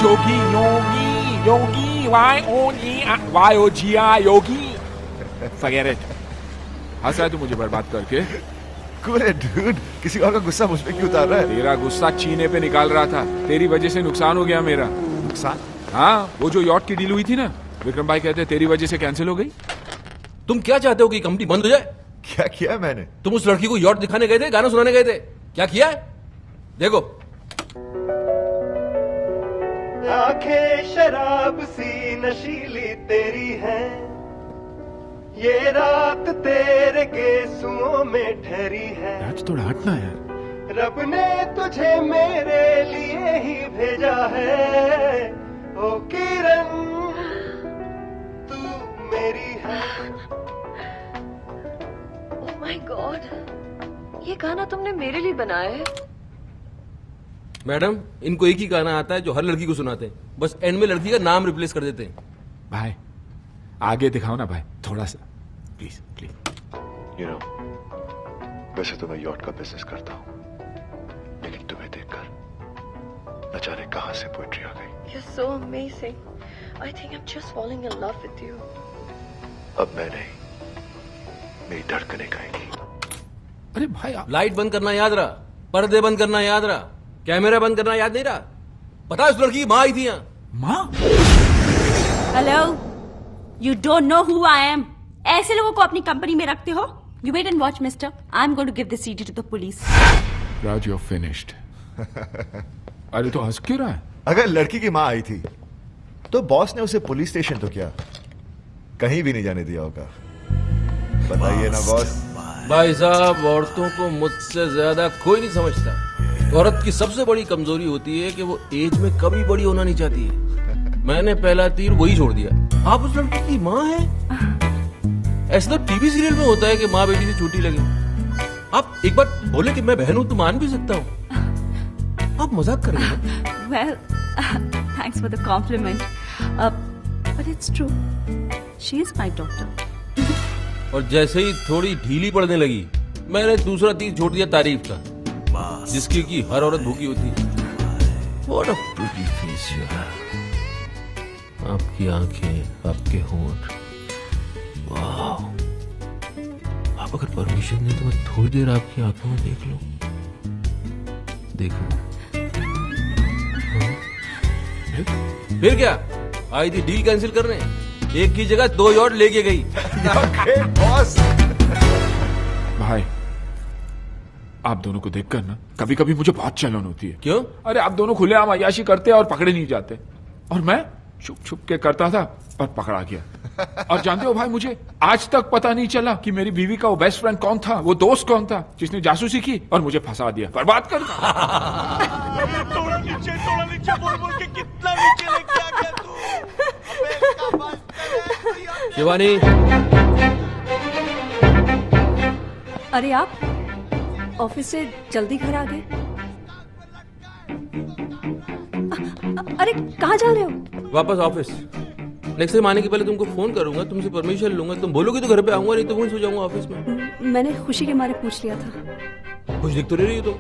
Jogi Yogi Yogi YOGI Yogi. Forget it। हंस रहा है तू मुझे बर्बाद करके? Cool it, dude। किसी और का गुस्सा मुझ पे क्यों उतार रहा है? तेरा गुस्सा चीने पे निकाल रहा था। तेरी वजह से नुकसान हो गया मेरा। नुकसान? हाँ, वो जो यॉट की डील हुई थी ना, विक्रम भाई कहते तेरी वजह से कैंसिल हो गई। तुम क्या चाहते हो कि कंपनी बंद हो जाए? क्या किया है मैंने? तुम उस लड़की को यॉट दिखाने गए थे, गाना सुनाने गए थे, क्या किया है? देखो। आंखें शराब सी नशीली तेरी है, ये रात तेरे गेसुओं में ठहरी है। आज थोड़ा हटना यार। रब ने तुझे मेरे लिए ही भेजा है, ओ किरण तू मेरी है। ओह माय गॉड, ये गाना तुमने मेरे लिए बनाया है? मैडम, इनको एक ही गाना आता है जो हर लड़की को सुनाते हैं, बस एंड में लड़की का नाम रिप्लेस कर देते हैं। भाई आगे दिखाओ ना भाई, थोड़ा सा प्लीज प्लीज। You know, वैसे तो मैं यॉट का बिजनेस करता हूँ, लेकिन तुम्हें देखकर न जाने कहां से पोएट्री आ गई। You're so amazing. I think I'm just falling in love with you. अब मैं नहीं, मेरी धड़कनें गाएंगी। अरे भाई आप लाइट बंद करना याद रहा, पर्दे बंद करना याद रहा, कैमरा बंद करना याद नहीं रहा? पता है उस लड़की की माँ आई थी यहाँ। माँ? Hello, you don't know who I am. ऐसे लोगों को अपनी कंपनी में रखते हो? You wait and watch mister, I am going to give the CD to the police. Raj, you finished. अरे तो हंस क्यों रहा है? अगर लड़की की माँ आई थी तो बॉस ने उसे पुलिस स्टेशन तो क्या, कहीं भी नहीं जाने दिया होगा। बताइए ना बॉस। भाई साहब, औरतों को मुझसे ज्यादा कोई नहीं समझता। औरत की सबसे बड़ी कमजोरी होती है कि वो एज में कभी बड़ी होना नहीं चाहती है। मैंने पहला तीर वही छोड़ दिया। आप उस लड़की की माँ हैं? ऐसा तो टीवी सीरियल में होता है कि माँ बेटी से छोटी लगे। आप एक बार बोले कि मैं बहन हूं तो मान भी सकता हूँ। आप मजाक कर रहे हैं? Well, thanks for the compliment, but it's true, she is my daughter. और जैसे ही थोड़ी ढीली पड़ने लगी, मैंने दूसरा तीर छोड़ दिया तारीफ का, जिसकी की हर औरत भूखी होती है। What a pretty face you have. आपकी आंखें, आपके होंठ, वाह। आप अगर परमिशन दें तो मैं थोड़ी देर आपकी आंखों में देख लूं। देखो। हाँ? फिर क्या, आई थी डील कैंसिल करने, एक की जगह 2 यॉट लेके गई। बॉस। भाई आप दोनों को देखकर ना कभी कभी मुझे बहुत चलन होती है। क्यों? अरे आप दोनों खुलेआम अय्याशी करते और पकड़े नहीं जाते, और मैं छुप छुप के करता था और पकड़ा गया। और जानते हो भाई, मुझे आज तक पता नहीं चला कि मेरी बीवी का वो बेस्ट फ्रेंड कौन था, वो दोस्त कौन था जिसने जासूसी की और मुझे फंसा दिया, बर्बाद कर दिया। थोड़ा नीचे बोल बोल के कितना नीचे लेके आ गया तू। अबे इसका बस करे। शिवानी, अरे आप ऑफिस से जल्दी घर आ गए? अरे कहाँ जा रहे हो? वापस ऑफिस। नेक्स्ट टाइम आने के पहले तुमको फोन करूंगा, तुमसे परमिशन लूंगा। तुम बोलोगे तो घर पे आऊंगा, नहीं तो वहीं सो जाऊंगा ऑफिस में। मैंने खुशी के मारे पूछ लिया था। कुछ दिख तो नहीं रही हो तो?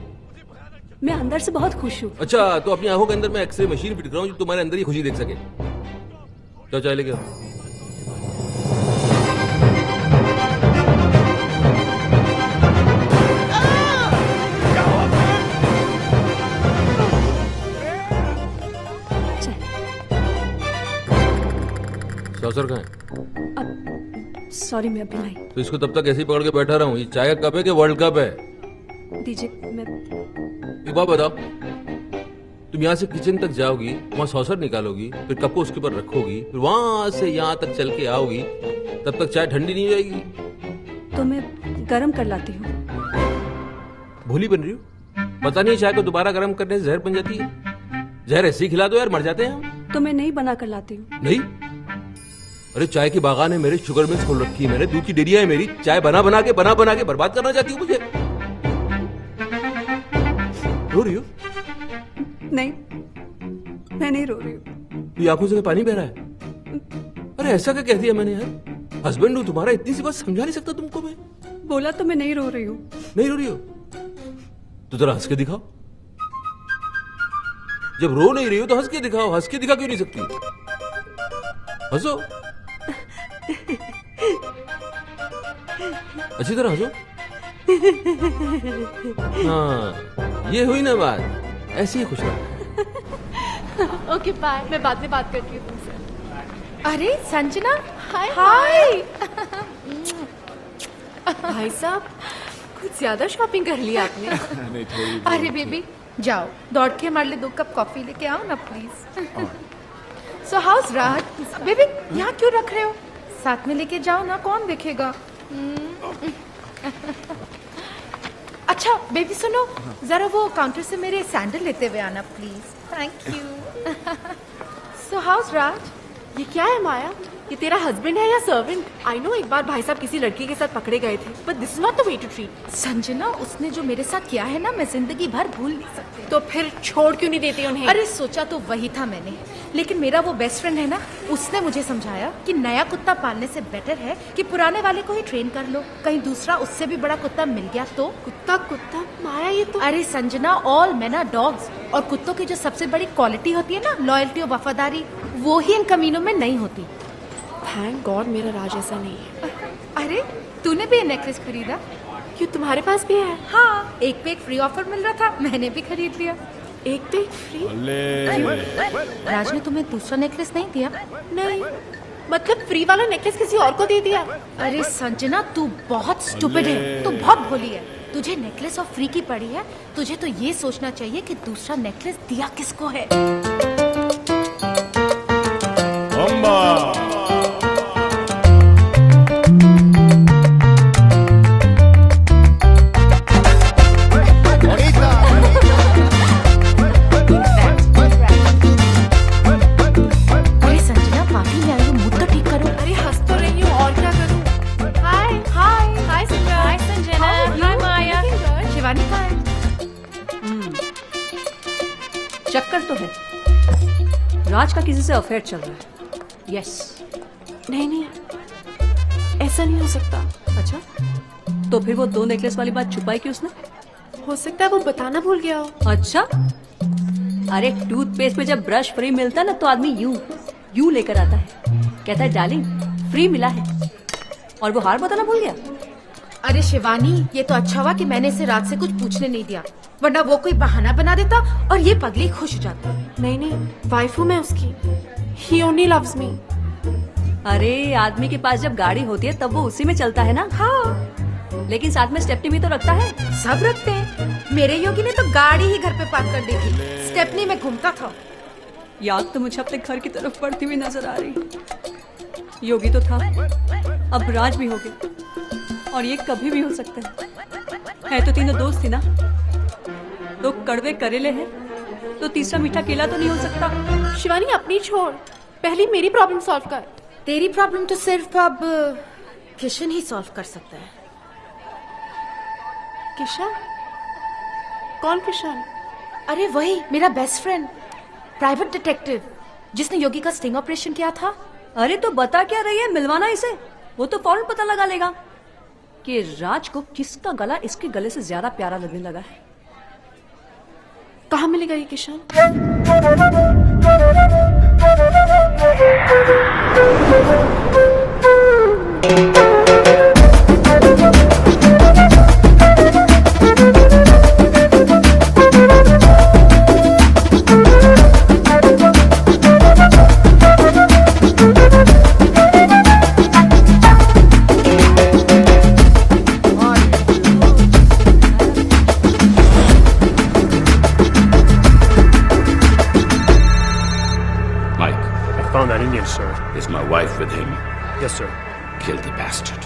मैं अंदर से बहुत खुश हूँ। अच्छा, तो अपनी आंखों के अंदर मैं एक्सरे मशीन फिट कराऊं जो तुम्हारे अंदर ही खुशी देख सके। तो चाय लेके आओ। सौसर कहाँ है? सॉरी, मैं अभी लाई। तो इसको तब तक ऐसे ही पकड़ के बैठा रहा हूँ? ये चाय का कप है कि वर्ल्ड कप है? दीजिए। मैं एक बात बताओ, तुम यहाँ से किचन तक जाओगी, वहाँ सौसर निकालोगी, फिर कप को उसके ऊपर रखोगी, फिर वहां से यहाँ तक चल के आओगी, तब तक चाय ठंडी नहीं हो जाएगी? तो मैं गरम कर लाती हूँ। भोली बन रही हो? पता नहीं चाय को दोबारा गर्म करने से जहर बन जाती है। जहर ऐसे ही खिला दो यार, मर जाते हैं हम। तो मैं नहीं बना कर लाती हूँ। नहीं? अरे चाय की बागान है मेरे, शुगर मिल्स खोल रखी है मैंने, दूध की डेयरिया है मेरी। चाय बना बना के बर्बाद करना चाहती हूँ मुझे? रो रही हो? नहीं, मैं नहीं रो रही हूँ। ये आंखों से पानी बह रहा है? अरे ऐसा क्या कह दिया मैंने यार? हस्बैंड हूँ तुम्हारा, इतनी सी बात समझा नहीं सकता तुमको मैं? बोला तो मैं नहीं रो रही हूँ। नहीं रो रही हो तो जरा हंस के दिखाओ। जब रो नहीं रही हो तो हंस के दिखाओ, हंस के दिखा क्यों नहीं सकती? हंसो, अच्छी तरह हंसो। हाँ, ये हुई ना बात, ऐसी ही खुश रहो। ओके बाय, मैं बाद में बात करती हूँ तुमसे। अरे संजना, हाय हाय। भाई साहब, कुछ ज्यादा शॉपिंग कर ली आपने। नहीं, थोड़ी अरे बेबी जाओ, दौड़ के हमारे लिए 2 कप कॉफी लेके आओ ना please. So house Raj, baby यहाँ क्यों रख रहे हो? साथ में लेके जाओ ना, कौन देखेगा? अच्छा बेबी सुनो, जरा वो काउंटर से मेरे सैंडल लेते हुए आना please. Thank you. So house Raj, ये क्या है माया? ये तेरा हस्बैंड है या सर्वेंट? आई नो एक बार भाई साहब किसी लड़की के साथ पकड़े गए थे, but this is not the way to treat. Sanjana, उसने जो मेरे साथ किया है ना, मैं जिंदगी भर भूल नहीं सकती। तो फिर छोड़ क्यों नहीं देती उन्हें? अरे सोचा तो वही था मैंने, लेकिन मेरा वो बेस्ट फ्रेंड है ना, उसने मुझे समझाया कि नया कुत्ता पालने से बेटर है कि पुराने वाले को ही ट्रेन कर लो, कहीं दूसरा उससे भी बड़ा कुत्ता मिल गया तो। कुत्ता कुत्ता माया, ये तो। अरे Sanjana, all men are dogs, और कुत्तों की जो सबसे बड़ी क्वालिटी होती है ना, लॉयल्टी और वफादारी, वो ही इन कमीनों में नहीं होती। थैंक गॉड मेरा राज ऐसा नहीं है। अरे तूने भी ये नेकलेस खरीदा? क्यों, तुम्हारे पास भी है? हाँ, एक पे एक फ्री ऑफर मिल रहा था, मैंने भी खरीद लिया। एक पे एक फ्री? राज ने तुम्हें दूसरा नेकलेस नहीं दिया? नहीं, मतलब फ्री वाला नेकलेस किसी और को दे दिया? अरे संजना, तू बहुत स्टूपिड है, तू बहुत भोली है। तुझे नेकलेस और फ्री की पड़ी है, तुझे तो ये सोचना चाहिए कि दूसरा नेकलेस दिया किसको है। चक्कर तो है, राज का किसी से अफेयर चल रहा है। यस। नहीं नहीं, ऐसा नहीं हो सकता। अच्छा, तो फिर वो 2 नेकलेस वाली बात छुपाई क्यों उसने? हो सकता है वो बताना भूल गया हो। अच्छा, अरे टूथपेस्ट में जब ब्रश फ्री मिलता है ना, तो आदमी यूं लेकर आता है, कहता है डार्लिंग फ्री मिला है, और वो हार बताना भूल गया। अरे शिवानी, ये तो अच्छा हुआ कि मैंने इसे रात से कुछ पूछने नहीं दिया, वरना वो कोई बहाना बना देता और ये पगली खुश हो जाती। नहीं नहीं, वाइफ हूँ मैं उसकी। He only loves me। अरे आदमी के पास जब गाड़ी होती है तब वो उसी में चलता है ना। हाँ, लेकिन साथ में स्टेपनी भी तो रखता है। सब रखते हैं, मेरे योगी ने तो गाड़ी ही घर पे पार्क कर दी थी, स्टेपनी में घूमता था। याद तो मुझे अपने घर की तरफ बढ़ती हुई नजर आ रही। योगी तो था, अब राज भी हो गया, और ये कभी भी हो सकता है तो तीनों दोस्त थी ना, 2 कड़वे करेले हैं तो तीसरा मीठा केला तो नहीं हो सकता। शिवानी अपनी छोड़, पहले मेरी प्रॉब्लम सॉल्व कर। तेरी प्रॉब्लम तो सिर्फ अब किशन ही सॉल्व कर सकता है। किशन? कौन किशन? अरे वही मेरा बेस्ट फ्रेंड, प्राइवेट डिटेक्टिव, जिसने योगी का स्टिंग ऑपरेशन किया था। अरे तो बता क्या रही है, मिलवाना इसे, वो तो फौरन पता लगा लेगा कि राज को किसका गला इसके गले से ज्यादा प्यारा लगने लगा है। कहाँ मिलेगा ये Kishan? Found that Indian, sir. Is my wife with him? Yes, sir. Kill the bastard.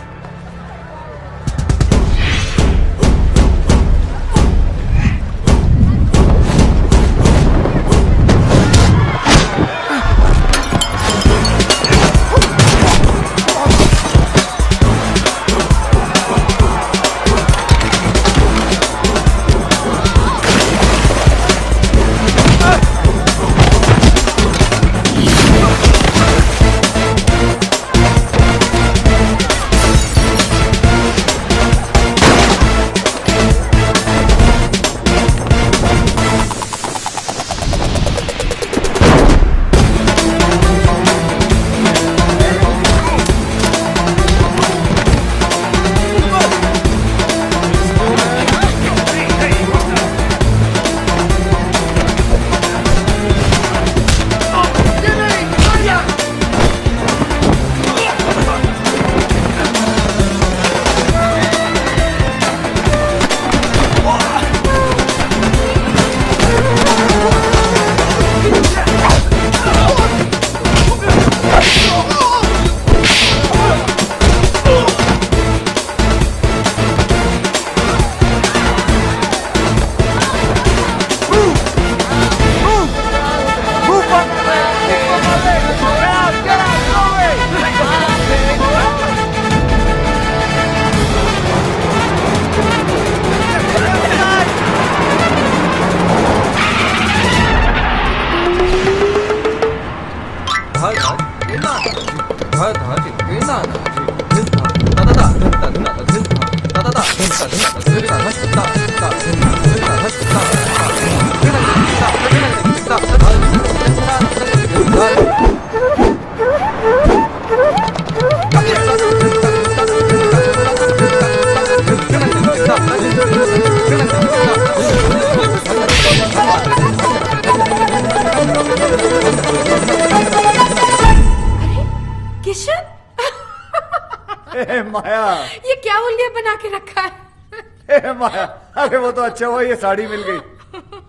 माया, ये क्या उल्लिया बना के रखा है? माया, अरे वो तो अच्छा हुआ ये साड़ी मिल गई,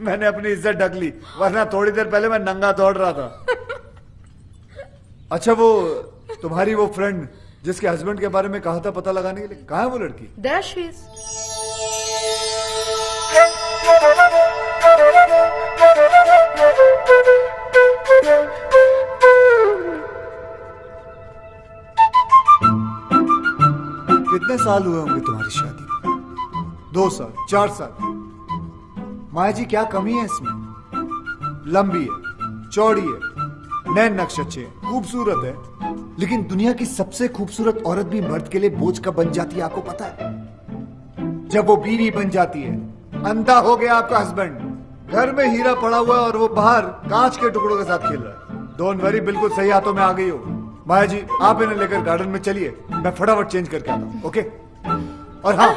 मैंने अपनी इज्जत ढक ली, वरना थोड़ी देर पहले मैं नंगा दौड़ रहा था। अच्छा वो तुम्हारी वो फ्रेंड जिसके हस्बैंड के बारे में कहा था पता लगाने के लिए, कहाँ है वो लड़की? There she is. कितने साल हुए होंगे तुम्हारी शादी? 2 साल, 4 साल? माया जी क्या कमी है इसमें? लंबी है, चौड़ी है, नैन नक्श अच्छे हैं, खूबसूरत है, लेकिन दुनिया की सबसे खूबसूरत औरत भी मर्द के लिए बोझ कब बन जाती है आपको पता है? जब वो बीवी बन जाती है। अंधा हो गया आपका हस्बैंड, घर में हीरा पड़ा हुआ है और वो बाहर कांच के टुकड़ों के साथ खेल रहा है। डोंट वरी, बिल्कुल सही हाथों में आ गई हो। माया जी आप इन्हें लेकर गार्डन में चलिए, मैं फटाफट चेंज करके आता हूं, ओके? और हाँ,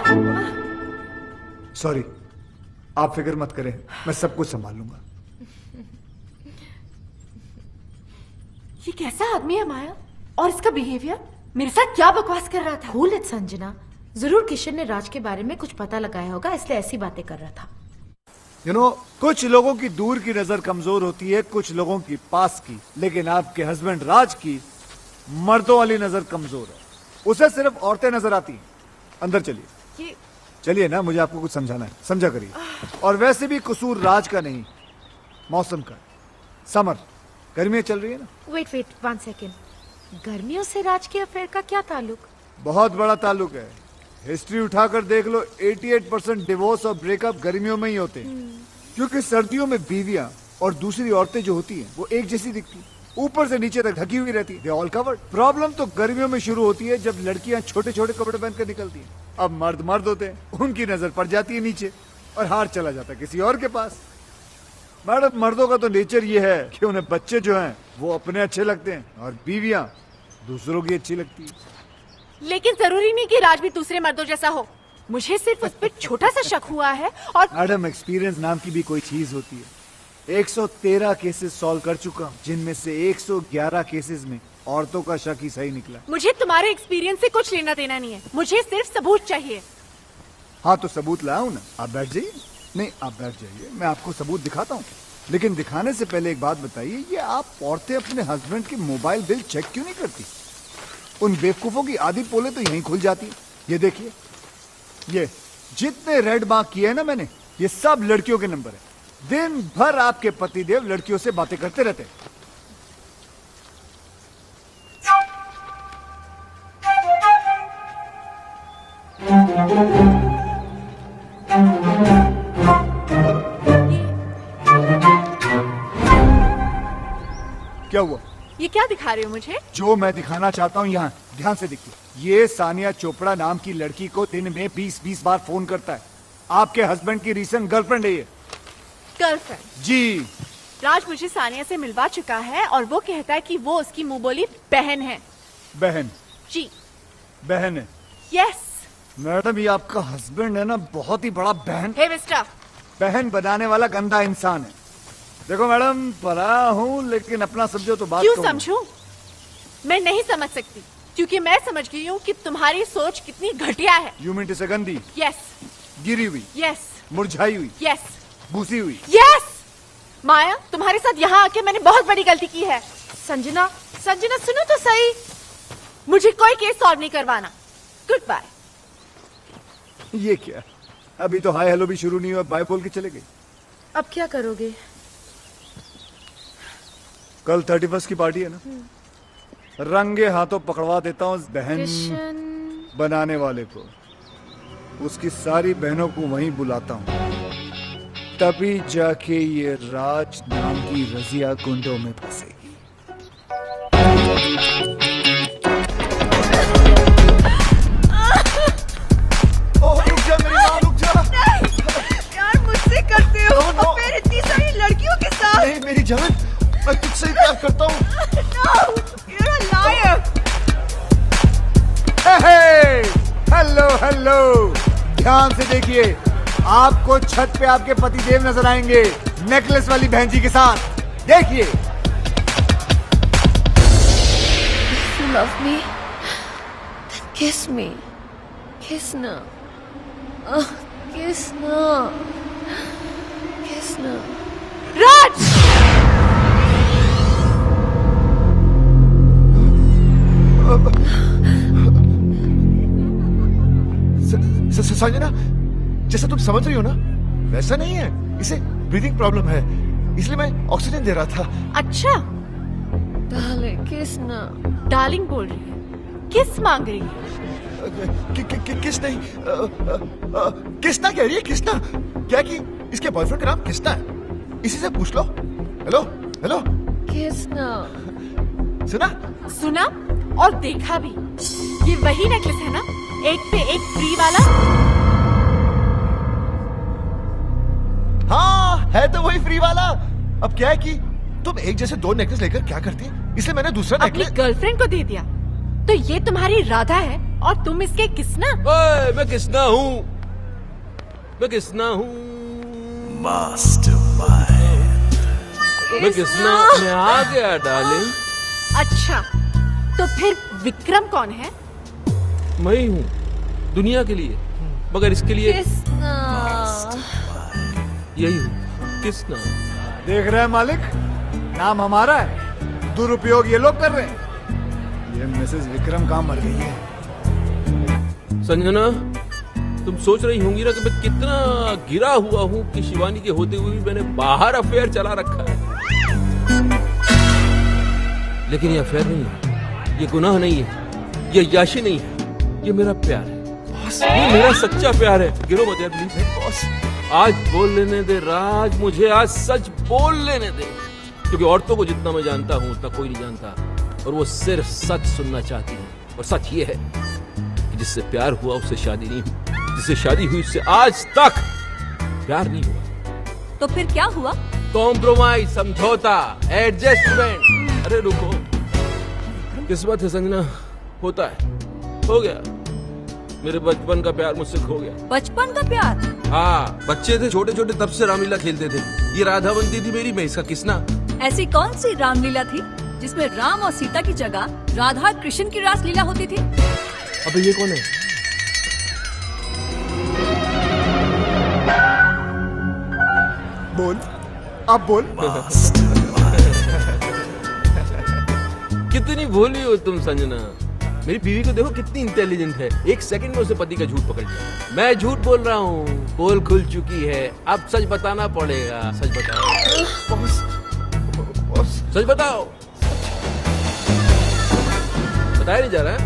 सॉरी, आप फिक्र मत करें, मैं सब कुछ संभाल लूंगा। ये कैसा आदमी है माया? और इसका बिहेवियर मेरे साथ क्या बकवास कर रहा था? कूल इट संजना, जरूर किशन ने राज के बारे में कुछ पता लगाया होगा, इसलिए ऐसी बातें कर रहा था। You know, कुछ लोगों की दूर की नजर कमजोर होती है, कुछ लोगों की पास की, लेकिन आपके हस्बैंड राज की मर्दों वाली नजर कमजोर है, उसे सिर्फ औरतें नजर आती हैं। अंदर चलिए, ये चलिए ना, मुझे आपको कुछ समझाना है, समझा करिए। और वैसे भी कसूर राज का नहीं, मौसम का। समर, गर्मियां चल रही है ना? वेट 1 सेकेंड, गर्मियों से राज के अफेयर का क्या ताल्लुक? बहुत बड़ा ताल्लुक है, हिस्ट्री उठाकर देख लो, 88% डिवोर्स और ब्रेकअप गर्मियों में ही होते हैं, क्योंकि सर्दियों में बीवियां और दूसरी औरतें जो होती हैं वो एक जैसी दिखती हैं, ऊपर से नीचे तक ढकी हुई रहती है, दे ऑल कवर्ड। प्रॉब्लम तो गर्मियों में शुरू होती है जब लड़कियां छोटे छोटे कपड़े पहनकर निकलती हैं। अब मर्द होते हैं, उनकी नजर पड़ जाती है नीचे और हार चला जाता है किसी और के पास। मैडम, मर्दों का तो नेचर ये है कि उन्हें बच्चे जो हैं वो अपने अच्छे लगते हैं और बीवियां दूसरों की अच्छी लगती है। लेकिन जरूरी नहीं कि राज भी दूसरे मर्दों जैसा हो, मुझे सिर्फ उस पर छोटा सा शक हुआ है। और मैडम, एक्सपीरियंस नाम की भी कोई चीज होती है। 113 केसेस सॉल्व कर चुका हूँ, जिनमें से 111 केसेस में औरतों का शक ही सही निकला। मुझे तुम्हारे एक्सपीरियंस से कुछ लेना देना नहीं है, मुझे सिर्फ सबूत चाहिए। हाँ तो सबूत लाऊं ना, आप बैठ जाइए। नहीं, आप बैठ जाइए, मैं आपको सबूत दिखाता हूँ। लेकिन दिखाने से पहले एक बात बताइए, ये आप औरतें अपने हस्बैंड के मोबाइल बिल चेक क्यों नहीं करती? उन बेवकूफों की आधी पोले तो यहीं खुल जाती है। ये देखिए, ये जितने रेड मार्क किए हैं ना मैंने, ये सब लड़कियों के नंबर है। दिन भर आपके पतिदेव लड़कियों से बातें करते रहते हैं। क्या हुआ? ये क्या दिखा रहे हो मुझे? जो मैं दिखाना चाहता हूँ यहाँ ध्यान से देखिए। ये सानिया चोपड़ा नाम की लड़की को दिन में 20-20 बार फोन करता है। आपके हस्बैंड की रीसेंट गर्लफ्रेंड है ये। गर्लफ्रेंड? जी। राज मुझे सानिया से मिलवा चुका है और वो कहता है कि वो उसकी मुंह बोली बहन है। बहन? जी बहन है। यस। मैडम, ये आपका हस्बैंड है ना, बहुत ही बड़ा बहन हे मिस्टर, बहन बनाने वाला गंदा इंसान है। देखो मैडम, पढ़ा हूँ लेकिन अपना समझो तो बात क्यों कहूँ। समझूं? मैं नहीं समझ सकती, क्योंकि मैं समझ गई हूँ कि तुम्हारी सोच कितनी घटिया है। यू मीन टू से गंदी? यस। गिरी हुई? यस। मुरझाई हुई? यस। भूसी हुई? यस। माया, तुम्हारे साथ यहाँ आके मैंने बहुत बड़ी गलती की है। संजना, संजना सुनो तो सही, मुझे कोई केस सॉल्व नहीं करवाना। Good bye. ये क्या, अभी तो हाय हेलो भी शुरू नहीं हुआ, बाय बोल के चले गए। अब क्या करोगे? कल 31 की पार्टी है ना, रंगे हाथों पकड़वा देता हूँ बहन बनाने वाले को। उसकी सारी बहनों को वहीं बुलाता हूँ, तभी जाके ये राज नाम की रजिया गुंडों में फंसेगी। रुक जा मेरी माँ, रुक जा। यार मुझसे करते हो और फिर इतनी सारी लड़कियों के साथ। नहीं मेरी जान, मैं तुझसे प्यार करता हूँ। No, you're a liar. Hello hello, ध्यान से देखिए, आपको छत पे आपके पतिदेव नजर आएंगे नेकलेस वाली बहन जी के साथ। देखिए। You love me, Kiss me. Kiss now. Kiss now. Kiss now. राज! संजना, जैसा तुम समझ रही हो ना, वैसा नहीं है। इसे ब्रीदिंग प्रॉब्लम है, इसलिए मैं ऑक्सीजन दे रहा था। अच्छा, Darling, kiss now. डार्लिंग बोल रही है, किस मांग रही है? किसना ही किसना कह रही है? किसना क्या कि इसके बॉयफ्रेंड का नाम किसना है, इसी से पूछ लो। Hello hello, Kiss now. सुना? सुना और देखा भी। ये वही नेकलेस है ना, एक पे एक फ्री वाला? हाँ, है तो वही फ्री वाला। अब क्या है कि तुम एक जैसे दो नेकलेस लेकर क्या करती, इसलिए मैंने दूसरा अपनी नेकलेस। गर्लफ्रेंड को दे दिया। तो ये तुम्हारी राधा है और तुम इसके किसना? ओए, मैं किसना हूँ? मैं किसना हूँ? मैं किसना? मैं आ गया डार्लिंग। अच्छा, तो फिर विक्रम कौन है? मैं ही हूँ दुनिया के लिए, मगर इसके लिए Kiss now. यही हूँ, किसना। देख रहे हैं मालिक, नाम हमारा है, दुरुपयोग ये लोग कर रहे हैं। ये मिसेस विक्रम कहाँ मर गई है? संजना, तुम सोच रही होंगी ना कि मैं कितना गिरा हुआ हूँ कि शिवानी के होते हुए भी मैंने बाहर अफेयर चला रखा है। लेकिन ये अफेयर नहीं है, ये गुनाह नहीं है, ये याशी नहीं है, ये मेरा प्यार है। ये मेरा सच्चा प्यार है। गिरो मत यार प्लीज। बॉस, आज बोल लेने दे राज, मुझे आज सच बोल लेने दे, क्योंकि औरतों को जितना मैं जानता हूँ उतना कोई नहीं जानता, और वो सिर्फ सच सुनना चाहती है। और सच ये है कि जिससे प्यार हुआ उससे शादी नहीं हुई, जिससे शादी हुई उससे आज तक प्यार नहीं हुआ। तो फिर क्या हुआ? कॉम्प्रोमाइज, समझौता, एडजस्टमेंट। अरे रुको, किस्मत है संजना, होता है, हो गया। मेरे बचपन का प्यार मुझसे खो गया। बचपन का प्यार? हाँ, बच्चे थे छोटे छोटे, तब से रामलीला खेलते थे। ये राधा बनती थी मेरी, मैं इसका किसना। ऐसी कौन सी रामलीला थी जिसमें राम और सीता की जगह राधा कृष्ण की रासलीला होती थी? अबे ये कौन है? बोल, अब बोल। कितनी भोली हो तुम संजना। मेरी बीवी को देखो कितनी इंटेलिजेंट है, एक सेकंड में उसे पति का झूठ पकड़ लिया। मैं झूठ बोल रहा हूँ, पोल खुल चुकी है, अब सच बताना पड़ेगा। सच बताओ सच बताओ। बताया नहीं जा रहा है?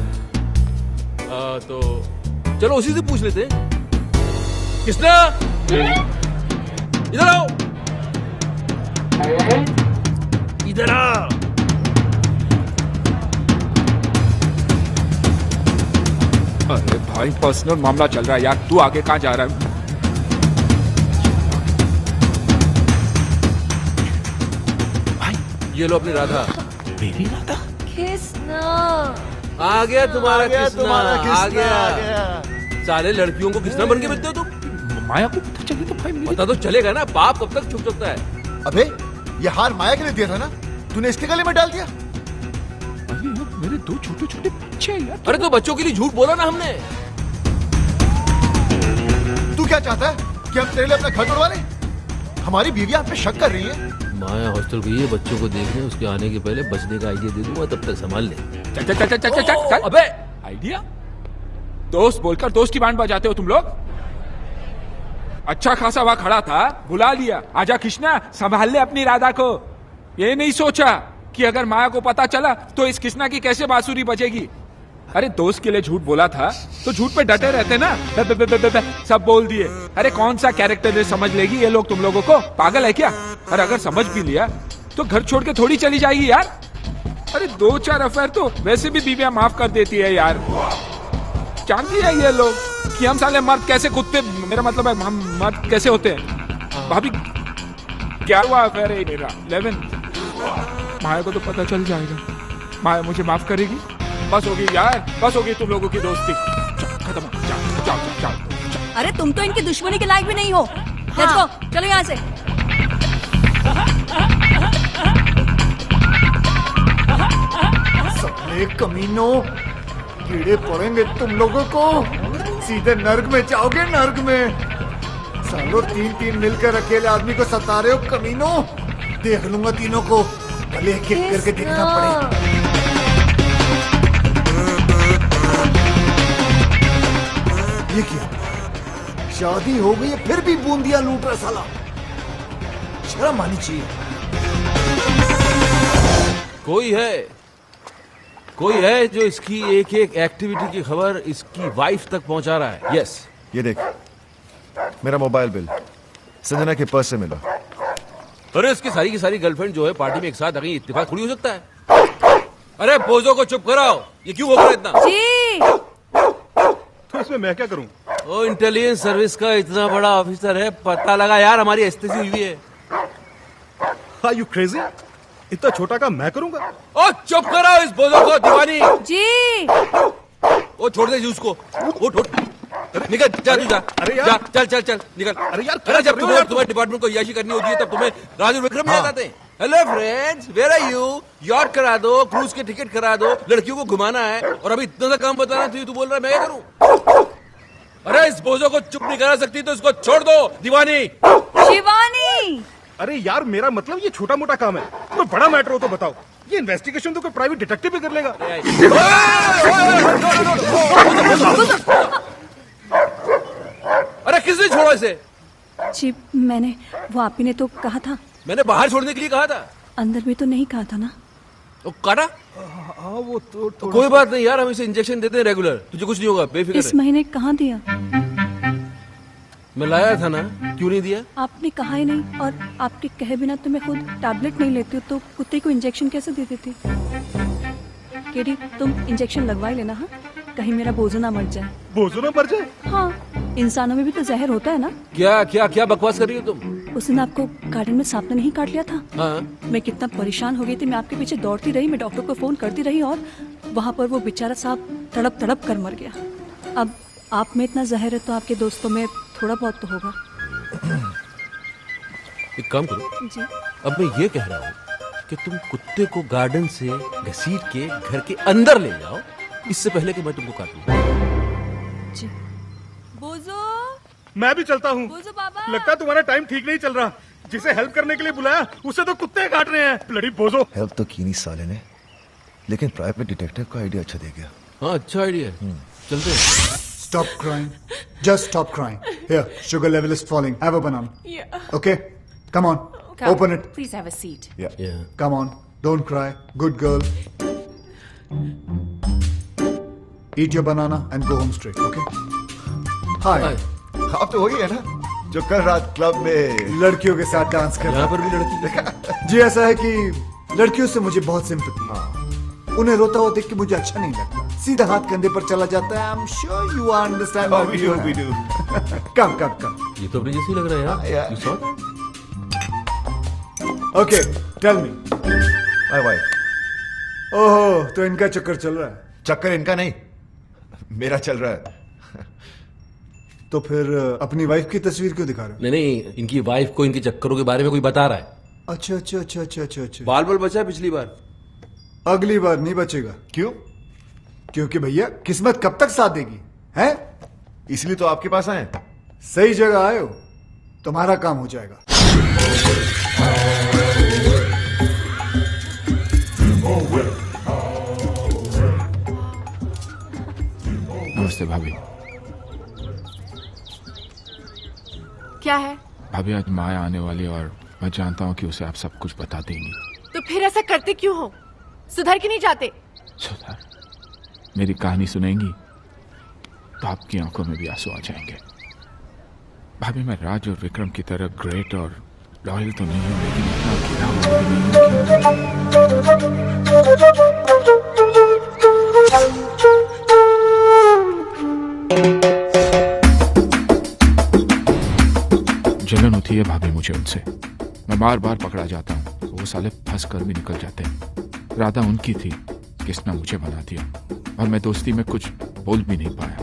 तो चलो उसी से पूछ लेते हैं। किसना? इधर आओ, इधर आओ। अरे भाई, पर्सनल मामला चल रहा है यार, तू आगे कहाँ जा रहा है? भाई ये लो अपनी राधा। मेरी राधा? Kiss now. आ गया तुम्हारा किसना, आ आ गया। सारे लड़कियों को किसना बन के मिलते हो तुम? माया को पता चले तो भाई पता तो चलेगा ना, पाप कब तक छुप सकता है? अबे, ये हार माया के लिए दिया था ना, तूने इसके गले में डाल दिया। अरे यार, मेरे दो छोटे छोटे बच्चे हैं यार। अरे तो बच्चों के लिए झूठ बोला ना हमने। तू क्या चाहता है कि हम तेरे लिए अपना घर तोड़वा लें? हमारी बीवी आप पे शक कर रही है। माया हॉस्टल गई है बच्चों को देखने, उसके आने के पहले बचने का आइडिया दे दूंगा, तब तक संभाल ले। चल चल चल चल चल चल चल। अबे आइडिया? दोस्त बोलकर दोस्त की बैंड बजाते हो तुम लोग। अच्छा खासा वहां खड़ा था, बुला लिया, आजा कृष्णा संभाल ले अपनी राधा को। ये नहीं सोचा कि अगर माया को पता चला तो इस कृष्णा की कैसे बांसुरी बजेगी। अरे दोस्त के लिए झूठ बोला था तो झूठ पे डटे रहते ना। सब बोल दिए। अरे कौन सा कैरेक्टर समझ लेगी ये लोग तुम लोगों को? पागल है क्या? और अगर समझ भी लिया तो घर छोड़ के थोड़ी चली जाएगी यार। अरे 2-4 अफेयर तो वैसे भी बीवियां माफ कर देती है यार। जानती है ये लोग कि हम साले मर्द कैसे कुत्ते, मेरा मतलब है हम मर्द कैसे होते हैं। भाभी क्या हुआ अफेयर है मेरा 11। माया को तो पता चल जाएगा, माया मुझे माफ करेगी। बस होगी यार, बस होगी तुम लोगों की दोस्ती, खत्म। जाओ जाओ जाओ। अरे तुम तो इनकी दुश्मनी के लायक भी नहीं हो। लेट्स गो, चलो यहाँ से। साले कमीनों, कीड़े पड़ेंगे तुम लोगों को, सीधे नर्क में जाओगे, नर्क में। सालों 3-3 मिलकर अकेले आदमी को सता रहे हो कमीनों। देख लूंगा तीनों को, भले एक एक करके देखना पड़े। ये क्या, शादी हो गई है फिर भी बूंदिया लूट रहा साला, शर्म आनी चाहिए। कोई है जो इसकी एक एक एक्टिविटी की खबर इसकी वाइफ तक पहुंचा रहा है। यस, ये देख, मेरा मोबाइल बिल संजना के पर्स से मिला। अरे इसकी सारी की सारी गर्लफ्रेंड जो है पार्टी में एक साथ आ गई, इत्तेफाक थोड़ी हो सकता है। अरे बोझों को चुप कराओ, ये क्यों हो रहा है इतना? जी, तो इसमें मैं क्या करूं? ओ इंटेलिजेंस सर्विस का इतना बड़ा ऑफिसर है, पता लगा यार हमारी एस्तेसी हुई है। Are you crazy? इतना छोटा काम मैं करूंगा? ओ चुप कराओ इस बोझों को दीवानी। जी, ओ छोड़ दे उसको, वो छोड़, निकल जा तू जा। अरे यार, जा, चल चल चल निकल। अरे यार, अरे जब तुम्हारे डिपार्टमेंट को याशी करनी होती है तब तुम्हें राजू विक्रम याद आते हैं। Hello friends, where are you? यॉर्क करा दो, क्रूज के टिकट करा दो, लड़कियों को घुमाना है, और अभी इतना सा काम बताना तू बोल रहा है मैं क्या करूं? अरे इस बोझों को चुप नहीं करा सकती तो इसको छोड़ दो दीवानी। शिवानी। अरे यार, मेरा मतलब ये छोटा मोटा काम है, कोई बड़ा मैटर हो तो बताओ। ये इन्वेस्टिगेशन तो कोई प्राइवेट डिटेक्टिव भी कर लेगा। अरे किसने छोड़ा इसे? जी, मैंने, वो आप ही ने तो कहा था। मैंने बाहर छोड़ने के लिए कहा था। अंदर भी तो नहीं कहा था ना। तो काटा? हाँ वो तो कोई बात नहीं यार, हम इसे इंजेक्शन देते हैं रेगुलर, तुझे कुछ नहीं होगा, बेफिक्र इस रह। महीने कहाँ दिया? मैं लाया था ना, क्यों नहीं दिया? आपने कहा ही नहीं, और आपके कहे बिना तो मैं खुद टैबलेट नहीं लेती हूँ, तो कुत्ते को इंजेक्शन कैसे दे देती? केडी, तुम इंजेक्शन लगवा ही लेना, हाँ? कहीं मेरा बोझो ना मर जाए। बोझो ना मर जाए? हाँ, इंसानों में भी तो जहर होता है ना। क्या क्या क्या बकवास कर रही हो तुम? उस दिन आपको गार्डन में सांप ने नहीं काट लिया था? हाँ। मैं कितना परेशान हो गई थी, मैं आपके पीछे दौड़ती रही, मैं डॉक्टर को फोन करती रही, और वहाँ पर वो बेचारा सांप तड़प तड़प कर मर गया। अब आप में इतना जहर है तो आपके दोस्तों में थोड़ा बहुत तो होगा। एक काम करो जी, अब मैं ये कह रहा हूँ कि तुम कुत्ते को गार्डन से घसीट के घर के अंदर ले जाओ, इससे पहले कि मैं तुमको काटूं। जी। बोझो, मैं भी चलता हूँ। बोझो बाबा। लगता है तुम्हारा टाइम ठीक नहीं चल रहा। जिसे हेल्प करने के लिए बुलाया उसे तो कुत्ते काट रहे हैं। ब्लडी बोझो। हेल्प तो की नहीं साले ने, लेकिन प्राइवेट डिटेक्टिव का आइडिया अच्छा दे गया। हाँ अच्छा आइडिया है, चलते हैं। Stop crying. Just stop crying. Here, sugar level is falling. Have a banana. Yeah. Okay? Come on. Open it. Please have a seat. Yeah. Come on. Don't cry. Good girl. Eat your banana and go home straight. Okay? Hi. Hi. आप तो वही है ना जो कल रात club में लड़कियों के साथ डांस कर रहा यहाँ पर भी लड़की। जी, ऐसा है कि लड़कियों से मुझे बहुत सिंपैथी है। उन्हें रोता हुआ देख के मुझे अच्छा नहीं लगता। सीधा हाथ कंधे पर चला जाता है। I am sure you understand what we do. Come come come. ये तो अपने जैसे ही लग रहा है यार। You saw that? Okay, tell me. My wife. ओहो, तो इनका चक्कर चल रहा है। चक्कर इनका नहीं, मेरा चल रहा है। तो फिर अपनी वाइफ की तस्वीर क्यों दिखा रहे हो? नहीं नहीं, इनकी वाइफ को इनके चक्करों के बारे में कोई बता रहा है। अच्छा अच्छा अच्छा अच्छा अच्छा अच्छा। बाल बाल बचा है पिछली बार। अगली बार नहीं बचेगा। क्यों? क्योंकि भैया किस्मत कब तक साथ देगी, हैं? इसलिए तो आपके पास आए। सही जगह आए हो, तुम्हारा काम हो जाएगा। नमस्ते भाभी। क्या है? भाभी आज माया आने वाली है और मैं जानता हूँ कि उसे आप सब कुछ बता देंगी। तो फिर ऐसा करते क्यों हो? सुधर के नहीं जाते? सुधर, मेरी कहानी सुनेंगी तो आपकी आंखों में भी आंसू आ जाएंगे। भाभी मैं राज और विक्रम की तरह ग्रेट और लॉयल तो नहीं हूँ, लेकिन इतना गिरा हुआ भी नहीं। जलन होती है भाभी मुझे उनसे। मैं बार बार पकड़ा जाता हूँ, वो साले फंस कर भी निकल जाते हैं। राधा उनकी थी, किसने मुझे बना दिया, और मैं दोस्ती में कुछ बोल भी नहीं पाया।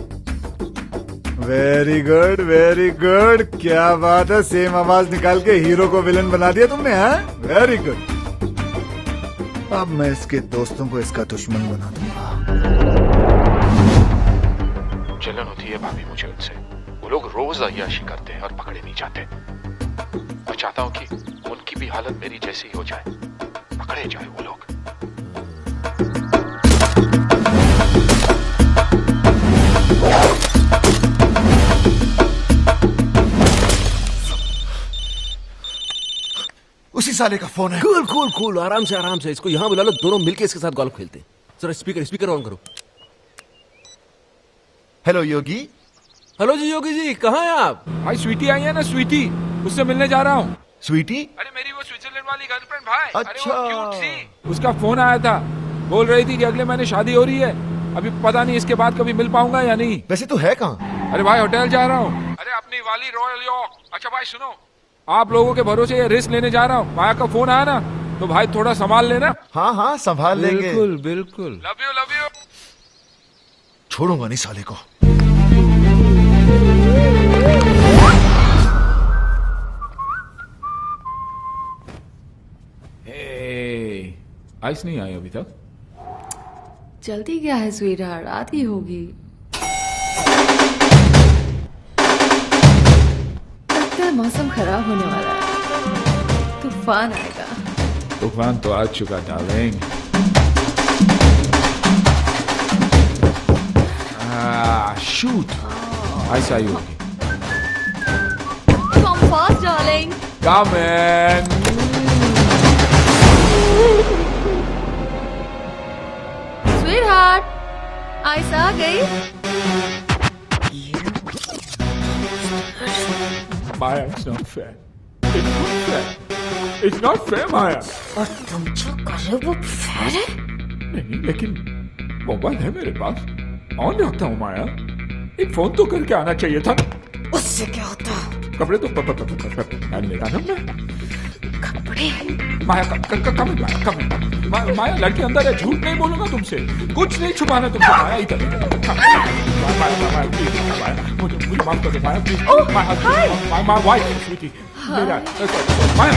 वेरी गुड वेरी गुड, क्या बात है, सेम आवाज निकाल के हीरो को विलन बना दिया तुमने, हाँ? Very good. अब मैं इसके दोस्तों को इसका दुश्मन बना दूंगा। जलन होती है भाभी मुझे उनसे। वो लोग रोज अय्याशी करते हैं और पकड़े नहीं जाते। मैं चाहता हूँ कि उनकी भी हालत मेरी जैसी हो जाए, पकड़े जाए वो लोग। उसी साले का फोन है। कूल कूल कूल, आराम से इसको यहाँ बुला लो, दोनों मिलके इसके साथ गोल्फ खेलते हैं। जरा स्पीकर ऑन करो। हेलो योगी। हेलो जी योगी जी, कहाँ हैं आप? भाई स्वीटी आई है ना, स्वीटी, उससे मिलने जा रहा हूँ। स्वीटी? अरे मेरी वो स्विट्जरलैंड वाली गर्लफ्रेंड भाई। अच्छा। अरे वो क्यूट सी। उसका फोन आया था, बोल रही थी कि अगले महीने शादी हो रही है। अभी पता नहीं इसके बाद कभी मिल पाऊंगा या नहीं। वैसे तू है कहाँ? अरे भाई होटल जा रहा हूँ। अरे अपनी वाली रॉयल यॉर्क। अच्छा भाई सुनो, आप लोगों के भरोसे ये रिस्क लेने जा रहा हूँ। माया का फोन आया ना, तो भाई थोड़ा संभाल लेना। हाँ हाँ संभाल लेंगे। बिल्कुल बिल्कुल। Love you. छोड़ूंगा नहीं साले को। आइस नहीं आई अभी तक। जल्दी क्या है स्वीटहार्ट, आती होगी। लगता है मौसम खराब होने वाला है, तूफान आएगा। तूफान तो आ चुका डार्लिंग। शूट, आइस आई होगी। Come fast, darling. Come in. Sweetheart, ice आ गई। Maya, it's not fair. It's not fair. It's not fair, Maya. और तुम जो कर रहे हो वो फेयर है? नहीं, लेकिन मोबाइल है मेरे पास, ऑन रखता हूँ माया। एक फोन तो करके आना चाहिए था। उससे क्या होता? कपड़े तो पहन लेगा ना मैं। कपड़े? माया कम माया लड़के अंदर है, झूठ नहीं बोलूंगा तुमसे, कुछ नहीं छुपाना तुमसे। माया इधर माया प्लीज, मुझे माफ कर दो माया प्लीज। माया वाइफ स्वीटी मेरा। माया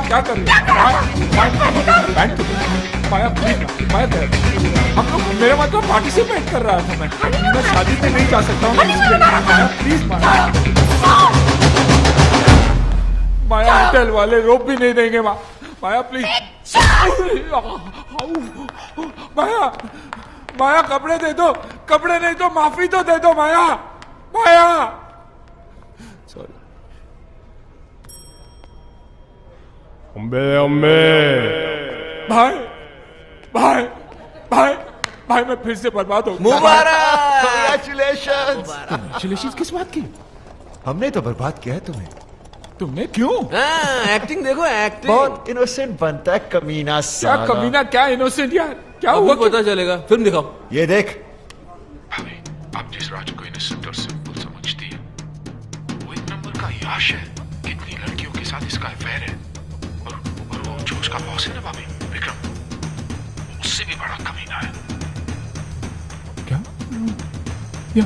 क्या कर रही है? माया प्लीज, माया हम लोग, मेरा मतलब पार्टिसिपेट कर रहा था मैं शादी में नहीं जा सकता हूँ। माया प्लीज, माया होटल वाले रोप भी नहीं देंगे। माया प्लीज। माया कपड़े दे दो, कपड़े नहीं तो माफी तो दे दो माया। सॉरी। भाई मैं फिर से बर्बाद हो गया। मुबारक। Congratulations। किस बात की? हमने तो बर्बाद किया है तुम्हें। तुमने क्यों? एक्टिंग देखो, एक्टिंग। बहुत इनोसेंट बनता है कमीना क्या साला। कमीना, क्या इनोसेंट यार, क्या अब हुआ? पता चलेगा, फिल्म दिखाओ। ये देख। भाभी, आप जिस राज को इनोसेंट और सिंपल समझती है, वो एक नंबर का याश है। कितनी लड़कियों के साथ इसका अफेयर है। और वो जो उसका बॉस है ना भाभी, विक्रम, उससे भी बड़ा कमीना है। क्या? ये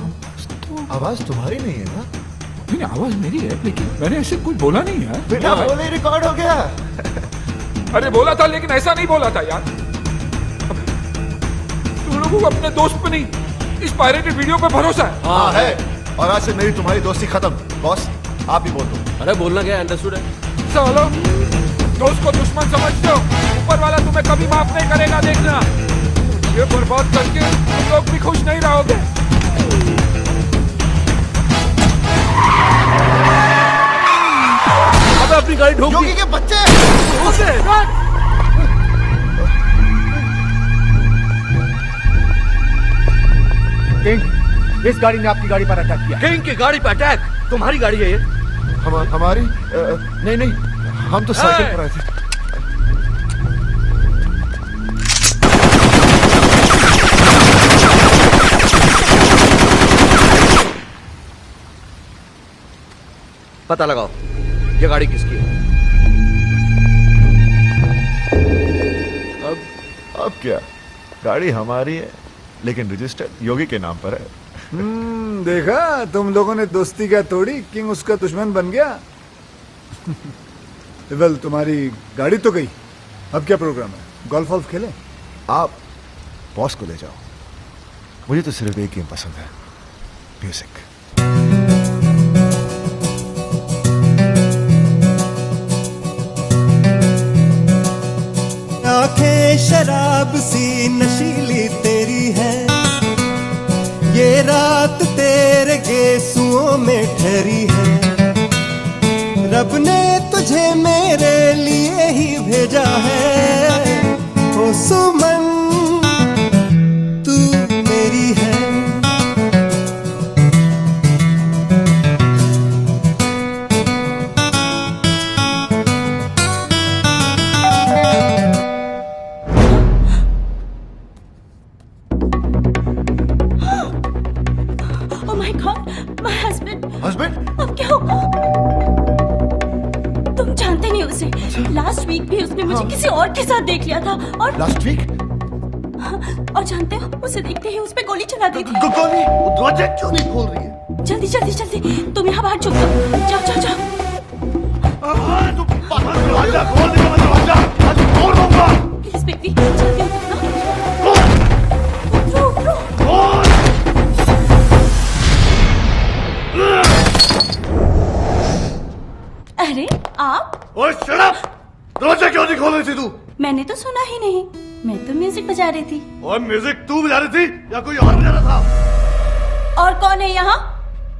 आवाज तुम्हारी नहीं है ना? नहीं, आवाज मेरी है, लेकिन मैंने ऐसे कुछ बोला नहीं यार। बिना बोले रिकॉर्ड हो गया। अरे बोला था, लेकिन ऐसा नहीं बोला था यार। तुम लोगों को अपने दोस्त पे नहीं, इस पायरेटेड वीडियो पे भरोसा है। हाँ है, और आज से मेरी तुम्हारी दोस्ती खत्म। बॉस आप ही बोल दो। अरे बोलना क्या, अंडरस्टूड है। चलो, दोस्त को दुश्मन समझते हो, ऊपर वाला तुम्हें कभी माफ नहीं करेगा, देखना। ये बर्बाद करके तुम लोग भी खुश नहीं रहोगे। अब अपनी गाड़ी ठोक दी। योगी के बच्चे। किंग, इस गाड़ी ने आपकी गाड़ी पर अटैक किया। किंग की गाड़ी पे अटैक? तुम्हारी गाड़ी है ये? हमारी नहीं, हम तो साइकिल पर आए थे। पता लगाओ ये गाड़ी किसकी है। अब क्या, गाड़ी हमारी है, लेकिन रजिस्टर योगी के नाम पर है। देखा, तुम लोगों ने दोस्ती क्या तोड़ी, किंग उसका दुश्मन बन गया। वेल, तुम्हारी गाड़ी तो गई, अब क्या प्रोग्राम है? गोल्फ वॉल्फ खेले? आप बॉस को ले जाओ, मुझे तो सिर्फ एक गेम पसंद है, म्यूजिक। आंखें शराब सी नशीली तेरी है, ये रात तेरे गेसुओं में ठहरी है। रब ने तुझे मेरे लिए ही भेजा है, ओ सुमन तू मेरी है। Oh my God, my husband. Husband? अब क्या होगा? तुम जानते नहीं उसे। लास्ट वीक भी उसने मुझे किसी और के साथ देख लिया था और लास्ट वीक? और जानते हो उसे देखते ही उस पे गोली चला दी थी। गोली? वो दरवाजा क्यों नहीं खोल रही है? जल्दी जल्दी जल्दी, तुम यहाँ बाहर छुप जाओ। जाओ जाओ जाओ। दरवाजा खोल दे, दरवाजा आज तोड़ दूंगा। प्लीज बेबी, जल्दी उतरो। उतरो उतरो। अरे आप? ओए शट अप! दरवाजा क्यों नहीं खोल रही थी तू? मैंने तो सुना ही नहीं, मैं तो म्यूजिक बजा रही थी। और म्यूजिक तू बजा रही थी या कोई और बजा रहा था? और कौन है यहाँ?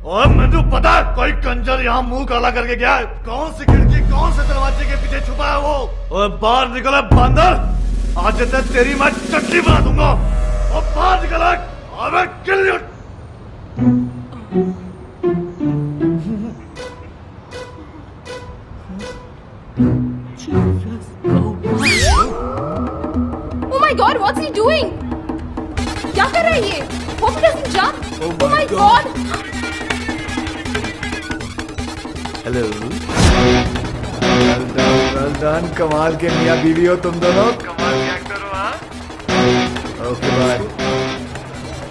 और मुझे पता है कोई कंजर यहाँ मुंह काला करके गया है। कौन सी खिड़की कौन से दरवाजे के पीछे छुपा है वो? और बाहर निकला बंदर, आज तक तेरी मैं चटनी बना दूंगा। और बाहर निकला और मैं kill you. Oh my God, what's he doing? क्या कर रहा है ये? Hope he doesn't jump. Oh my God. Hello. Well done, कमाल के मियां बीवी हो तुम दोनों। कमाल के एक्टर हो। हाँ, okay bye.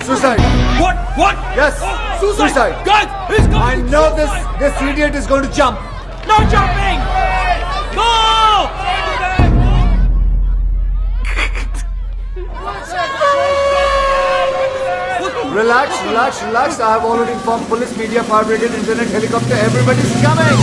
Suicide. What? Yes, suicide. Guys, he's going. I know this idiot is going to jump. No jumping! No! Relax, relax, relax. I have already informed police, media, fire brigade, internet, helicopter. Everybody's coming.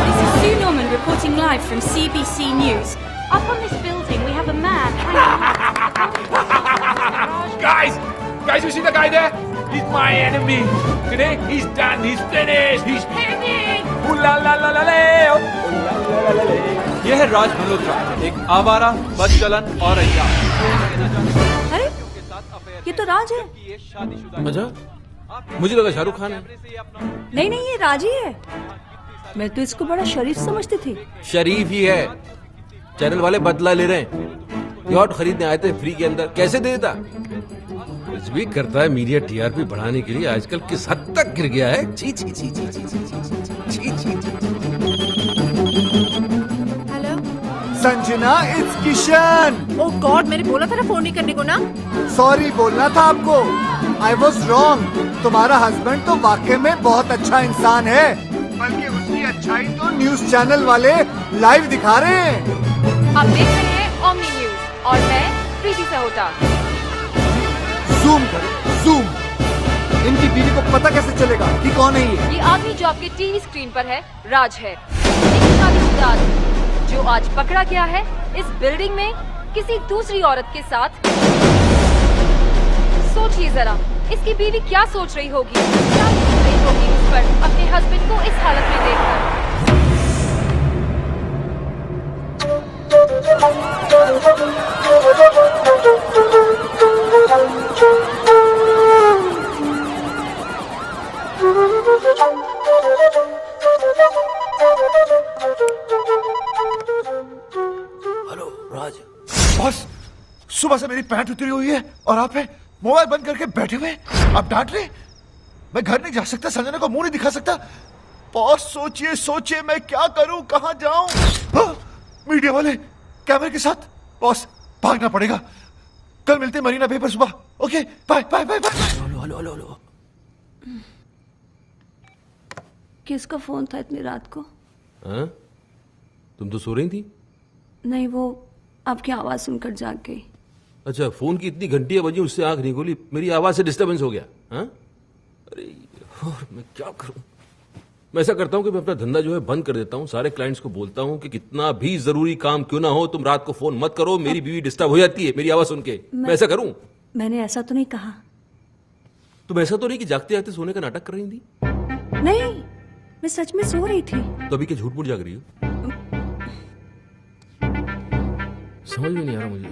This is Sue Norman reporting live from CBC News. Up on this building, we have a man. Guys, you see the guy there? He's my enemy. Today, he's done. He's finished. He's hanging. Ooh la la la la la. Ooh la la la la la. यह है राज मल्होत्रा, एक आवारा, बदचलन और अय्यार। अरे ये तो राज है। अच्छा, मुझे लगा शाहरुख खान है। नहीं नहीं, ये राज ही है। मैं तो इसको बड़ा शरीफ समझती थी। शरीफ ही है। चैनल वाले बदला ले रहे हैं। यॉट खरीदने आए थे फ्री के अंदर, कैसे दे देता? कुछ भी करता है मीडिया टीआरपी बढ़ाने के लिए। आजकल किस हद तक गिर गया है। छी छी छी छी छी छी छी छी। Hello. Sanjana, it's Kishan. Oh God, मैंने बोला था ना फोन नहीं करने को ना। सॉरी बोलना था आपको। I was wrong. तुम्हारा हस्बैंड तो वाकई में बहुत अच्छा इंसान है, बल्कि उसकी अच्छाई तो न्यूज चैनल वाले लाइव दिखा रहे हैं। आप देख रहे हैं ओमनी न्यूज और मैं प्रीति सहोटा। जूम करो, जूम। इनकी बीवी को पता कैसे चलेगा कि कौन है ये? ये आदमी जो आपके टीवी स्क्रीन पर है राज है, एक शादीशुदा आदमी जो आज पकड़ा गया है इस बिल्डिंग में किसी दूसरी औरत के साथ। सोचिए जरा, इसकी बीवी क्या सोच रही होगी, क्या सोच रही होगी इस पर अपने हस्बैंड को इस हालत में देखकर। हेलो राज। बॉस, सुबह से मेरी पैंट उतरी हुई है और आप है मोबाइल बंद करके बैठे हुए। आप डांट रहे? मैं घर नहीं जा सकता, संजना को मुंह नहीं दिखा सकता। बॉस सोचिए सोचिए, मैं क्या करूं, कहां जाऊं? हाँ, मीडिया वाले कैमरे के साथ। बॉस भागना पड़ेगा, कल मिलते हैं मरीना बे पर सुबह। Okay bye bye bye bye. Hello. किसका फोन था इतनी रात को? हाँ? तुम तो सो रही थी। नहीं, वो आपकी आवाज सुनकर जाग गई। अच्छा, फोन की इतनी घंटियां बजी, उससे आंख नहीं खोली, मेरी आवाज से डिस्टर्बेंस हो गया। हाँ? अरे यार, मैं क्या करूं? मैं ऐसा करता हूं कि मैं अपना धंधा जो है बंद कर देता हूं। सारे क्लाइंट्स को बोलता हूं कि कितना भी जरूरी काम क्यों ना हो, तुम रात को फोन मत करो, मेरी बीवी डिस्टर्ब हो जाती है मेरी आवाज सुन के। मैं ऐसा करूं? मैंने ऐसा तो नहीं कहा। तुम ऐसा तो नहीं कि जागते जागते सोने का नाटक कर रही थी? नहीं, मैं सच में सो रही थी। तो अभी क्या झूठ मूठ जाग रही हो? समझ में नहीं आ रहा मुझे।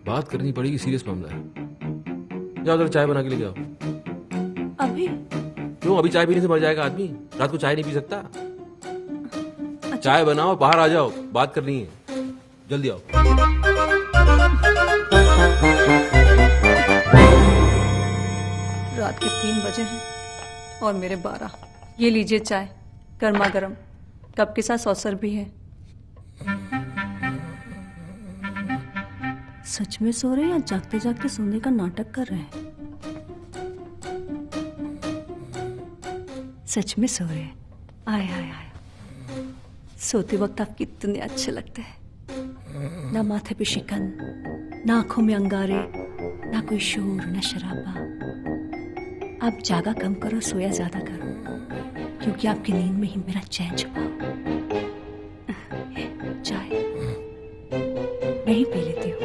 बात करनी पड़ेगी, सीरियस मामला है। जाओ जरा चाय बना के लेके आओ। अभी? क्यों, अभी चाय पीने से मर जाएगा आदमी? रात को चाय नहीं पी सकता? अच्छा। चाय बनाओ, बाहर आ जाओ, बात करनी है, जल्दी आओ। रात के 3 बजे हैं और मेरे 12। ये लीजिए चाय, गर्मा गर्म, कप के साथ सॉसर भी है। सच में सो रहे हैं या जागते जागते सोने का नाटक कर रहे हैं? सच में सो रहे हैं। आय आय आय, सोते वक्त आप कितने अच्छे लगते हैं। ना माथे पे शिकन, ना आंखों में अंगारे, ना कोई शोर, ना शराबा। आप जागा कम करो, सोया ज्यादा करो, क्योंकि आपकी नींद में ही मेरा चैन छुपा हो। चाय मैं ही पी लेती हूँ।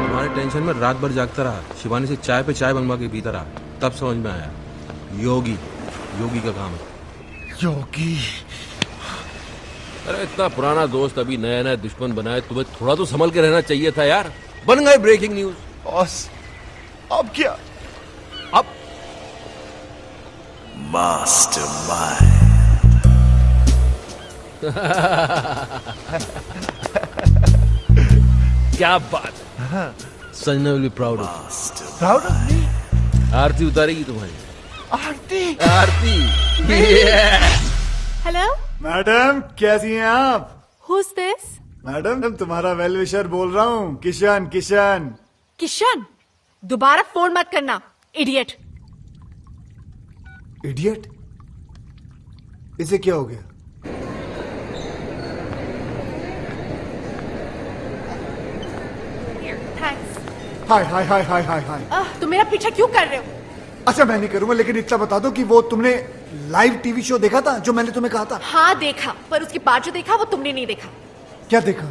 तुम्हारे टेंशन में रात भर जागता रहा, शिवानी से चाय पे चाय बनवा के पीता रहा, तब समझ में आया योगी का काम है। योगी? अरे इतना पुराना दोस्त अभी नया नया दुश्मन बनाए, तुम्हें थोड़ा तो संभल के रहना चाहिए था यार। बन गए ब्रेकिंग न्यूज। बॉस अब क्या? अब Mastermind. क्या बात है। Sanjana will be proud of. Proud of me? आरती उतारेगी तुम्हारी। आरती? हेलो, मैडम कैसी हैं आप? who's this? मैडम तुम्हारा वेल विशर बोल रहा हूँ, किशन। किशन, दोबारा फोन मत करना, इडियट। इडियट? इसे क्या हो गया? थैंक्स। हाय हाय हाय हाय हाय हाय। तुम मेरा पीछा क्यों कर रहे हो? अच्छा मैं नहीं करूंगा, लेकिन इतना बता दो कि वो तुमने लाइव टीवी शो देखा था जो मैंने तुम्हें कहा था? हाँ देखा, पर उसके बाद जो देखा वो तुमने नहीं देखा। क्या देखा?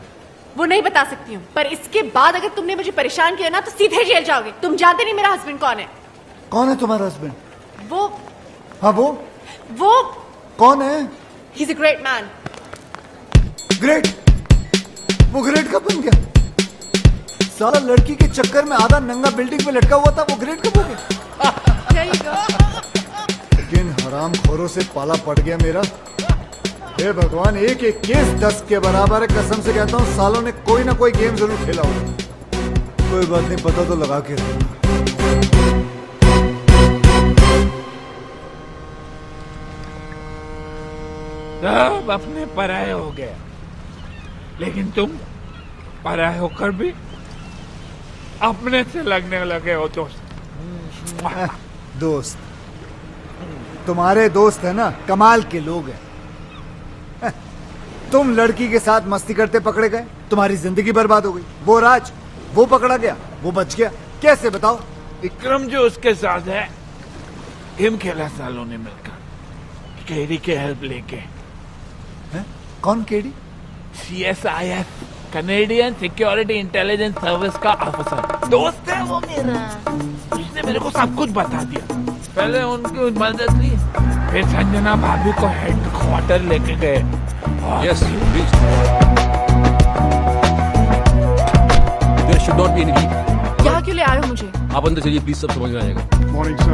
वो नहीं बता सकती हूँ, पर इसके बाद अगर तुमने मुझे परेशान किया ना तो सीधे जेल जाओगे। तुम जानते नहीं मेरा हस्बैंड कौन है। कौन है तुम्हारा हस्बैंड? वो हाँ वो कौन है? He is a great man. Great? वो ग्रेट कब बन गया? साला लड़की के चक्कर में आधा नंगा बिल्डिंग पे लटका हुआ था, वो ग्रेट कब हो गया? लेकिन हराम खोरों से पाला पड़ गया मेरा। हे भगवान, एक एक केस 10 के बराबर है। कसम से कहता हूँ सालों ने कोई ना कोई गेम जरूर खेला होगा। कोई बात नहीं, पता तो लगा के रखना। सब अपने पराये हो गए, लेकिन तुम पराये होकर भी अपने से लगने लगे हो दोस्त। दोस्त? तुम्हारे दोस्त है ना, कमाल के लोग हैं। तुम लड़की के साथ मस्ती करते पकड़े गए, तुम्हारी जिंदगी बर्बाद हो गई। वो राज, वो पकड़ा गया, वो बच गया। कैसे बताओ? विक्रम जो उसके साथ है, गेम खेला सालों ने मिलकर, केडी के हेल्प लेके। है? कौन KD? CSIS, Canadian security intelligence service का ऑफिसर। दोस्त है वो मेरा। उसने मेरे को सब कुछ बता दिया। पहले उनकी मदद ली, फिर संजना भाभी को हेडक्वार्टर लेके गए। Yes please, there should not be any leak. यहाँ क्यों ले आए हो मुझे? आप अंदर चलिए प्लीज, सब समझ में आ जाएगा। Morning sir.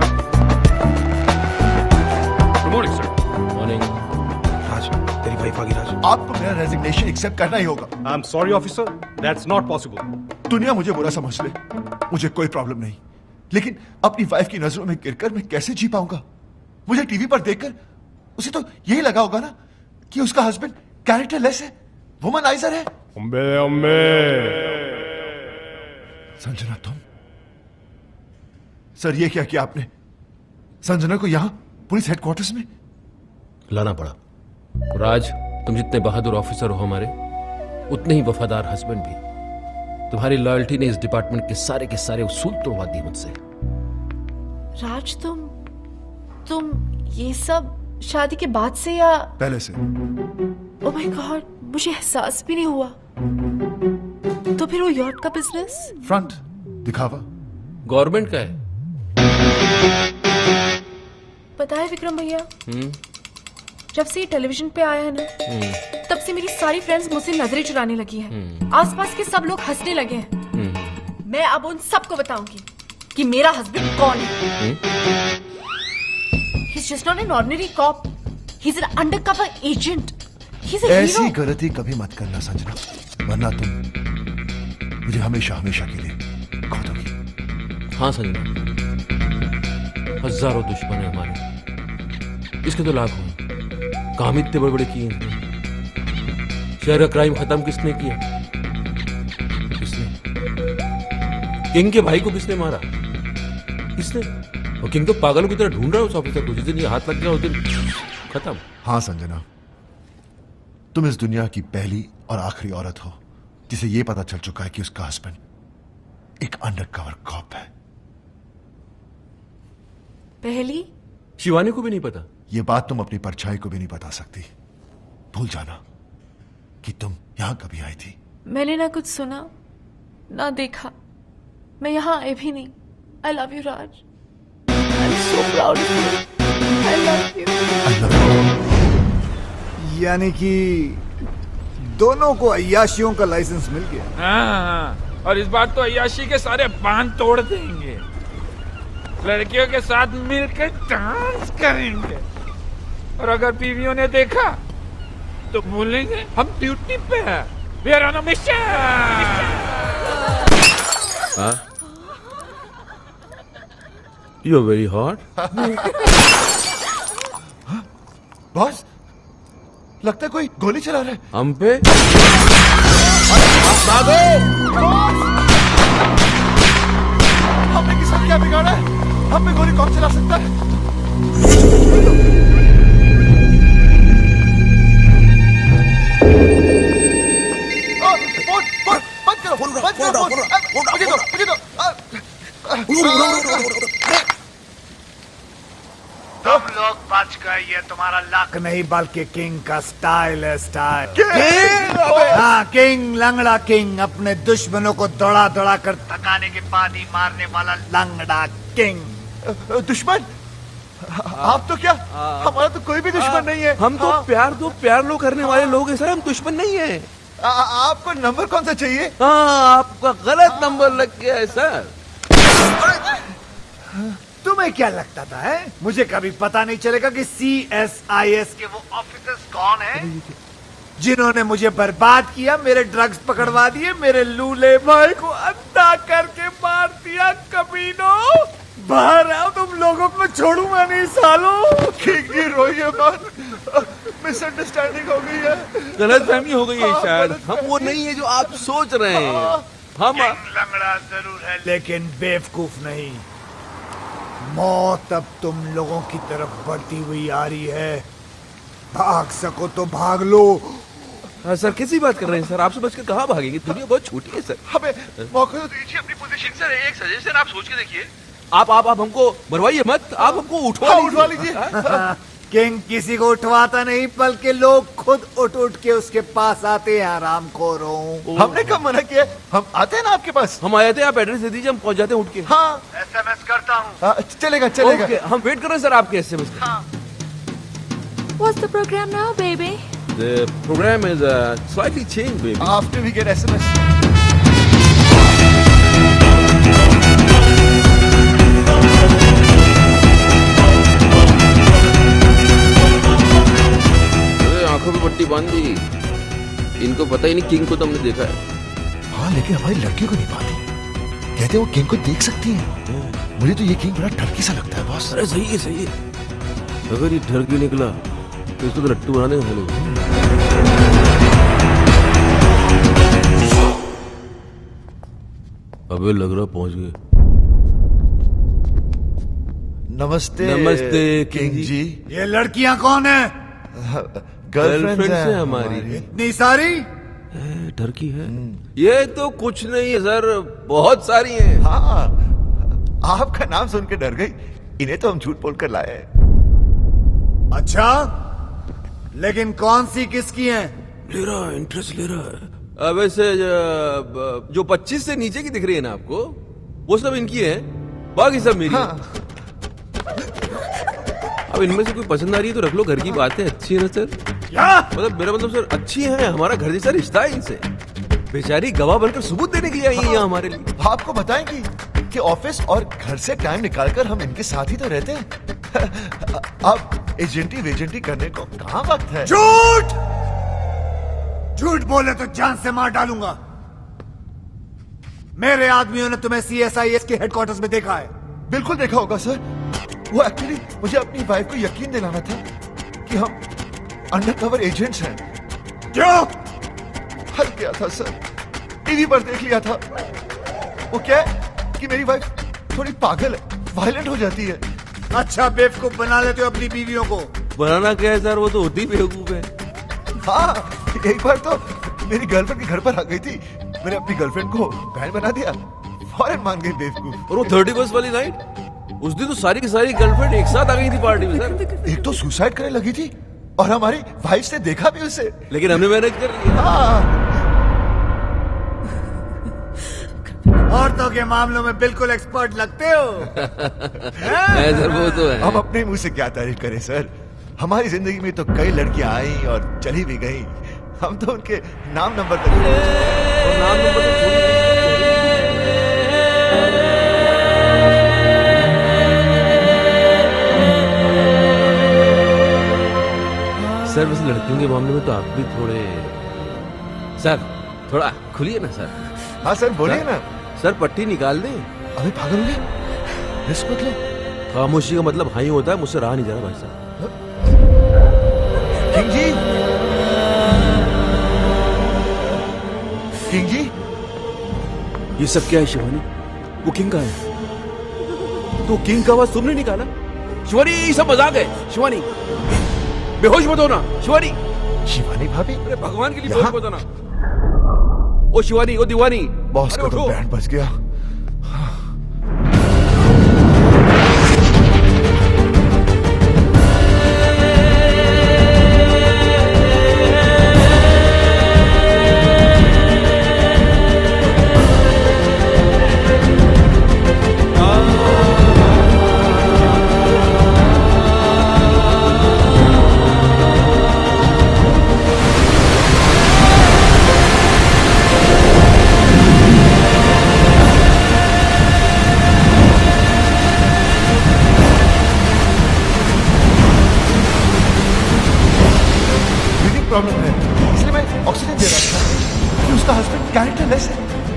Good morning sir. Morning. Raj, तेरी वाइफ आ गई। राज, आपको मेरा रेजिग्नेशन एक्सेप्ट करना ही होगा। I am sorry officer, that's not possible. दुनिया मुझे बुरा समझ ले, मुझे कोई प्रॉब्लम नहीं, लेकिन अपनी वाइफ की नजरों में गिरकर मैं कैसे जी पाऊंगा? मुझे टीवी पर देखकर उसे तो यही लगा होगा ना कि उसका हस्बैंड कैरेक्टरलेस है, वुमनाइजर है। संजना तुम? सर ये क्या किया आपने? संजना को यहां पुलिस हेडक्वार्टर्स में लाना पड़ा। राज, तुम जितने बहादुर ऑफिसर हो हमारे, उतने ही वफादार हस्बैंड भी। तुम्हारी लॉयल्टी ने इस डिपार्टमेंट के सारे उसूल तोड़वा दिए मुझसे। राज, तुम ये सब शादी के बाद से या पहले से? ओह माय गॉड, मुझे एहसास भी नहीं हुआ। तो फिर वो यॉट का बिजनेस? फ्रंट दिखावा गवर्नमेंट का है। पता है विक्रम भैया, जब से ये टेलीविजन पे आया है ना, तब से मेरी सारी फ्रेंड्स मुझसे नजरें चुराने लगी हैं। आसपास के सब लोग हंसने लगे हैं। मैं अब उन सबको बताऊंगी कि मेरा हस्बैंड कौन है। He's just not an ordinary cop. He's an undercover agent. He's a ऐसी hero. गलती कभी मत करना संजना, वरना तुम मुझे हमेशा हमेशा के लिए खो दोगी। हाँ संजना, हजारों दुश्मन है हमारे, इसके तो लाखों हैं। काम इतने बड़े बड़े किए हैं। शहर का क्राइम खत्म किसने किया? किसने? किंग के भाई को किसने मारा? किसने? और किंग तो पागलों की तरह ढूंढ रहा है उस ऑफिसर को। जिस दिन ये हाथ लग गया उस दिन खत्म। हाँ संजना, तुम इस दुनिया की पहली और आखिरी औरत हो जिसे ये पता चल चुका है कि उसका हस्बैंड एक अंडरकवर कॉप है। पहली? शिवानी को भी नहीं पता। ये बात तुम अपनी परछाई को भी नहीं बता सकती। भूल जाना कि तुम यहां कभी आई थी। मैंने ना कुछ सुना ना देखा, मैं यहाँ आई भी नहीं। I love you, Raj. I'm so proud of you. I love you. यानी कि दोनों को अय्याशियों का लाइसेंस मिल गया। हाँ, और इस बार तो अय्याशी के सारे बांध तोड़ देंगे। लड़कियों के साथ मिलकर डांस करेंगे, और अगर बीवियों ने देखा तो बोलेंगे हम ड्यूटी पे हैं। We are on a mission. हाँ? You're very hot. बॉस, लगता है कोई गोली चला रहा है हम पे। हमने किसका क्या बिगाड़ा है? हम पे गोली कौन चला सकता है? बंद करो, मुझे दो। तुम लोग बच गए, ये तुम्हारा लक नहीं बल्कि किंग का स्टाइल है। स्टाइल हाँ, किंग, लंगड़ा किंग, अपने दुश्मनों को दौड़ा दौड़ा कर थकाने के बाद ही मारने वाला लंगड़ा किंग। दुश्मन? आप तो क्या, हमारा तो कोई भी दुश्मन नहीं है। हम तो प्यार लो करने वाले लोग हैं सर, हम दुश्मन नहीं है। आपको नंबर कौन सा चाहिए? हाँ, आपका गलत नंबर लग गया है सर। तुम्हें क्या लगता था है? मुझे कभी पता नहीं चलेगा कि CSIS के वो ऑफिसर्स कौन हैं जिन्होंने मुझे बर्बाद किया, मेरे ड्रग्स पकड़वा दिए, मेरे लूले भाई को अंधा करके मार दिया। कमीनों, बाहर आओ, तुम लोगों को छोड़ूंगा नहीं सालों। किंग रोइए मत, मिसअंडरस्टैंडिंग हो गई है, गलतफहमी हो गई है शायद। हम वो नहीं है जो आप सोच रहे हैं। हम लंगड़ा जरूर है लेकिन बेवकूफ नहीं। मौत अब तुम लोगों की तरफ बढ़ती हुई आ रही है। भाग सको तो भाग लो। हाँ सर, कैसी बात कर रहे हैं सर? आप समझ कर कहाँ भागेंगे? दुनिया बहुत छोटी है सर। हमें मौका तो दीजिए अपनी पोजीशन। सर एक सजेशन आप सोच के देखिए। आप हमको मरवाइए मत, आप हमको उठवा लीजिए। किंग किसी को उठवाता नहीं, बल्कि लोग खुद उठ के उसके पास आते हैं। आरामखोरों, हमने कब मना किया? हम आते हैं ना आपके पास। हम आए थे, आप एड्रेस दे दीजिए, हम पहुंच जाते हैं उठ के। हाँ, SMS करता हूँ। चलेगा। Okay, हम वेट कर रहे हैं सर आपके SMS का। What's the program now, baby? The program is slightly changed, baby. After we get SMS. आंखों पे पट्टी बांध दी। इनको पता ही नहीं किंग को तो हमने देखा है। हाँ, लेकिन हमारी लड़कियों को नहीं पाती। कहते वो किंग को देख सकती हैं। मुझे तो ये किंग बड़ा ठरकी सा लगता है बॉस। अरे सही है। अगर ये ठरकी निकला तो इसको तो लट्टू बना देंगे लोग। अबे लग रहा पहुंच गए। नमस्ते नमस्ते किंग जी। ये लड़कियां कौन है? गर्लफ्रेंड है हमारी। इतनी सारी? टर्की है। ये तो कुछ नहीं है सर, बहुत सारी हैं। हाँ, आपका नाम सुन के डर गई। इन्हें तो हम झूठ बोलकर लाए। अच्छा, लेकिन कौन सी किसकी हैं? ले रहा है, इंटरेस्ट ले रहा है। अब वैसे जो 25 से नीचे की दिख रही है ना आपको, वो सब इनकी है, बाकी सब मेरी। हाँ। अब इनमें से कोई पसंद आ रही है तो रख लो, घर की बात है। अच्छी है ना सर? क्या? मतलब मेरा मतलब सर अच्छी है, हमारा घर जैसा रिश्ता है इनसे। बेचारी गवाह बनकर सबूत देने के लिए आई है यहाँ हमारे लिए। आपको बताएंगी कि ऑफिस और घर से टाइम निकालकर हम इनके साथ ही तो रहते हैं। अब एजेंटी वेजेंटी करने को कहाँ वक्त है? झूठ! झूठ बोले तो जान से मार डालूंगा। मेरे आदमियों ने तुम्हें CSIS के हेडक्वार्टर्स में देखा है। बिल्कुल देखा होगा सर। वो एक्चुअली मुझे अपनी वाइफ को यकीन दिलाना था कि हम अंडरकवर एजेंट्स हैं। क्यों? हल किया था सर, टीवी पर देख लिया था। वो क्या है कि मेरी वाइफ थोड़ी पागल है, वायलेंट हो जाती है। अच्छा, बेवकूफ बना लेते हो अपनी बीवियों को। बनाना क्या है सर, वो तो होती बेवकूफ है। हाँ, एक बार तो मेरी गर्लफ्रेंड के घर पर आ गई थी। मैंने अपनी गर्लफ्रेंड को बहन बना दिया, फौरन मान गई बेवकूफ। और वो 31st वाली नाइट, उस दिन तो सारी की सारी गर्लफ्रेंड एक साथ आ गई थी पार्टी में सर। एक तो सुसाइड करने लगी थी और हमारी वाइफ ने देखा भी उसे। लेकिन हमने मैनेज कर लिया। हाँ। औरतों के मामलों में बिल्कुल एक्सपर्ट लगते हो। है सर, वो तो है। हम अपने मुंह से क्या तारीफ करें सर। हमारी जिंदगी में तो कई लड़कियां आई और चली भी गई। हम तो उनके नाम नंबर तक और नाम नंबर तो छोड़ ही सर। वैसे लड़कियों के मामले में तो आप भी थोड़े सर, थोड़ा खुलिए ना सर। हाँ सर, बोलिए ना सर। पट्टी निकाल दें। अभी पागल हो गए? रिस्क मत लो। खामोशी का मतलब हाँ ही होता है। मुझसे रहा नहीं जा रहा भाई साहब। किंग जी, किंग जी, ये सब क्या है शिवानी? वो किंग का है तो किंग का आवाज तुमने निकाला? शिवानी, ये सब मजाक है। शिवानी, बेहोश मत होना। शिवानी, शिवानी भाभी, अरे भगवान के लिए बेहोश मत होना। ओ शिवानी, ओ दीवानी, बॉस अरे का तो उठो। बैंड बज गया। प्रॉब्लम है, इसलिए मैं ऑक्सीजन दे रहा था कि उसका हस्बैंड कैरेक्टरलेस है,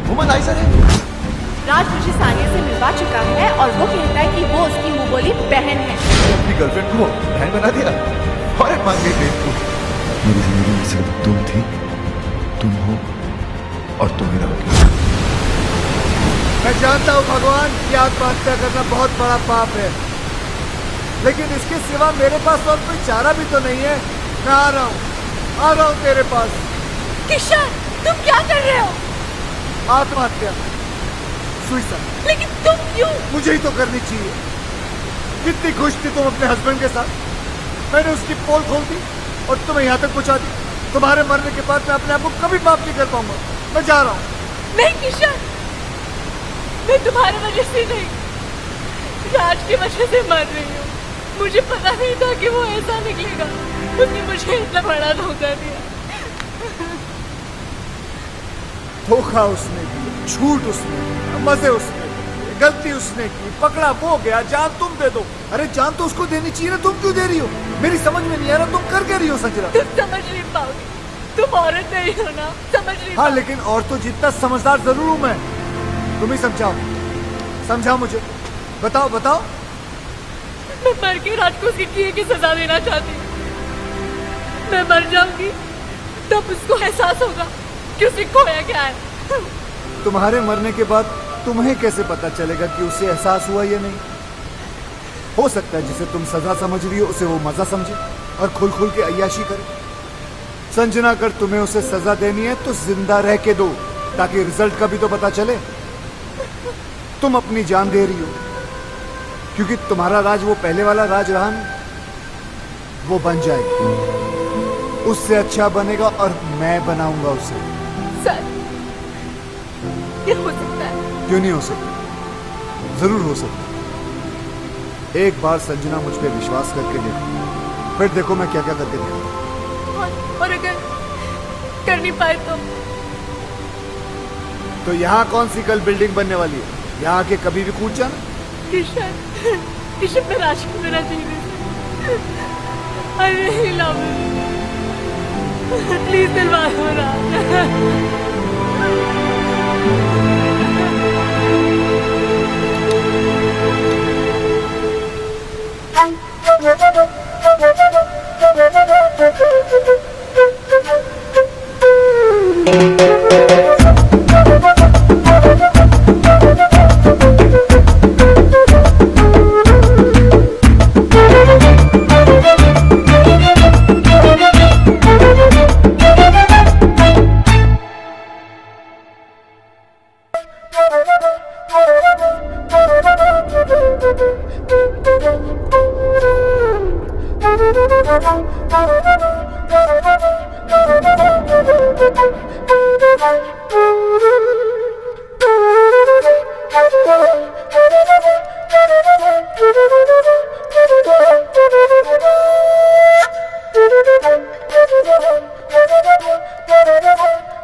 वुमनाइजर है। राज मुझे सानिया से मिलवा चुका है और वो कहता है कि वो उसकी मुंह बोली बहन है। मैंने अपनी गर्लफ्रेंड को बहन बना दिया और एक मान गई बेवकूफ। मेरी जिंदगी में सिर्फ तुम थी, तुम हो और तुम ही रहोगे। मैं जानता हूँ भगवान की आत्महत्या करना बहुत बड़ा पाप है, लेकिन इसके सिवा मेरे पास और कोई चारा भी तो नहीं है। मैं आ रहा हूँ तेरे पास। किशन, तुम क्या कर रहे हो? आत्महत्या, सुसाइड। लेकिन तुम क्यों? मुझे ही तो करनी चाहिए। कितनी खुश थी तुम अपने हस्बैंड के साथ, मैंने उसकी पोल खोल दी और तुम्हें यहाँ तक पहुँचा दी। तुम्हारे मरने के बाद मैं अपने आप को कभी माफ नहीं कर पाऊंगा। मैं जा रहा हूँ। नहीं किशन, मैं तुम्हारे वजह से नहीं, राज की वजह से मर रही हूँ। मुझे पता नहीं था कि वो ऐसा निकलेगा। उसने मुझे इतना बड़ा धोखा दिया। धोखा उसने दिया, झूठ उसने दिया, मजे उसने किए, गलती उसने की, पकड़ा वो गया। जान तुम दे दो। अरे जान तो उसको देनी चाहिए ना, तुम क्यों दे रही हो? मेरी समझ में नहीं आ रहा तुम कर क्या रही हो संजना? तुम समझ नहीं पाओगे, तुम औरत नहीं हो ना, समझ नहीं। हाँ, लेकिन और तो जितना समझदार जरूर हूं मैं। तुम ही समझाओ, समझाओ मुझे। बताओ बताओ। मैं मर के राज को उसके किए की सजा देना चाहती हूँ। मैं मर जाऊंगी तब उसको एहसास होगा कि उसे खोया क्या है। तुम्हारे मरने के बाद तुम्हें कैसे पता चलेगा कि उसे एहसास हुआ या नहीं? हो सकता है जिसे तुम सजा समझ रही हो उसे वो मजा समझे और खुल खुल के अय्याशी करे। संजना, अगर तुम्हें उसे सजा देनी है तो जिंदा रह के दो, ताकि रिजल्ट का भी तो पता चले। तुम अपनी जान दे रही हो क्योंकि तुम्हारा राज वो पहले वाला राज रहा नहीं, वो बन जाएगा, उससे अच्छा बनेगा और मैं बनाऊंगा उसे। सर, ये हो सकता है? क्यों नहीं हो सकता? जरूर हो सकता है। एक बार संजना मुझ पे विश्वास करके देखो, फिर देखो मैं क्या क्या करके देखूंगा। और अगर कर नहीं पाए तो यहाँ कौन सी कल बिल्डिंग बनने वाली है? यहाँ आके कभी भी कूद जाना। किशन, किशन मैं राज को मेरा जीने I really love you, please दिलवा दो राज।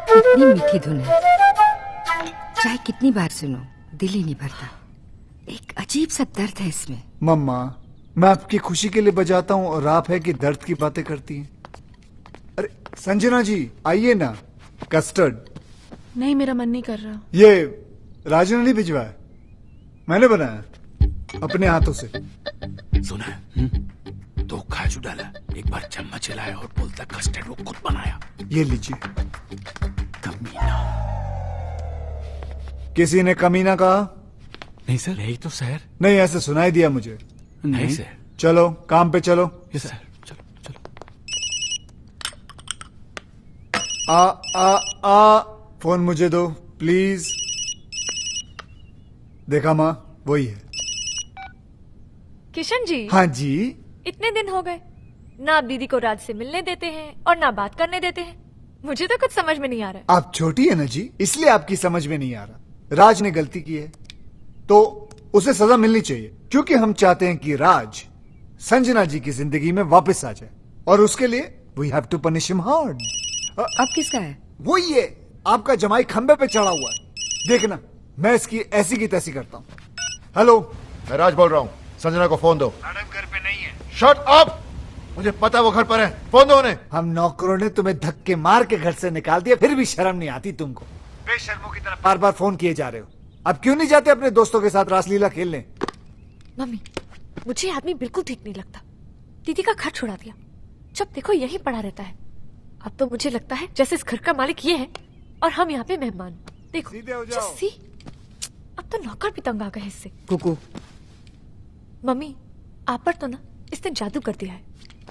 कितनी मीठी धुन है, चाहे कितनी बार सुनो दिल ही नहीं भरता। एक अजीब सा दर्द है इसमें। मम्मा, मैं आपकी खुशी के लिए बजाता हूँ और आप है कि दर्द की बातें करती हैं। अरे संजना जी आइए ना, कस्टर्ड। नहीं, मेरा मन नहीं कर रहा। ये राजू ने नहीं भिजवाया, मैंने बनाया अपने हाथों से। सुना, तो काजू डाला, एक बार चम्मच हिलाया और बोलता कस्टर्ड वो खुद बनाया। ये लीजिए। कमीना। किसी ने कमीना कहा? नहीं सर, यही तो सर। नहीं, ऐसे सुनाई दिया मुझे। नहीं सर। चलो काम पे चलो। यस सर, चलो चलो। आ फोन मुझे दो प्लीज। देखा माँ, वही है। किशन जी। हाँ जी। इतने दिन हो गए, ना आप दीदी को राज से मिलने देते हैं और ना बात करने देते हैं। मुझे तो कुछ समझ में नहीं आ रहा है। आप छोटी है ना जी, इसलिए आपकी समझ में नहीं आ रहा। राज ने गलती की है तो उसे सजा मिलनी चाहिए, क्योंकि हम चाहते हैं कि राज संजना जी की जिंदगी में वापस आ जाए, और उसके लिए we have to punish him hard. अब किसका है? वो ये आपका जमाई खंबे पे चढ़ा हुआ है, देखना मैं इसकी ऐसी की तैसी करता हूँ। हेलो, मैं राज बोल रहा हूँ, संजना को फोन दो। मैडम घर पे नहीं है। शट अप, मुझे पता है वो घर पर है, फोन दो उन्हें। हम नौकरों ने तुम्हें धक्के मार के घर से निकाल दिया, फिर भी शर्म नहीं आती तुमको। बेशर्मों की तरह बार बार फोन किए जा रहे हो। अब क्यों नहीं जाते अपने दोस्तों के साथ रासलीला खेलने? मम्मी, मुझे आदमी बिल्कुल ठीक नहीं लगता। दीदी का घर छुड़ा दिया, जब देखो यहीं पड़ा रहता है। अब तो मुझे लगता है जैसे इस घर का मालिक ये है और हम यहाँ पे मेहमान। देखो सीधे हो जाओ। सी, अब तो नौकर भी तंग आ गए इससे। कुकू, मम्मी, आप पर तो ना इसने जादू कर दिया है।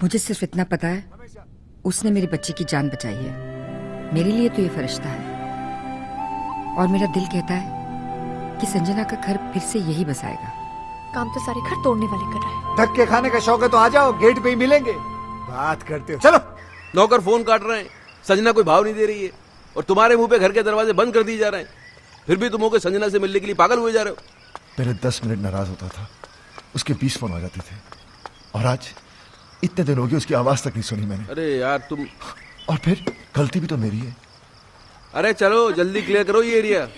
मुझे सिर्फ इतना पता है, उसने मेरी बच्ची की जान बचाई है। मेरे लिए तो ये फरिश्ता है, और मेरा दिल कहता है कि संजना का घर फिर से यही बसाएगा। काम तो सारे घर तोड़ने वाले कर रहा है। धक्के खाने का शौक है तो आ जाओ, गेट पे ही मिलेंगे। बात करते हो, चलो। नौकर फोन काट रहे हैं, संजना कोई भाव नहीं दे रही है, और तुम्हारे मुंह पे घर के दरवाजे बंद कर दिए जा रहे हैं, फिर भी तुम होकर संजना से मिलने के लिए पागल हुए जा रहे हो। पहले 10 मिनट नाराज होता था, उसके 20 फोन आ जाते थे, और आज इतने दिन हो गए उसकी आवाज तक नहीं सुनी मैंने। अरे यार तुम, और फिर गलती भी तो मेरी है। अरे चलो जल्दी क्लियर करो ये एरिया।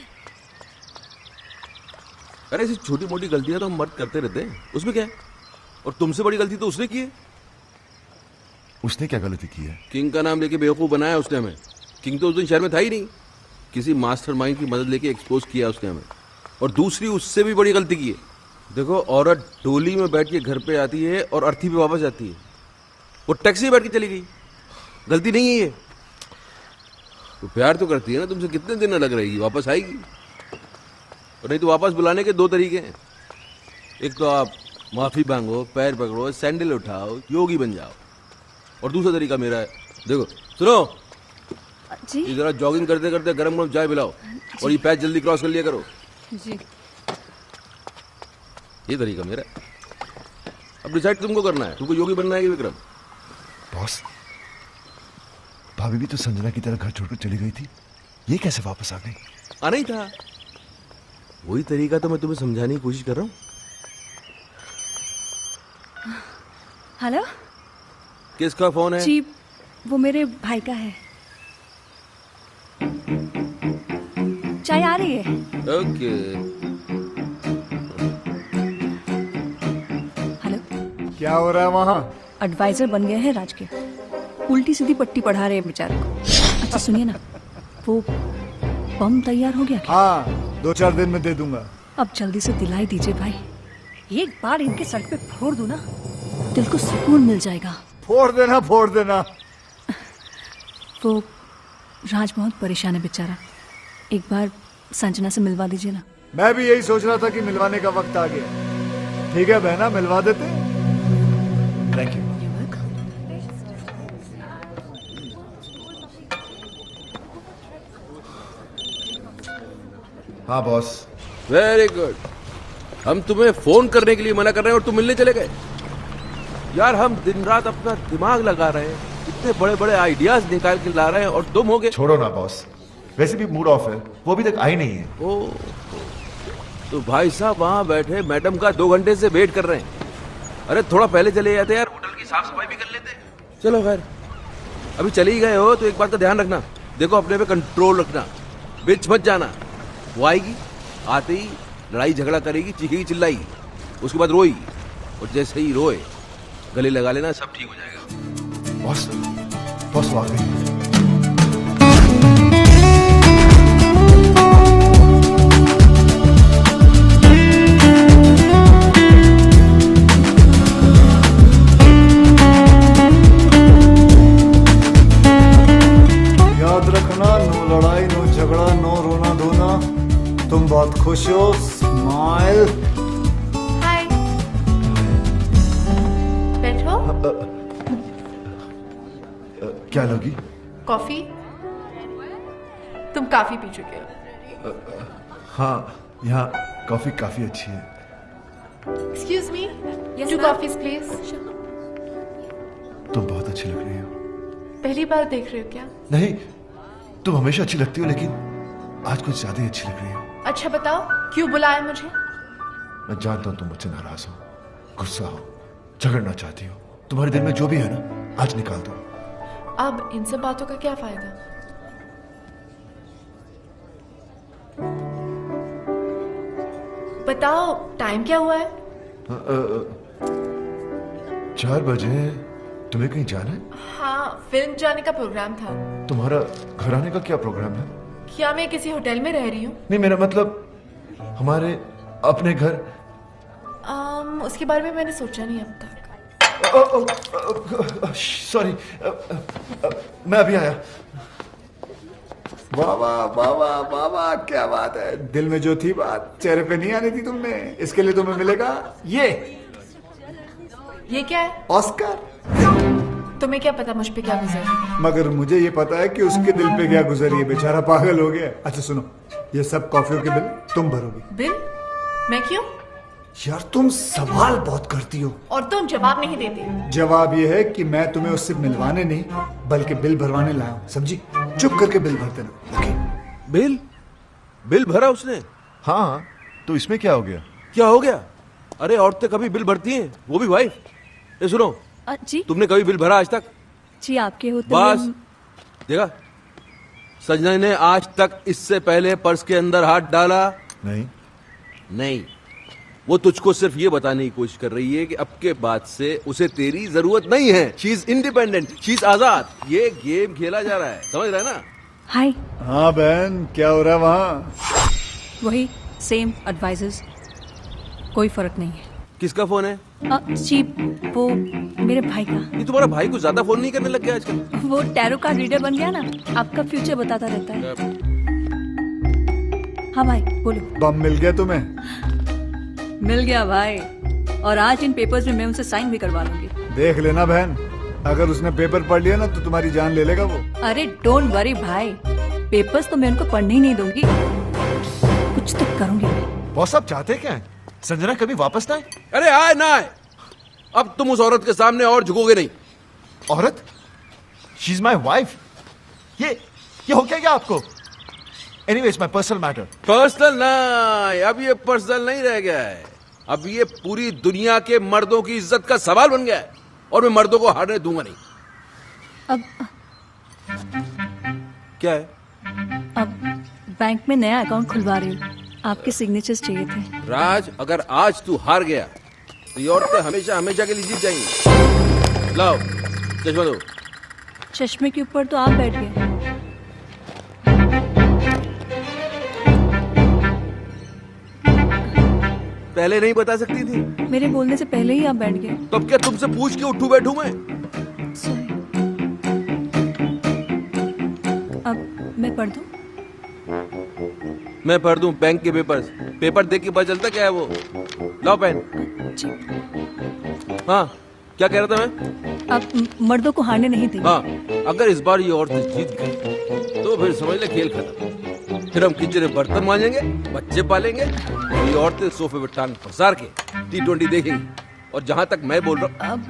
अरे ऐसी छोटी मोटी गलतियां तो हम मर्द करते रहते हैं, उसमें क्या है? और तुमसे बड़ी गलती तो उसने की है। उसने क्या गलती की है? किंग का नाम लेके बेवकूफ बनाया उसने हमें। किंग तो उस दिन शहर में था ही नहीं, किसी मास्टरमाइंड की मदद लेके एक्सपोज किया उसने हमें। और दूसरी उससे भी बड़ी गलती की है। देखो, औरत डोली में बैठ के घर पे आती है और अर्थी पे वापस जाती है, वो टैक्सी में बैठ के चली गई। गलती नहीं है ये। तो प्यार तो करती है ना तुमसे, कितने दिन अलग रहेगी, वापस आएगी। और नहीं तो वापस बुलाने के 2 तरीके हैं, एक तो आप माफी मांगो, पैर पकड़ो, सैंडल उठाओ, योगी बन जाओ, और दूसरा तरीका मेरा है। देखो सुनो जी ये जरा जॉगिंग करते करते गरम गरम चाय पिलाओ, और ये पैच जल्दी क्रॉस कर लिया करो। जी ये तरीका मेरा है। अब डिसाइड तुमको करना है, तुमको योगी बनना है कि विक्रम। बॉस, भाभी भी तो संजना की तरह घर छोड़कर चली गई थी, ये कैसे वापस आ गई? आना ही था, वही तरीका तो मैं तुम्हें समझाने की कोशिश कर रहा हूँ। हेलो किसका फोन है? जी वो मेरे भाई का है। चाय आ रही है। ओके। हेलो क्या हो रहा है वहाँ? एडवाइजर बन गए हैं राज के, उल्टी सीधी पट्टी पढ़ा रहे हैं बेचारे को। अच्छा सुनिए ना, वो बम तैयार हो गया क्या? हाँ 2-4 दिन में दे दूंगा। अब जल्दी से दिलाई दीजिए भाई, एक बार इनके सर पे फोड़ दूं ना, दिल को सुकून मिल जाएगा। फोड़ देना फोड़ देना। वो राज बहुत परेशान है बेचारा, एक बार संजना से मिलवा दीजिए ना। मैं भी यही सोच रहा था कि मिलवाने का वक्त आ गया। ठीक है बहना, मिलवा देते। Thank you. हाँ बॉस। Very good. हम तुम्हें फोन करने के लिए मना कर रहे हैं और तुम मिलने चले गए। यार हम दिन रात अपना दिमाग लगा रहे हैं, इतने बड़े बड़े आइडियाज निकाल के ला रहे हैं और तुम हो गए। छोड़ो ना बॉस, वैसे भी मूड ऑफ है, वो अभी तक आई नहीं है। ओ तो भाई साहब वहां बैठे मैडम का 2 घंटे से वेट कर रहे हैं। अरे थोड़ा पहले चले जाते यार, होटल की साफ सफाई भी कर लेते। चलो खैर, अभी चले ही गए हो तो एक बात का ध्यान रखना, देखो अपने पे कंट्रोल रखना, बीच मत जाना। वो आएगी, आते ही लड़ाई झगड़ा करेगी, चीखेगी चिल्लाएगी, उसके बाद रोएगी, और जैसे ही रोए गले लगा लेना, सब ठीक हो जाएगा। बॉस, बॉस वो आ गई। याद रखना, नो लड़ाई, नो झगड़ा, नो रोना धोना। तुम बहुत खुश हो, स्माइल। हाय बैठो। क्या लोगी? कॉफी? तुम काफी पी चुके हो। हाँ, यहाँ कॉफी काफी अच्छी है। Excuse me, Yes, 2 ma'am. Coffees please. तुम बहुत अच्छी लग रही हो। पहली बार देख रहे हो क्या? नहीं, तुम हमेशा अच्छी लगती हो, लेकिन आज कुछ ज्यादा ही अच्छी लग रही हो। अच्छा बताओ, क्यों बुलाया मुझे? मैं जानता हूँ तुम मुझसे नाराज हो, गुस्सा हो, झगड़ना चाहती हो। तुम्हारे दिल में जो भी है ना, आज निकाल दो। अब इन सब बातों का क्या फायदा? बताओ टाइम क्या हुआ है? 4 बजे। तुम्हें कहीं जाना है? हाँ, फिल्म जाने का प्रोग्राम था। तुम्हारा घर आने का क्या प्रोग्राम है? क्या मैं किसी होटल में रह रही हूँ? नहीं, मेरा मतलब हमारे अपने घर। उसके बारे में मैंने सोचा नहीं अब तक। सॉरी, मैं अभी आया। वाह वाह वाह वाह वाह वाह, क्या बात है। दिल में जो थी बात चेहरे पे नहीं आनी थी तुमने, इसके लिए तुम्हें मिलेगा ये क्या है? ऑस्कर। तुम्हें क्या पता मुझ पे क्या गुजरा? मगर मुझे ये पता है कि उसके दिल पे क्या गुजरी है, बेचारा पागल हो गया। अच्छा सुनो, ये सब कॉफियों के बिल तुम भरोगी। बिल? मैं क्यों? यार तुम सवाल बहुत करती हो और तुम जवाब नहीं देते। जवाब ये है कि मैं तुम्हें उससे मिलवाने नहीं बल्कि बिल भरवाने लाया हूँ, समझी? चुप करके बिल भर देना। ओके? बिल भरा उसने? हाँ, तो इसमें क्या हो गया? क्या हो गया? अरे औरतें कभी बिल भरती हैं, वो भी वाइफ। ये सुनो, जी तुमने कभी बिल भरा आज तक? जी आपके होते बस देखा, संजना ने आज तक इससे पहले पर्स के अंदर हाथ डाला नहीं। वो तुझको सिर्फ ये बताने की कोशिश कर रही है कि अब के बाद से उसे तेरी जरूरत नहीं है। She is independent, she is आजाद। ये गेम खेला जा रहा है, समझ रहा है ना? हाय। हाँ बहन, क्या हो रहा है वहाँ? वही सेम एडवाइजर्स, कोई फर्क नहीं है। किसका फोन है? जी वो मेरे भाई का। ये तुम्हारा भाई कुछ ज्यादा फोन नहीं करने लग गया आजकल? वो टैरो कार्ड रीडर बन गया ना, आपका फ्यूचर बताता रहता है। हाँ भाई बोलो। बम मिल गया तुम्हें? मिल गया भाई, और आज इन पेपर्स में मैं उनसे साइन भी करवा लूंगी। देख लेना बहन, अगर उसने पेपर पढ़ लिया ना तो तुम्हारी जान ले लेगा वो। अरे डोंट वरी भाई, पेपर्स तो मैं उनको पढ़ने ही नहीं दूंगी, कुछ तो करूंगी मैं। बॉस आप चाहते क्या है? संजना कभी वापस ना आए? अरे आए ना आए, अब तुम उस औरत के सामने और झुकोगे नहीं। औरत? She is my wife. ये हो क्या आपको? Anyways my personal matter. Personal नहीं, अब ये पर्सनल नहीं रह गया है, अब ये पूरी दुनिया के मर्दों की इज्जत का सवाल बन गया है, और मैं मर्दों को हारने दूंगा नहीं। अब क्या है? अब बैंक में नया अकाउंट खुलवा रही हूँ, आपके सिग्नेचर्स चाहिए थे। राज, अगर आज तू हार गया तो ये औरतें हमेशा हमेशा के लिए जीत जाएंगी। लाओ चश्मा दो। चश्मे के ऊपर तो आप बैठ गए। पहले नहीं बता सकती थी? मेरे बोलने से पहले ही आप बैठ गए। तब क्या तुमसे पूछ के उठू बैठू मैं? सॉरी। अब मैं पढ़ दूं? मैं पढ़ दूं बैंक के पेपर्स? पेपर देख के पता चलता क्या है वो। लाओ पेन। हाँ क्या कह रहा था मैं? आप मर्दों को हारने नहीं देंगे। हाँ, अगर इस बार ये औरतें जीत गई तो फिर समझ ले खेल खत्म। फिर हम किचन में बर्तन मांजेंगे, बच्चे पालेंगे, ये औरतें सोफे पे टांग पसार के T20 देखेंगी। और जहाँ तक मैं बोल रहा हूँ, अब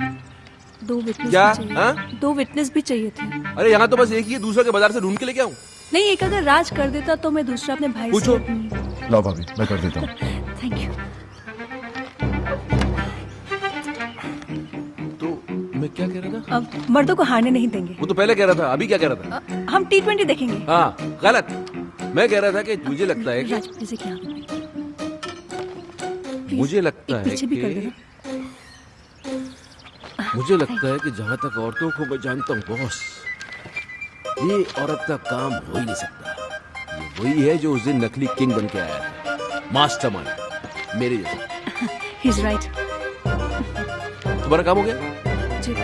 2 विटनेस क्या? भी चाहिए। हाँ? 2 विटनेस भी चाहिए थे। अरे यहाँ तो बस एक ही है, दूसरा के बाजार से ढूंढ के लेके आऊँ? नहीं, एक अगर राज कर देता तो मैं दूसरा अपने भाई पूछो। से अपनी- लो भाभी मैं कर देता हूँ। Thank you. तो मैं क्या कह रहा था? अब मर्दों को हारने नहीं देंगे। वो तो पहले कह रहा था, अभी क्या कह रहा था? हम T20 देखेंगे। हाँ गलत, मैं कह रहा था कि मुझे लगता है कि राज प्लीज क्या मुझे लगता है पीछे भी कर कि देना। मुझे लगता है कि जहां तक औरतों को मैं जानता हूँ बॉस, ये औरत का काम हो ही नहीं सकता। ये वही है जो उस दिन नकली किंग बन के आया था, मास्टरमाइंड मेरे जैसा। He is right. तुम्हारा काम हो गया? जी।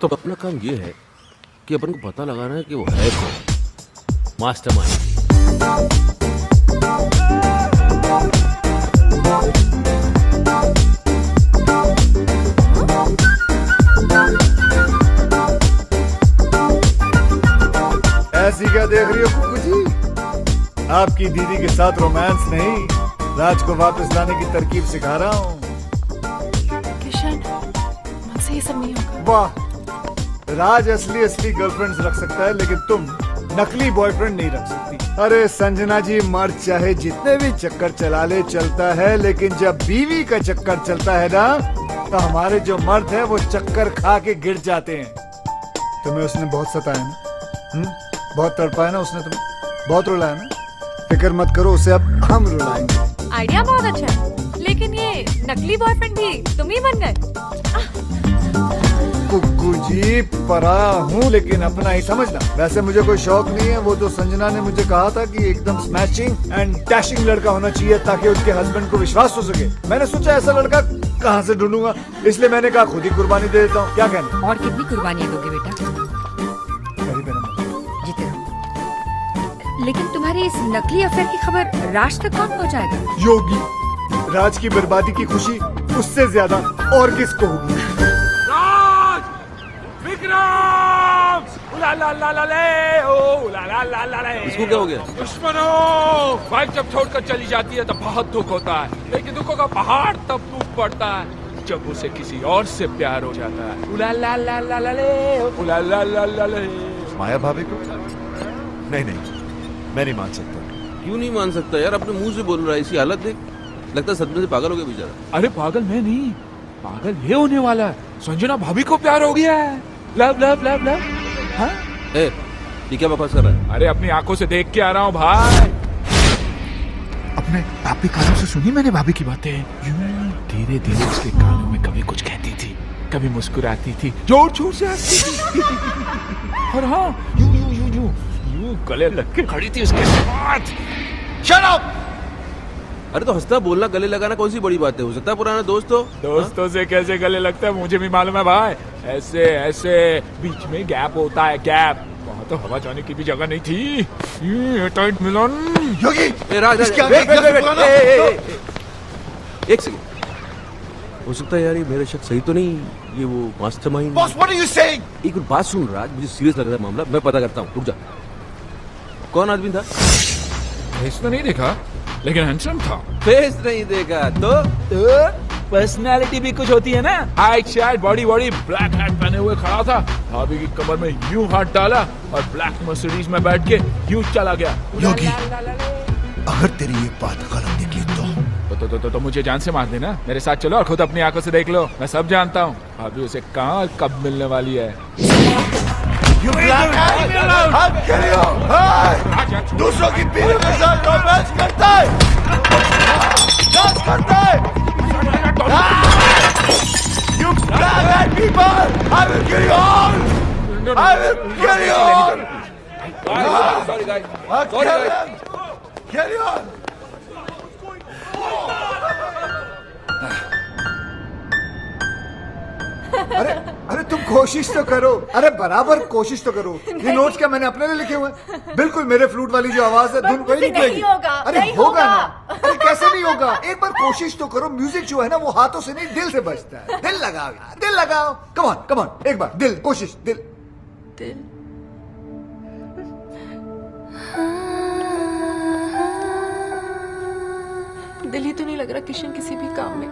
तो अपना काम ये है कि अपन को पता लगाना है कि वो है कौन, मास्टरमाइंड। ऐसी क्या देख रही हो कुकू जी? आपकी दीदी के साथ रोमांस नहीं, राज को वापस लाने की तरकीब सिखा रहा हूँ। किशन, मुझसे ये सब नहीं होगा। वाह, राज असली गर्लफ्रेंड्स रख सकता है लेकिन तुम नकली बॉयफ्रेंड नहीं रख सकती। अरे संजना जी, मर्द चाहे जितने भी चक्कर चला ले चलता है, लेकिन जब बीवी का चक्कर चलता है ना तो हमारे जो मर्द है वो चक्कर खा के गिर जाते हैं। तुम्हें उसने बहुत सताया ना? बहुत तड़पाया ना उसने तुम्हें? बहुत रुलाया ना? फिक्र मत करो, उसे अब हम रुलाएंगे। आइडिया बहुत अच्छा है, लेकिन ये नकली बॉयफ्रेंड भी तुम ही बन गए। कुकू जी, पराया हूँ लेकिन अपना ही समझना। वैसे मुझे कोई शौक नहीं है, वो तो संजना ने मुझे कहा था कि एकदम स्मैशिंग एंड डैशिंग लड़का होना चाहिए ताकि उसके हस्बैंड को विश्वास हो सके। मैंने सोचा ऐसा लड़का कहाँ से ढूंढूंगा, इसलिए मैंने कहा खुद ही कुर्बानी दे देता हूँ। क्या कहना? और कितनी कुर्बानियां दोगे बेटा? जीते रहो। लेकिन तुम्हारी इस नकली अफेयर की खबर राज तक कौन पहुंचाएगा? योगी, राज की बर्बादी की खुशी उससे ज्यादा और किसको होगी? राज! विक्रम! ला ला ला ला ले, ओ ला ला ला ला ले। इसको क्या हो गया? दुश्मनों, वाइफ जब छोड़कर चली जाती है तो बहुत दुख होता है, लेकिन दुखों का पहाड़ तब टूट पड़ता है जब उसे किसी और से प्यार हो जाता है। उला ला ला ला ला ले, उला ला ला ला ले। माया भाभी को? नहीं मैं नहीं मान सकता। क्यों नहीं मान सकता यार? अपने मुंह से बोल रहा है, इसी हालत देख, लगता है सदमे से पागल हो गया बेचारा। अरे पागल मैं नहीं, पागल ये होने वाला है। संजना भाभी को प्यार हो गया है। Love love love love. हाँ? ये क्या बकवास कर रहा है? अरे अपनी आंखों से देख के आ रहा हूँ भाई। अपने भाभी कानों से सुनी मैंने भाभी की बातें। धीरे धीरे उसके कानों में कभी कुछ कहती थी, कभी मुस्कुराती थी, जोर जोर से हंसती थी। और हाँ, यूं गले लग के खड़ी थी उसके साथ। Shut up. अरे तो हंसना बोलना गले लगाना कौन सी बड़ी बात है, हो सकता है पुराना दोस्त हो। दोस्तों से कैसे गले लगता है मुझे भी मालूम है भाई, ऐसे ऐसे बीच में गैप होता है, गैप। वहाँ तो हवा जाने की भी जगह नहीं थी। टाइट मिलन। योगी राज इसके आगे एक लफ्ज़ बोला ना। एक सेकंड, हो सकता है यार ये मेरा शक सही तो नहीं, ये वो mastermind. Boss what are you saying? एक बार बात सुन राज, मुझे सीरियस लग रहा है मामला, मैं पता करता हूँ, रुक जा। कौन आदमी था? फेस तो नहीं देखा लेकिन हैंडसम था। फेस नहीं देखा तो पर्सनालिटी भी कुछ होती है ना। Height शाइट body body, black hat पहने हुए खड़ा था, भाभी की कमर में यूं हाथ डाला और ब्लैक मर्सिडीज में बैठ के यूं चला गया। योगी अगर तेरी ये बात गलत निकली तो मुझे जान से मार देना, मेरे साथ चलो और खुद अपनी आंखों से देख लो, मैं सब जानता हूँ भाभी उसे कहाँ और कब मिलने वाली है। You black I'm kidding you! Hey! दूसरों की बीवी के साथ रोमांस करता है, डांस करता है। You black people! I will kill you all! I will kill you all! Sorry guys. Kill you all! अरे अरे तुम कोशिश तो करो, अरे बराबर कोशिश तो करो। ये नोट्स क्या मैंने अपने लिए लिखे हुए हैं? बिल्कुल मेरे फ्लूट वाली जो आवाज है धुन वही निकलेगी। नहीं होगा, अरे नहीं होगा होगा। ना। अरे कैसे नहीं होगा, एक बार कोशिश तो करो। म्यूजिक जो है ना वो हाथों से नहीं दिल से बजता है। दिल लगाओ यार, दिल लगाओ। कम ऑन एक बार दिल, कोशिश दिल। दिल ही तो नहीं लग रहा किशन किसी भी काम में,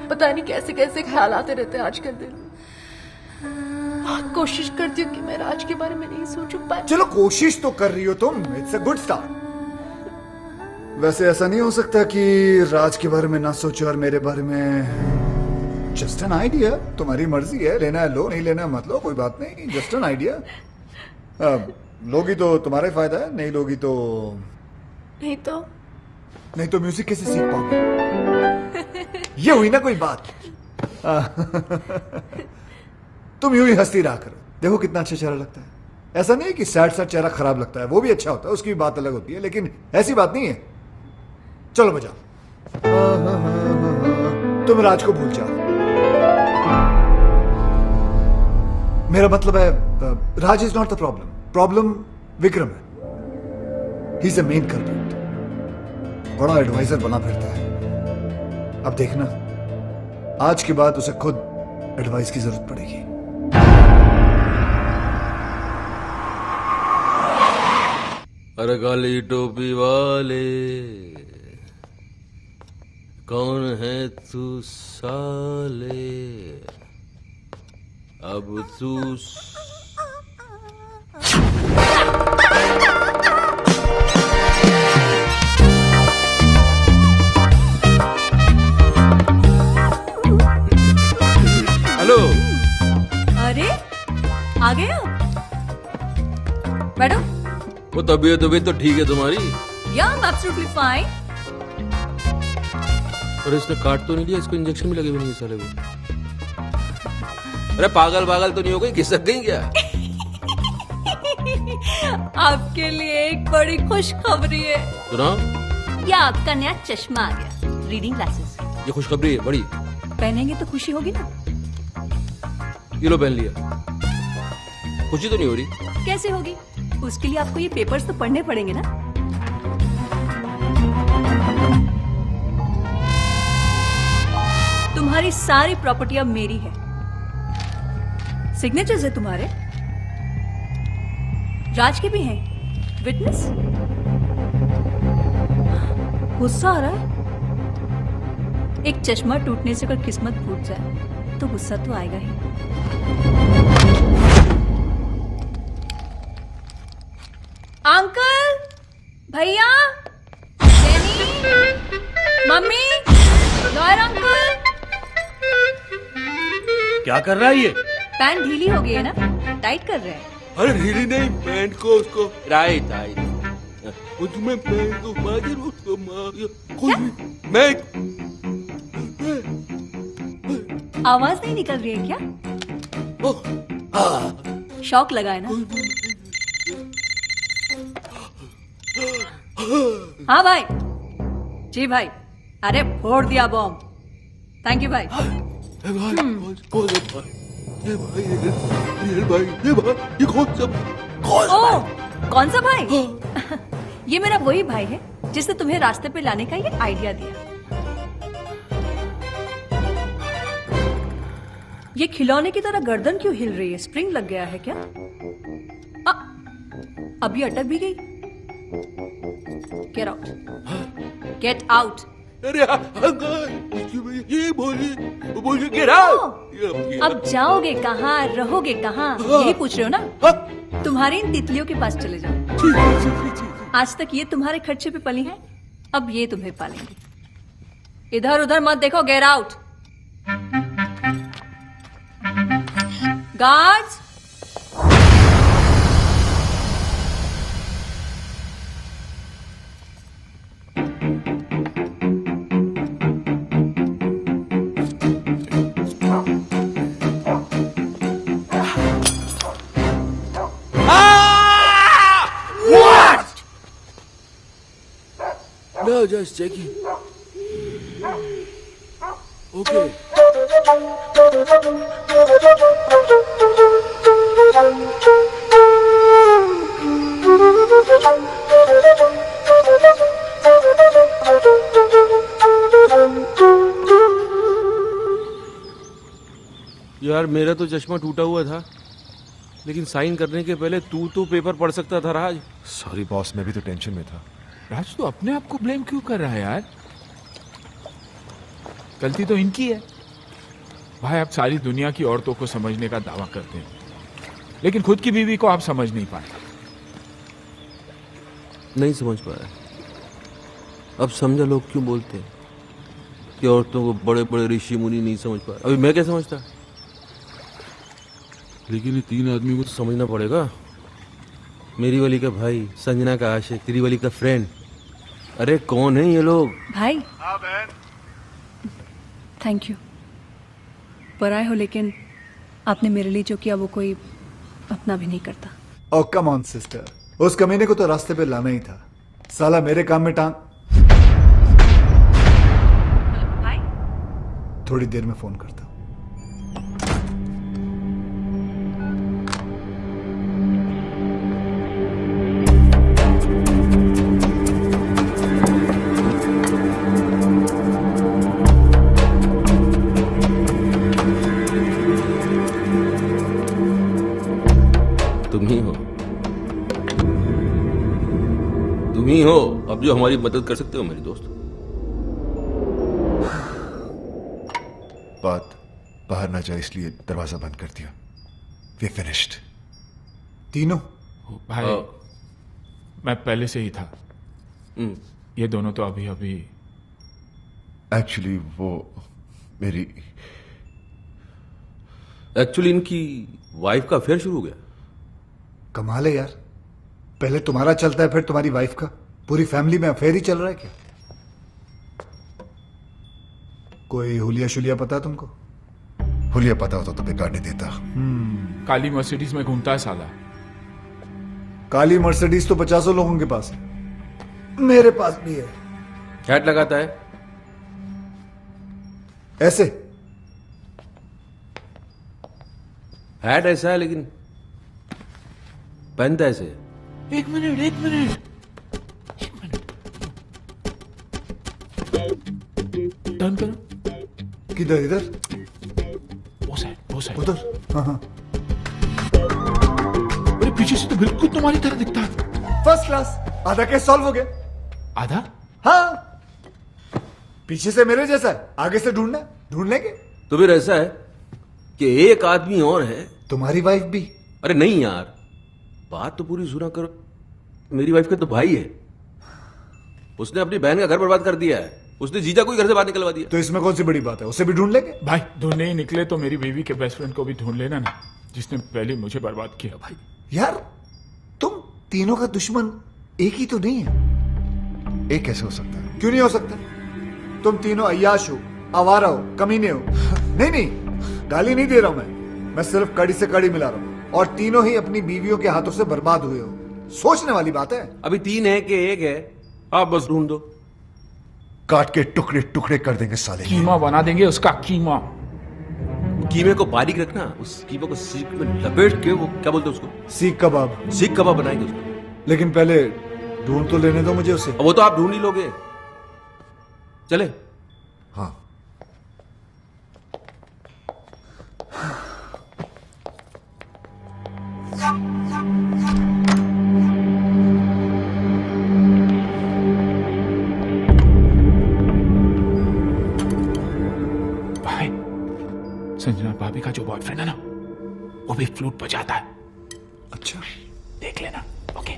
पता नहीं कैसे कैसे ख्याल आते रहते हैं आजकल दिल में। कोशिश करती हूँ कि मैं राज के बारे में नहीं सोचूं, पर चलो कोशिश तो कर रही हो तुम, इट्स अ गुड स्टार्ट। वैसे ऐसा नहीं हो सकता कि राज के बारे में ना सोचो और मेरे बारे में। जस्ट एन आइडिया, तुम्हारी मर्जी है, लेना है लो, नहीं लेना है मत लो, कोई बात नहीं, जस्ट एन आइडिया। लोगी तो तुम्हारा ही फायदा है, नहीं लोगी तो नहीं तो म्यूजिक कैसे सीख पाओगे? ये हुई ना कोई बात। तुम यूं ही हंसती रहा करो, देखो कितना अच्छा चेहरा लगता है। ऐसा नहीं कि सैड सैड चेहरा खराब लगता है, वो भी अच्छा होता है, उसकी भी बात अलग होती है, लेकिन ऐसी बात नहीं है। चलो बजाओ। तुम राज को भूल जाओ। मेरा मतलब है Raj is not the problem, problem Vikram है। He is a main culprit, बड़ा एडवाइजर बना फिरता है। अब देखना, आज के बाद उसे खुद एडवाइस की जरूरत पड़ेगी। अरे काली टोपी वाले, कौन है तू साले, अब तू हेलो। अरे आ गए आप? बैठो। वो तबीयत तो ठीक है तुम्हारी? या I'm absolutely fine। और इसने काट तो नहीं लिया, इसको इंजेक्शन भी लगे हुए नहीं साले को। अरे पागल तो नहीं हो गई, खिसक गई क्या? आपके लिए एक बड़ी खुशखबरी है। सुनाओ। या आपका नया चश्मा आ गया, रीडिंग ग्लासेस। ये खुशखबरी है बड़ी। पहनेंगे तो खुशी होगी ना। ये लो पहन लिया, खुशी तो नहीं हो रही? कैसे होगी? उसके लिए आपको ये पेपर्स तो पढ़ने पड़ेंगे ना। तुम्हारी सारी प्रॉपर्टी अब मेरी है, सिग्नेचर्स है तुम्हारे, राज के भी हैं, विटनेस। गुस्सा आ रहा है? एक चश्मा टूटने से अगर किस्मत फूट जाए तो गुस्सा तो आएगा ही। अंकल, भैया, मम्मी, लॉयर अंकल। क्या कर रहा है ये? पैंट ढीली हो गई है ना, टाइट कर रहे हैं। अरे ढीली नहीं, पैंट को उसको राइट। तुम्हें पैंट को मार उसको मैं आवाज नहीं निकल रही है क्या? शौक लगा है ना। हाँ भाई। जी भाई। अरे फोड़ दिया बॉम्ब। थैंक यू भाई। ओ, कौन सा भाई? ये मेरा वही भाई है जिसने तुम्हें रास्ते पे लाने का ये आइडिया दिया। ये खिलौने की तरह गर्दन क्यों हिल रही है? स्प्रिंग लग गया है क्या? अभी अटक भी गई। Get out. Get out. अरे ये बोलिए गेट आउट। अब जाओगे कहाँ, रहोगे कहाँ, यही पूछ रहे हो ना? तुम्हारी इन तितलियों के पास चले जाओ। आज तक ये तुम्हारे खर्चे पे पली हैं, अब ये तुम्हें पालेंगे। इधर उधर मत देखो। Get out. Guards. No, just checking. Okay. यार मेरा तो चश्मा टूटा हुआ था, लेकिन साइन करने के पहले तू तो पेपर पढ़ सकता था राज। सॉरी बॉस, मैं भी तो टेंशन में था। राज तो अपने आप को ब्लेम क्यों कर रहा है यार? गलती तो इनकी है। भाई आप सारी दुनिया की औरतों को समझने का दावा करते हैं, लेकिन खुद की बीवी को आप समझ नहीं पाए। नहीं समझ पाया। अब समझा लोग क्यों बोलते हैं कि औरतों को बड़े बड़े ऋषि मुनि नहीं समझ पाए। अभी मैं क्या समझता, लेकिन ये तीन आदमी को तो समझना पड़ेगा। मेरी वाली का भाई, संजना का आशिक, तेरी वाली का फ्रेंड। अरे कौन है ये लोग? भाई। हाँ बहन। Thank you. पराए हो, लेकिन आपने मेरे लिए जो किया वो कोई अपना भी नहीं करता। ओ कम ऑन सिस्टर, उस कमीने को तो रास्ते पे लाना ही था। साला मेरे काम में टांग। भाई थोड़ी देर में फोन करता हूं। तुम ही हो अब जो हमारी मदद कर सकते हो मेरी दोस्त। बात बाहर ना जाए इसलिए दरवाजा बंद कर दिया। We finished. तीनों? भाई मैं पहले से ही था। ये दोनों तो अभी अभी। एक्चुअली वो मेरी इनकी वाइफ का अफेयर शुरू हो गया। कमाल है यार, पहले तुम्हारा चलता है फिर तुम्हारी वाइफ का। पूरी फैमिली में अफेयर ही चल रहा है क्या? कोई हुलिया शुलिया पता है तुमको? हुलिया पता होता तो बेकार नहीं देता। काली मर्सिडीज में घूमता है साला। काली मर्सिडीज तो 50 लोगों के पास है, मेरे पास भी है। हैट लगाता है ऐसे। हैट ऐसा है लेकिन पहनता ऐसे है। एक मिनट टर्न करो। किधर? इधर? वो साइड उधर। हाँ। अरे पीछे से तो बिल्कुल तुम्हारी तरह दिखता है। First class. आधा केस सॉल्व हो गया। आधा? हाँ, पीछे से मेरे जैसा है, आगे से ढूंढ लेंगे। तो फिर ऐसा है कि एक आदमी और है। तुम्हारी वाइफ भी? अरे नहीं यार, बात तो पूरी सुना करो। मेरी वाइफ का तो भाई है, उसने अपनी बहन का घर बर्बाद कर दिया है। उसने जीजा को ही घर से बाहर निकलवा दिया। तो इसमें कौन सी बड़ी बात है? उसे भी ढूंढ लेंगे। भाई ढूंढने ही निकले तो मेरी बीवी के बेस्ट फ्रेंड को भी ढूंढ लेना ना, जिसने पहले मुझे बर्बाद किया। भाई यार तुम तीनों का दुश्मन एक ही तो नहीं है। एक कैसे हो सकता है? क्यों नहीं हो सकता? तुम तीनों अय्याश हो, आवारा हो, कमीने हो। नहीं, गाली नहीं दे रहा हूं मैं सिर्फ कड़ी से कड़ी मिला रहा हूं। और तीनों ही अपनी बीवियों के हाथों से बर्बाद हुए हो। सोचने वाली बात है। अभी 3 है कि 1 है आप बस ढूंढ दो। काट के टुकड़े टुकड़े कर देंगे साले। कीमा बना देंगे उसका, कीमा। कीमे को बारीक रखना, उस कीमे को सीख में लपेट के, वो क्या बोलते हैं उसको, सीख कबाब। सीख कबाब बनाएंगे उसको। लेकिन पहले ढूंढ तो लेने दो मुझे उसे। वो तो आप ढूंढ ही लोगे। चले। हाँ। भाई, संजना भाभी का जो बॉयफ्रेंड है ना, वो भी फ्लूट बजाता है। अच्छा, देख लेना। ओके।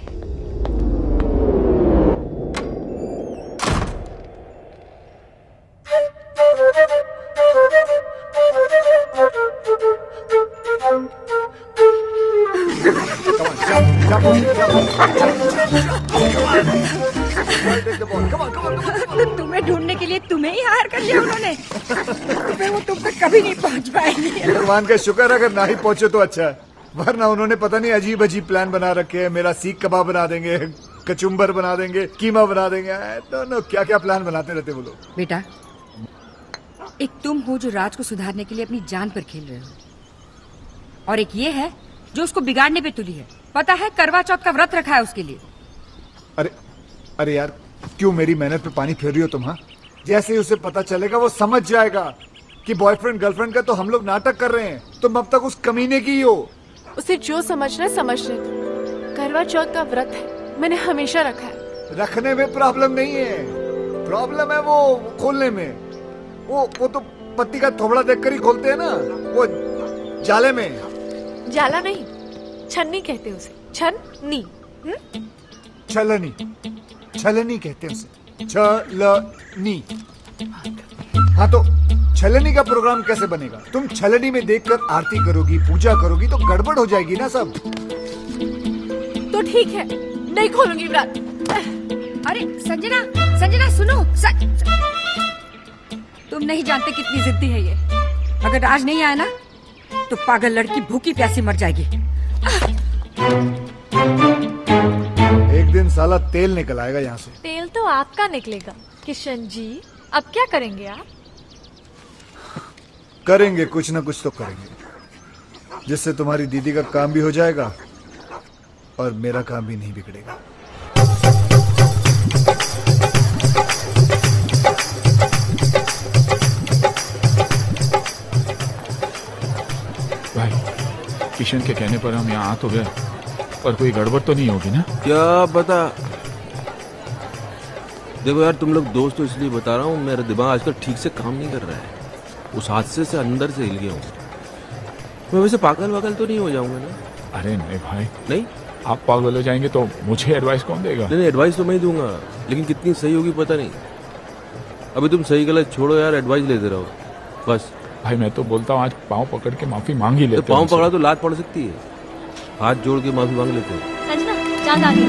तो तुम्हें ढूंढने के लिए तुम्हें ही हायर कर लिया उन्होंने। तो वो तुम तक कभी नहीं पहुंच पाएंगे। भगवान का शुक्र अगर ना ही पहुंचे तो अच्छा है, वरना उन्होंने पता नहीं अजीब अजीब प्लान बना रखे हैं। मेरा सीख कबाब बना देंगे, कचुम्बर बना देंगे, कीमा बना देंगे। नो क्या क्या प्लान बनाते रहते वो लोग। बेटा, एक तुम हो जो राज को सुधारने के लिए अपनी जान पर खेल रहे हो, और एक ये है जो उसको बिगाड़ने पे तुली है। पता है करवा चौथ का व्रत रखा है उसके लिए। अरे अरे यार, क्यों मेरी मेहनत पे पानी फेर रही हो तुम? हाँ, जैसे ही उसे पता चलेगा वो समझ जाएगा कि बॉयफ्रेंड गर्लफ्रेंड का तो हम लोग नाटक कर रहे हैं। तुम अब तक उस कमीने की ही हो। उसे जो समझना है समझने दो। करवा चौथ का व्रत है, मैंने हमेशा रखा है। रखने में प्रॉब्लम नहीं है, प्रॉब्लम है वो खोलने में। वो तो पत्ती का थोबड़ा देखकर ही खोलते हैं ना, वो जाले में। जाला नहीं, छन्नी कहते उसे। छन्नी। छलनी, छलनी कहते हैं उसे। छलनी। हाँ, तो छलनी का प्रोग्राम कैसे बनेगा? तुम छलनी में देखकर आरती करोगी, पूजा करोगी तो गड़बड़ हो जाएगी ना सब। तो ठीक है, नहीं खोलूंगी व्रत। अरे संजना, संजना सुनो। तुम नहीं जानते कितनी जिद्दी है ये। अगर राज नहीं आया ना तो पागल लड़की भूखी प्यासी मर जाएगी। एक दिन साला तेल निकल आएगा यहाँ से। तेल तो आपका निकलेगा किशन जी। अब क्या करेंगे आप? करेंगे कुछ ना कुछ तो करेंगे, जिससे तुम्हारी दीदी का काम भी हो जाएगा और मेरा काम भी नहीं बिगड़ेगा। भाई, किशन के कहने पर हम यहाँ आ तो गए, पर कोई गड़बड़ तो नहीं होगी ना? क्या पता। देखो यार, तुम लोग दोस्त तो इसलिए बता रहा हूँ, मेरा दिमाग आजकल ठीक से काम नहीं कर रहा है। उस हादसे से अंदर से हिल गया हूँ मैं। वैसे पागल वागल तो नहीं हो जाऊंगा ना? अरे नहीं भाई। नहीं, आप पागल हो जाएंगे तो मुझे एडवाइस कौन देगा? नहीं, एडवाइस तो मैं ही दूंगा, लेकिन कितनी सही होगी पता नहीं। अभी तुम सही गलत छोड़ो यार, एडवाइस लेते रहो बस। भाई मैं तो बोलता हूँ आज पाँव पकड़ के माफी मांग ही लेते। तो पाँव पकड़ा तो लात पड़ सकती है, हाथ जोड़ के माफी मांग लेते हैं। संजना, चांद आ गया।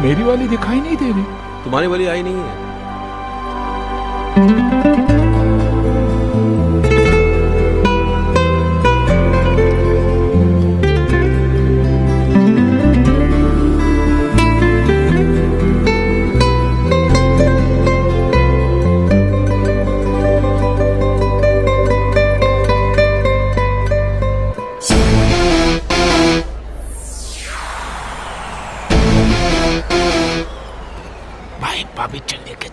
मेरी वाली दिखाई नहीं दे रही। तुम्हारी वाली आई नहीं है। भाभी चलने के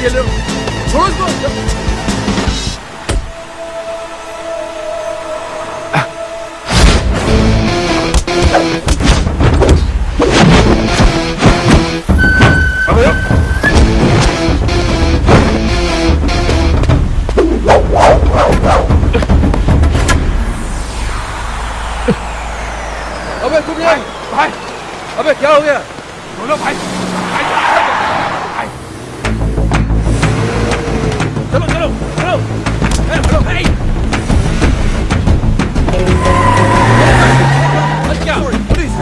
ये लो, छोड़ो इसको। अबे तुम यार, भाई अबे क्या हो गया? बोलो भाई, चलो चलो चलो, चलो भाई। क्या पुलिस?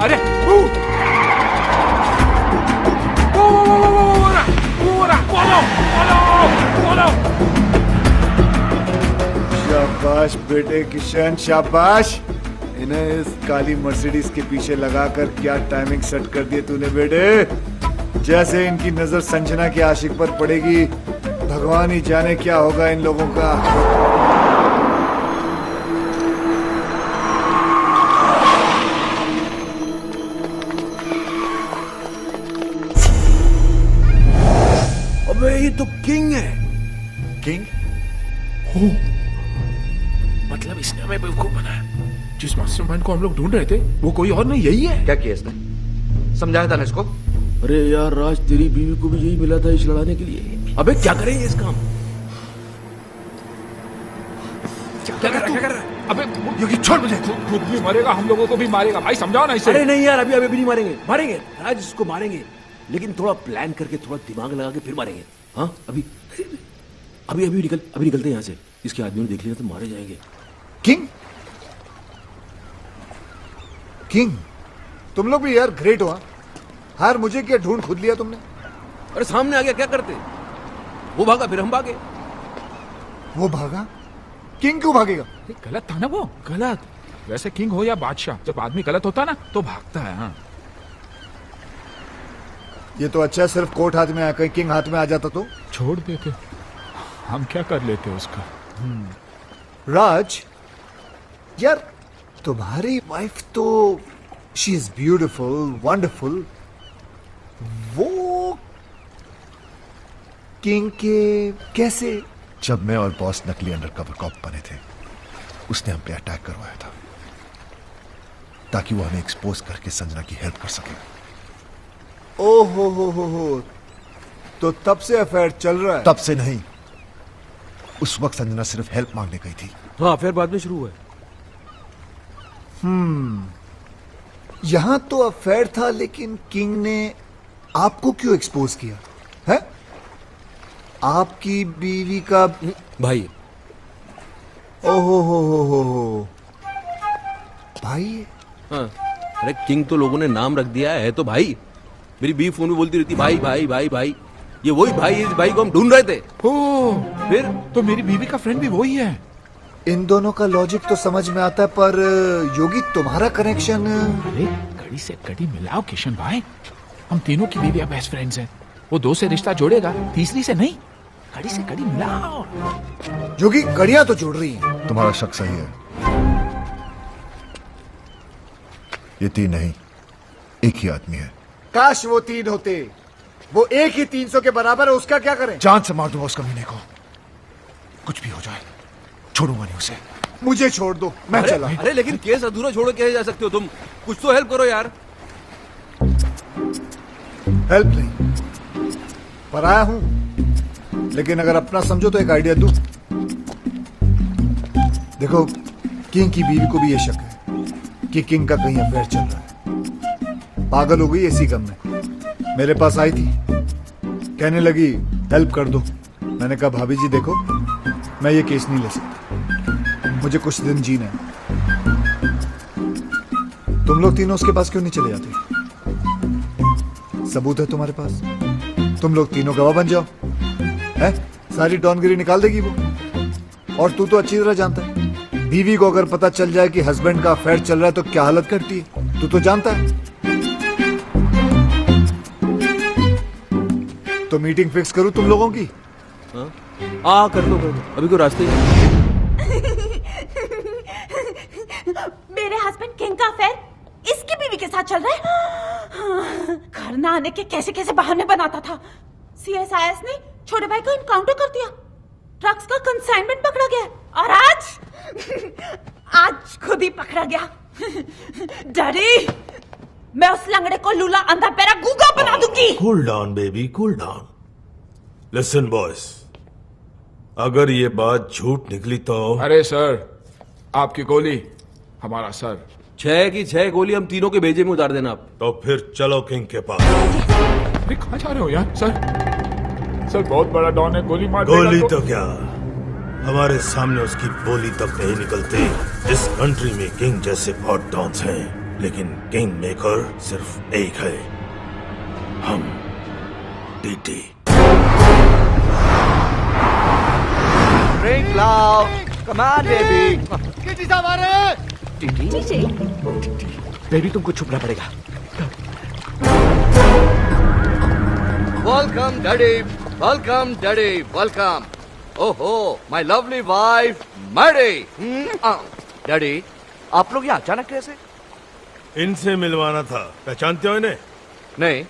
अरे शाबाश बेटे किशन, शाबाश। इन्हें इस काली मर्सिडीज के पीछे लगाकर क्या टाइमिंग सेट कर दी तूने बेटे। जैसे इनकी नजर संजना के आशिक पर पड़ेगी, भगवान ही जाने क्या होगा इन लोगों का। अबे ये तो किंग है। किंग? मतलब इसने हमें बेवकूफ बनाया। जिस मास्टरमाइंड को हम लोग ढूंढ रहे थे वो कोई और नहीं, यही है। क्या किया इसने? समझाया था ना इसको? अरे यार राज, तेरी बीवी को भी यही मिला था इस लड़ाने के लिए। अबे क्या करेंगे इस काम? क्या कर रहा है? अबे योगी छोड़ मुझे। खुद भी मरेगा, हम लोगों को भी मारेगा। भाई समझाओ ना इसे। अरे नहीं यार, अभी अभी नहीं मारेंगे, मारेंगे राज, इसको मारेंगे, लेकिन थोड़ा प्लान करके, थोड़ा दिमाग लगा के फिर मारेंगे। हाँ अभी अभी अभी निकलते हैं यहाँ से। इसके आदमी ने देख लिया तो मारे जाएंगे। किंग? किंग? तुम लोग भी यार ग्रेट हो। हाँ? हार मुझे क्या ढूंढ खुद लिया तुमने? अरे सामने आ गया, क्या करते? वो भागा, फिर हम भागे। वो भागा? किंग क्यों भागेगा? गलत था ना वो। गलत वैसे किंग हो या बादशाह, जब आदमी गलत होता ना तो भागता है। हाँ ये तो अच्छा है, सिर्फ कोट हाथ में आया, कहीं किंग हाथ में आ जाता तो छोड़ देते, हम क्या कर लेते उसका। राज यार, तुम्हारी वाइफ तो शी इज ब्यूटिफुल, वंडरफुल। वो किंग के कैसे? जब मैं और बॉस नकली अंडरकवर कॉप बने थे, उसने हम पे अटैक करवाया था ताकि वो हमें एक्सपोज करके संजना की हेल्प कर सके। ओ हो, तो तब से अफेयर चल रहा है? तब से नहीं, उस वक्त संजना सिर्फ हेल्प मांगने गई थी। हाँ फिर बाद में शुरू हुआ। यहां तो अफेयर था, लेकिन किंग ने आपको क्यों एक्सपोज किया है? आपकी बीवी का भाई। ओहो हो भाई। हाँ अरे किंग तो लोगों ने नाम रख दिया है तो भाई। मेरी बीवी फोन में बोलती रहती भाई भाई भाई भाई। ये वही भाई है, इस भाई को हम ढूंढ रहे थे। फिर तो मेरी बीवी का फ्रेंड भी वही है। इन दोनों का लॉजिक तो समझ में आता है, पर योगी तुम्हारा कनेक्शन। अरे कड़ी से कड़ी मिलाओ किशन भाई, हम तीनों की बीवियां बेस्ट फ्रेंड्स हैं। वो दो से रिश्ता जोड़ेगा, तीसरी से नहीं। कड़ी से कड़ी मिलाओ। योगी कड़ियां तो जोड़ रही हैं। तुम्हारा शक सही है, ये तीन नहीं, एक ही आदमी है। काश वो तीन होते। वो एक ही 300 के बराबर है, उसका क्या करें? जान से मार दूंगा उस कमीने को, कुछ भी हो जाए छोड़ूंगा नहीं उसे। मुझे छोड़ दो, मैं चला। अरे लेकिन केस अधूरा छोड़ के जा सकते हो तुम? कुछ तो हेल्प करो यार। हेल्प नहीं, पराया हूं, लेकिन अगर अपना समझो तो एक आइडिया दूं। देखो, किंग की बीवी को भी ये शक है कि किंग का कहीं अफेयर चल रहा है। पागल हो गई इसी गम में। मेरे पास आई थी, कहने लगी हेल्प कर दो। मैंने कहा भाभी जी देखो, मैं ये केस नहीं ले सकता, मुझे कुछ दिन जीना है। तुम लोग तीनों उसके पास क्यों नहीं चले जाते? सबूत है तुम्हारे पास, तुम लोग तीनों गवाह बन जाओ। है सारी डॉनगिरी निकाल देगी वो। और तू तो अच्छी तरह जानता है, बीवी को अगर पता चल जाए कि हस्बैंड का अफेयर चल रहा है तो क्या हालत करती है, तू तो जानता है। तो मीटिंग फिक्स करूं तुम लोगों की? कर लो अभी कोई रास्ते ही मेरे हस्बैंड किंग का अफेयर इसकी बीवी के साथ चल रहा है। घर ना आने के कैसे कैसे बहाने बनाता था। सीएसआईएस ने छोटे भाई को इनकाउंटर कर दिया, ड्रग्स का कंसाइनमेंट पकड़ा गया और आज खुद ही पकड़ा गया। डैडी, मैं उस लंगड़े को लूला अंधा पैरा गूंगा बना दूंगी। Cool down baby, cool down. Listen boys, अगर ये बात झूठ निकली तो अरे सर, आपकी गोली हमारा सर। 6 की 6 गोली हम तीनों के भेजे में उतार देना आप। तो फिर चलो किंग के पास। अरे कहाँ जा रहे हो यार? सर बहुत बड़ा डॉन है, गोली मार गोली देगा तो क्या, हमारे सामने उसकी बोली तक नहीं निकलती। इस कंट्री में किंग जैसे बहुत डॉन्स हैं, लेकिन किंग मेकर सिर्फ एक है, हम। TT. Drink loud. Come on, baby. TT साहब आ रहे हैं। बेबी तुमको छुपना पड़ेगा। Welcome daddy, welcome daddy, welcome. ओहो, my lovely wife Maddy. Daddy, आप लोग यहाँ अचानक कैसे? इनसे मिलवाना था, पहचानते हो इन्हें? नहीं,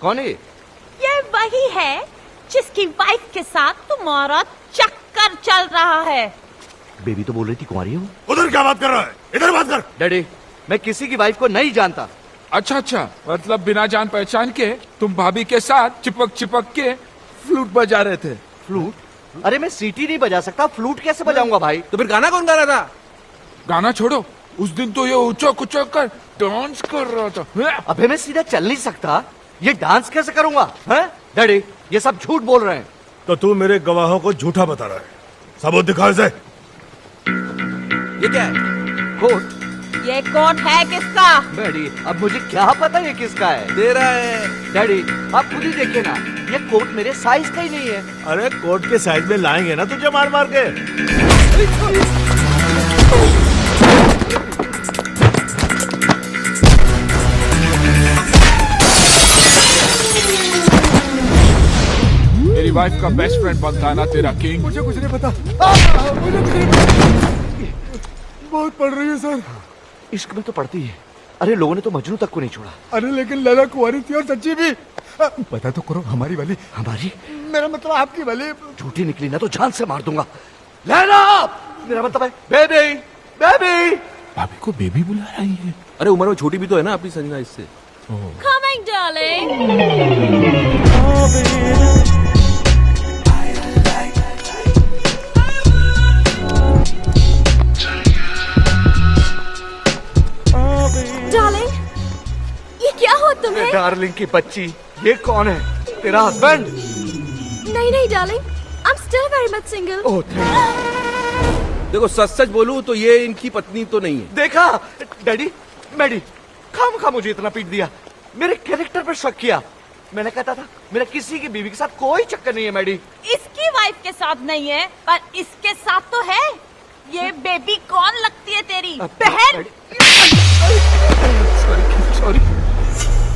कौन है ये वही है जिसकी वाइफ के साथ तुम्हारा चक्कर चल रहा है। बेबी तो बोल रही थी कुंवारी है वो। उधर क्या बात कर रहा है? इधर बात कर। डैडी, मैं किसी की वाइफ को नहीं जानता। अच्छा, मतलब बिना जान पहचान के तुम भाभी के साथ चिपक के फ्लूट बजा रहे थे। फ्लूट? अरे मैं सीटी नहीं बजा सकता, फ्लूट कैसे बजाऊंगा भाई? तो फिर गाना कौन गा रहा था? गाना छोड़ो, उस दिन तो ये उचक कर डांस कर रहा था। अबे मैं सीधा चल नहीं सकता, ये डांस कैसे करूंगा? हैं? डैडी, ये सब झूठ बोल रहे हैं। तो तू मेरे गवाहों को झूठा बता रहा है, सबूत दिखा इसे। ये क्या है? कोट? ये कोट है किसका? डैडी, अब मुझे क्या पता ये किसका है? तेरा है। डैडी, आप खुद ही देखिए ना, ये कोट मेरे साइज का ही नहीं है। अरे कोट के साइज में लाएंगे ना तुझे मार मार के। मेरी वाइफ का बेस्ट फ्रेंड बनता है ना तेरा किंग। मुझे कुछ नहीं पता। मुझे कुछ नहीं बहुत पड़ रही है सर। इश्क में तो पड़ती है। अरे लोगों ने तो मजनू तक को नहीं छोड़ा। अरे लेकिन लैला कुंवारी थी और सच्ची भी। पता तो करो, हमारी वाली। हमारी? मेरा मतलब आपकी वाली। झूठी निकली ना तो जान से मार दूंगा। लैला, मेरा मतलब है बेबी। बेबी, भाभी को बेबी बुला रही है। अरे उम्र में छोटी भी तो है ना अपनी संजना इससे। Coming, darling. डार्लिंग, ये क्या हो तुम्हें? डार्लिंग की बच्ची, ये कौन है? तेरा हस्बैंड? नहीं darling, I'm still very much single. ओह देखो सच बोलूं तो ये इनकी पत्नी तो नहीं है। देखा डैडी, मैडी खाम मुझे इतना पीट दिया, मेरे कैरेक्टर पर शक किया। मैंने कहता था मेरा किसी की बीवी के साथ कोई चक्कर नहीं है मैडी। इसकी वाइफ के साथ नहीं है, पर इसके साथ तो है। ये बेबी कौन लगती है तेरी बहन? सॉरी,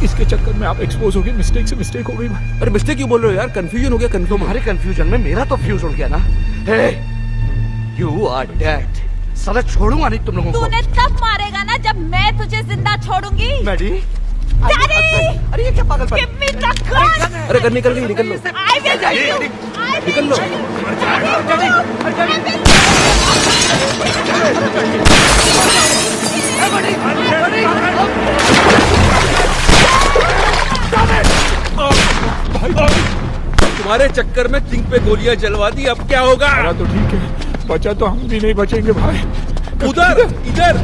इसके चक्कर में आप एक्सपोज हो गए। मिस्टेक हो गई भाई। अरे मिस्टेक क्यों बोल रहे हो यार? कंफ्यूजन हो गया। तुम्हारे कंफ्यूजन में मेरा तो फ्यूज उड़ गया ना। हे, यू आर डेड। साला छोड़ूंगा नहीं तुम लोगों को। तूने तब मारेगा ना जब मैं तुझे जिंदा छोड़ूंगी। Maddie, daddy! अरे ये क्या पागल Give me the gun! अरे कर निकल लो। I will kill you! I will निकल लो। तुम्हारे चक्कर में किंग पे गोलियां जलवा दी, अब क्या होगा? अरे तो ठीक है, बचा तो हम भी नहीं बचेंगे भाई। उधर इधर।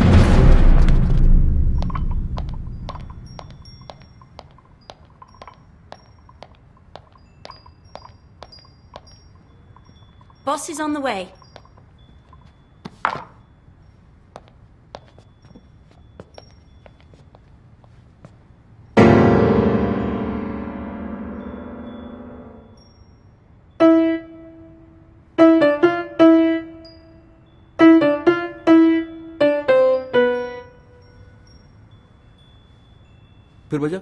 Boss is on the way. फिर बजा।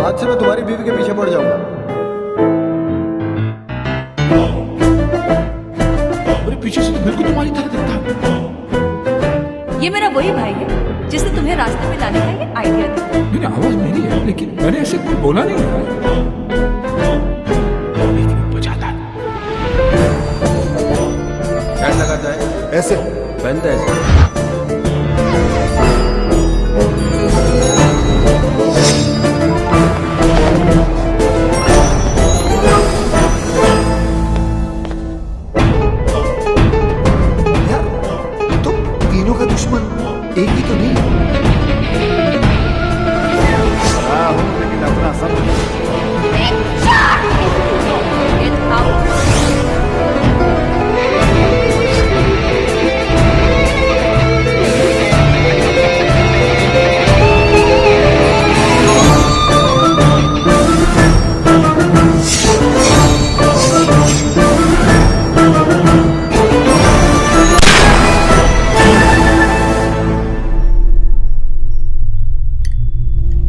आज से मैं तुम्हारी बीवी के पीछे पड़ जाऊंगा। अरे पीछे से तो बिल्कुल तुम्हारी तरह दिखता है। ये मेरा वही भाई है जिसने तुम्हें रास्ते में लाने का ये आइडिया दिया। नहीं आवाज मेरी है, लेकिन मैंने ऐसे कुछ बोला नहीं है। बजाता है। क्या लगाता है? ऐसे पहनता है ऐसे। यार तुम तीनों का दुश्मन एक ही तो नहीं। हाँ हूँ, लेकिन अपना सब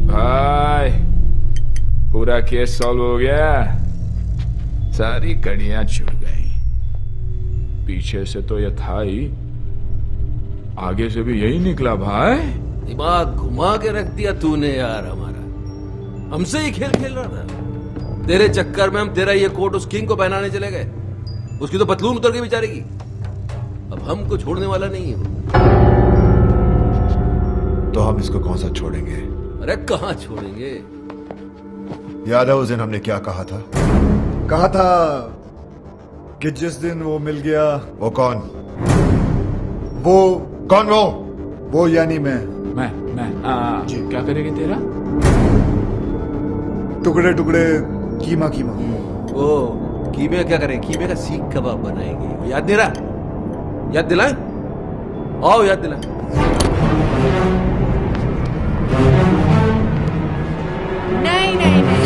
भाई पूरा केस सॉल्व हो गया, सारी कड़ियां छूट गई। पीछे से तो ये था ही, आगे से भी यही निकला भाई। दिमाग घुमा के रख दिया तूने यार हमारा। हमसे ही खेल खेल रहा था। तेरे चक्कर में हम तेरा ये कोट उस किंग को पहनाने चले गए। उसकी तो पतलून उतर के बेचारे की। अब हमको छोड़ने वाला नहीं है वो। तो हम इसको कौन सा छोड़ेंगे? अरे कहाँ छोड़ेंगे? याद है उस दिन हमने क्या कहा था? कहा था कि जिस दिन वो मिल गया। वो कौन? वो कौन वो यानी मैं जी क्या करेंगे तेरा? टुकड़े टुकड़े कीमा कीमा। ओ कीमे क्या करें? कीमे का सीख कबाब बनाएंगे। याद नहीं रहा? याद दिलाएं? आओ याद दिलाएं। नहीं नहीं नहीं,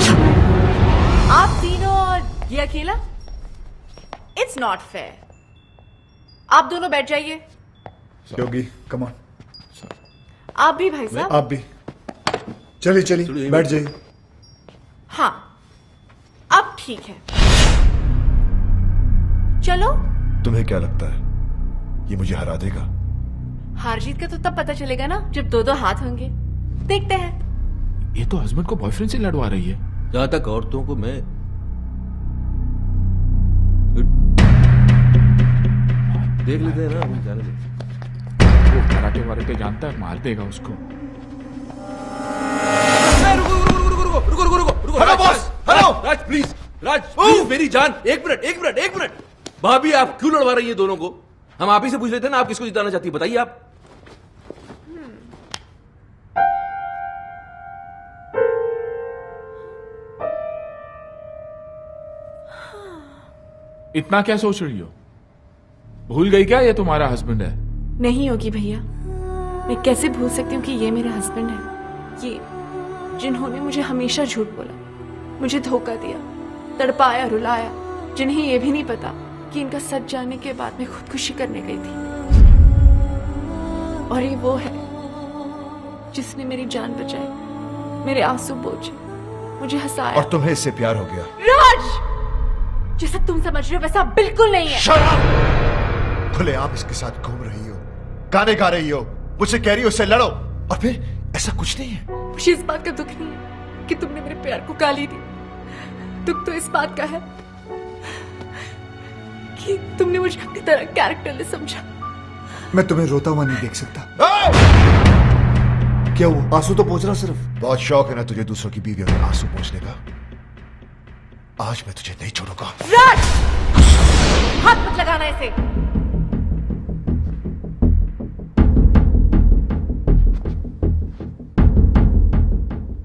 आप तीनों और ये अकेला, इट्स नॉट फेयर। आप दोनों बैठ जाइए। योगी कम ऑन। आप भी भाई साहब। आप भी चलिए चलिए बैठ जाइए। हाँ अब ठीक है, चलो। तुम्हें क्या लगता है ये मुझे हरा देगा? हार जीत का तो तब पता चलेगा ना जब दो दो हाथ होंगे। देखते हैं। ये तो हस्बैंड को बॉयफ्रेंड से लड़वा रही है। जहां तक औरतों को मैं देख लेते हैं ना, हम जाने देते। वो कराटे वाराटे जानता है, मार देगा उसको। रुको hello boss, hello Raj please, Raj please मेरी जान, एक मिनट। भाभी आप क्यों लड़वा रही है दोनों को? हम आप ही से पूछ लेते हैं ना, आप किसको जिताना चाहती है बताइए आप। इतना क्या सोच रही हो? भूल गई क्या ये तुम्हारा हस्बैंड है? नहीं होगी भैया, मैं कैसे भूल सकती हूँ कि ये मेरा हस्बैंड है। ये जिन्होंने मुझे हमेशा झूठ बोला, मुझे धोखा दिया, तड़पाया रुलाया, जिन्हें ये भी नहीं पता कि इनका सच जानने के बाद मैं खुदकुशी करने गई थी। और ये वो है जिसने मेरी जान बचाई, मेरे आंसू पोंछे, मुझे हंसाया। और तुम्हें इससे प्यार हो गया? राज, जैसा तुम समझ रहे हो वैसा बिल्कुल नहीं है। खुले आप इसके साथ घूम रही हो, गाने गा रही हो, मुझसे कह रही हो उससे लड़ो, और फिर ऐसा कुछ नहीं है। मुझे इस बात का दुख नहीं है कि तुमने मेरे प्यार को गाली दी। दुख तो इस बात का है कि तुमने मुझे अपनी तरह कैरेक्टरलेस समझा। मैं तुम्हें रोता हुआ नहीं देख सकता। क्या वो आंसू तो पोंछ रहा सिर्फ। बहुत शौक है ना तुझे दूसरों की बीवियों में आंसू पोंछने का। आज मैं तुझे नहीं छोड़ूंगा। राज, हाथ मत लगाना ऐसे।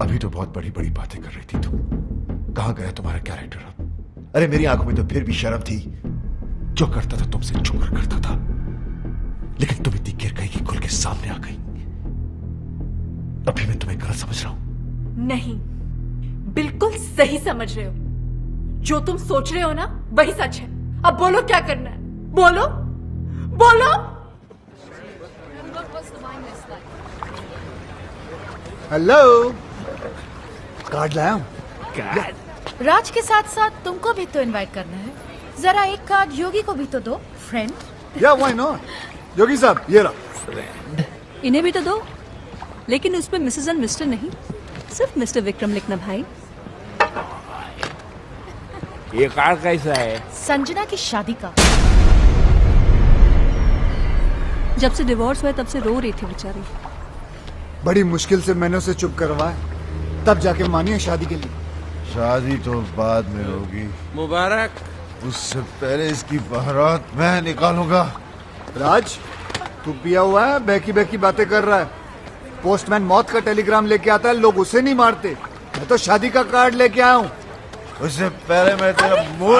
अभी तो बहुत बड़ी बड़ी बातें कर रही थी तुम। कहां गया तुम्हारा कैरेक्टर? अरे मेरी आंखों में तो फिर भी शर्म थी। जो करता था तुमसे छुप कर करता था, लेकिन तुम इतनी गिर गई कि खुल के सामने आ गई। अभी मैं तुम्हें गलत समझ रहा हूं? नहीं, बिल्कुल सही समझ रहे हो। जो तुम सोच रहे हो ना वही सच है। अब बोलो क्या करना है, बोलो बोलो। हेलो, कार्ड लाया हूं। राज के साथ साथ तुमको भी तो इनवाइट करना है। जरा एक कार्ड योगी को भी तो दो, फ्रेंड। या व्हाई नॉट। योगी साहब ये रहा। इन्हें भी तो दो, लेकिन उस पे मिसेस एंड मिस्टर नहीं, सिर्फ मिस्टर विक्रम लिखना भाई। ये कार्ड कैसा है? संजना की शादी का। जब से डिवोर्स हुआ तब से रो रही थी बेचारी। बड़ी मुश्किल से मैंने उसे चुप करवाया, तब जाके मानी है शादी के लिए। शादी तो बाद में होगी। मुबारक। उससे पहले इसकी बारात मैं निकालूंगा। राज, तू पिया हुआ है, बहकी बहकी बातें कर रहा है। पोस्टमैन मौत का टेलीग्राम लेके आता है, लोग उसे नहीं मारते। मैं तो शादी का कार्ड लेके आया हूँ। उससे पहले मैं तेरा मुंह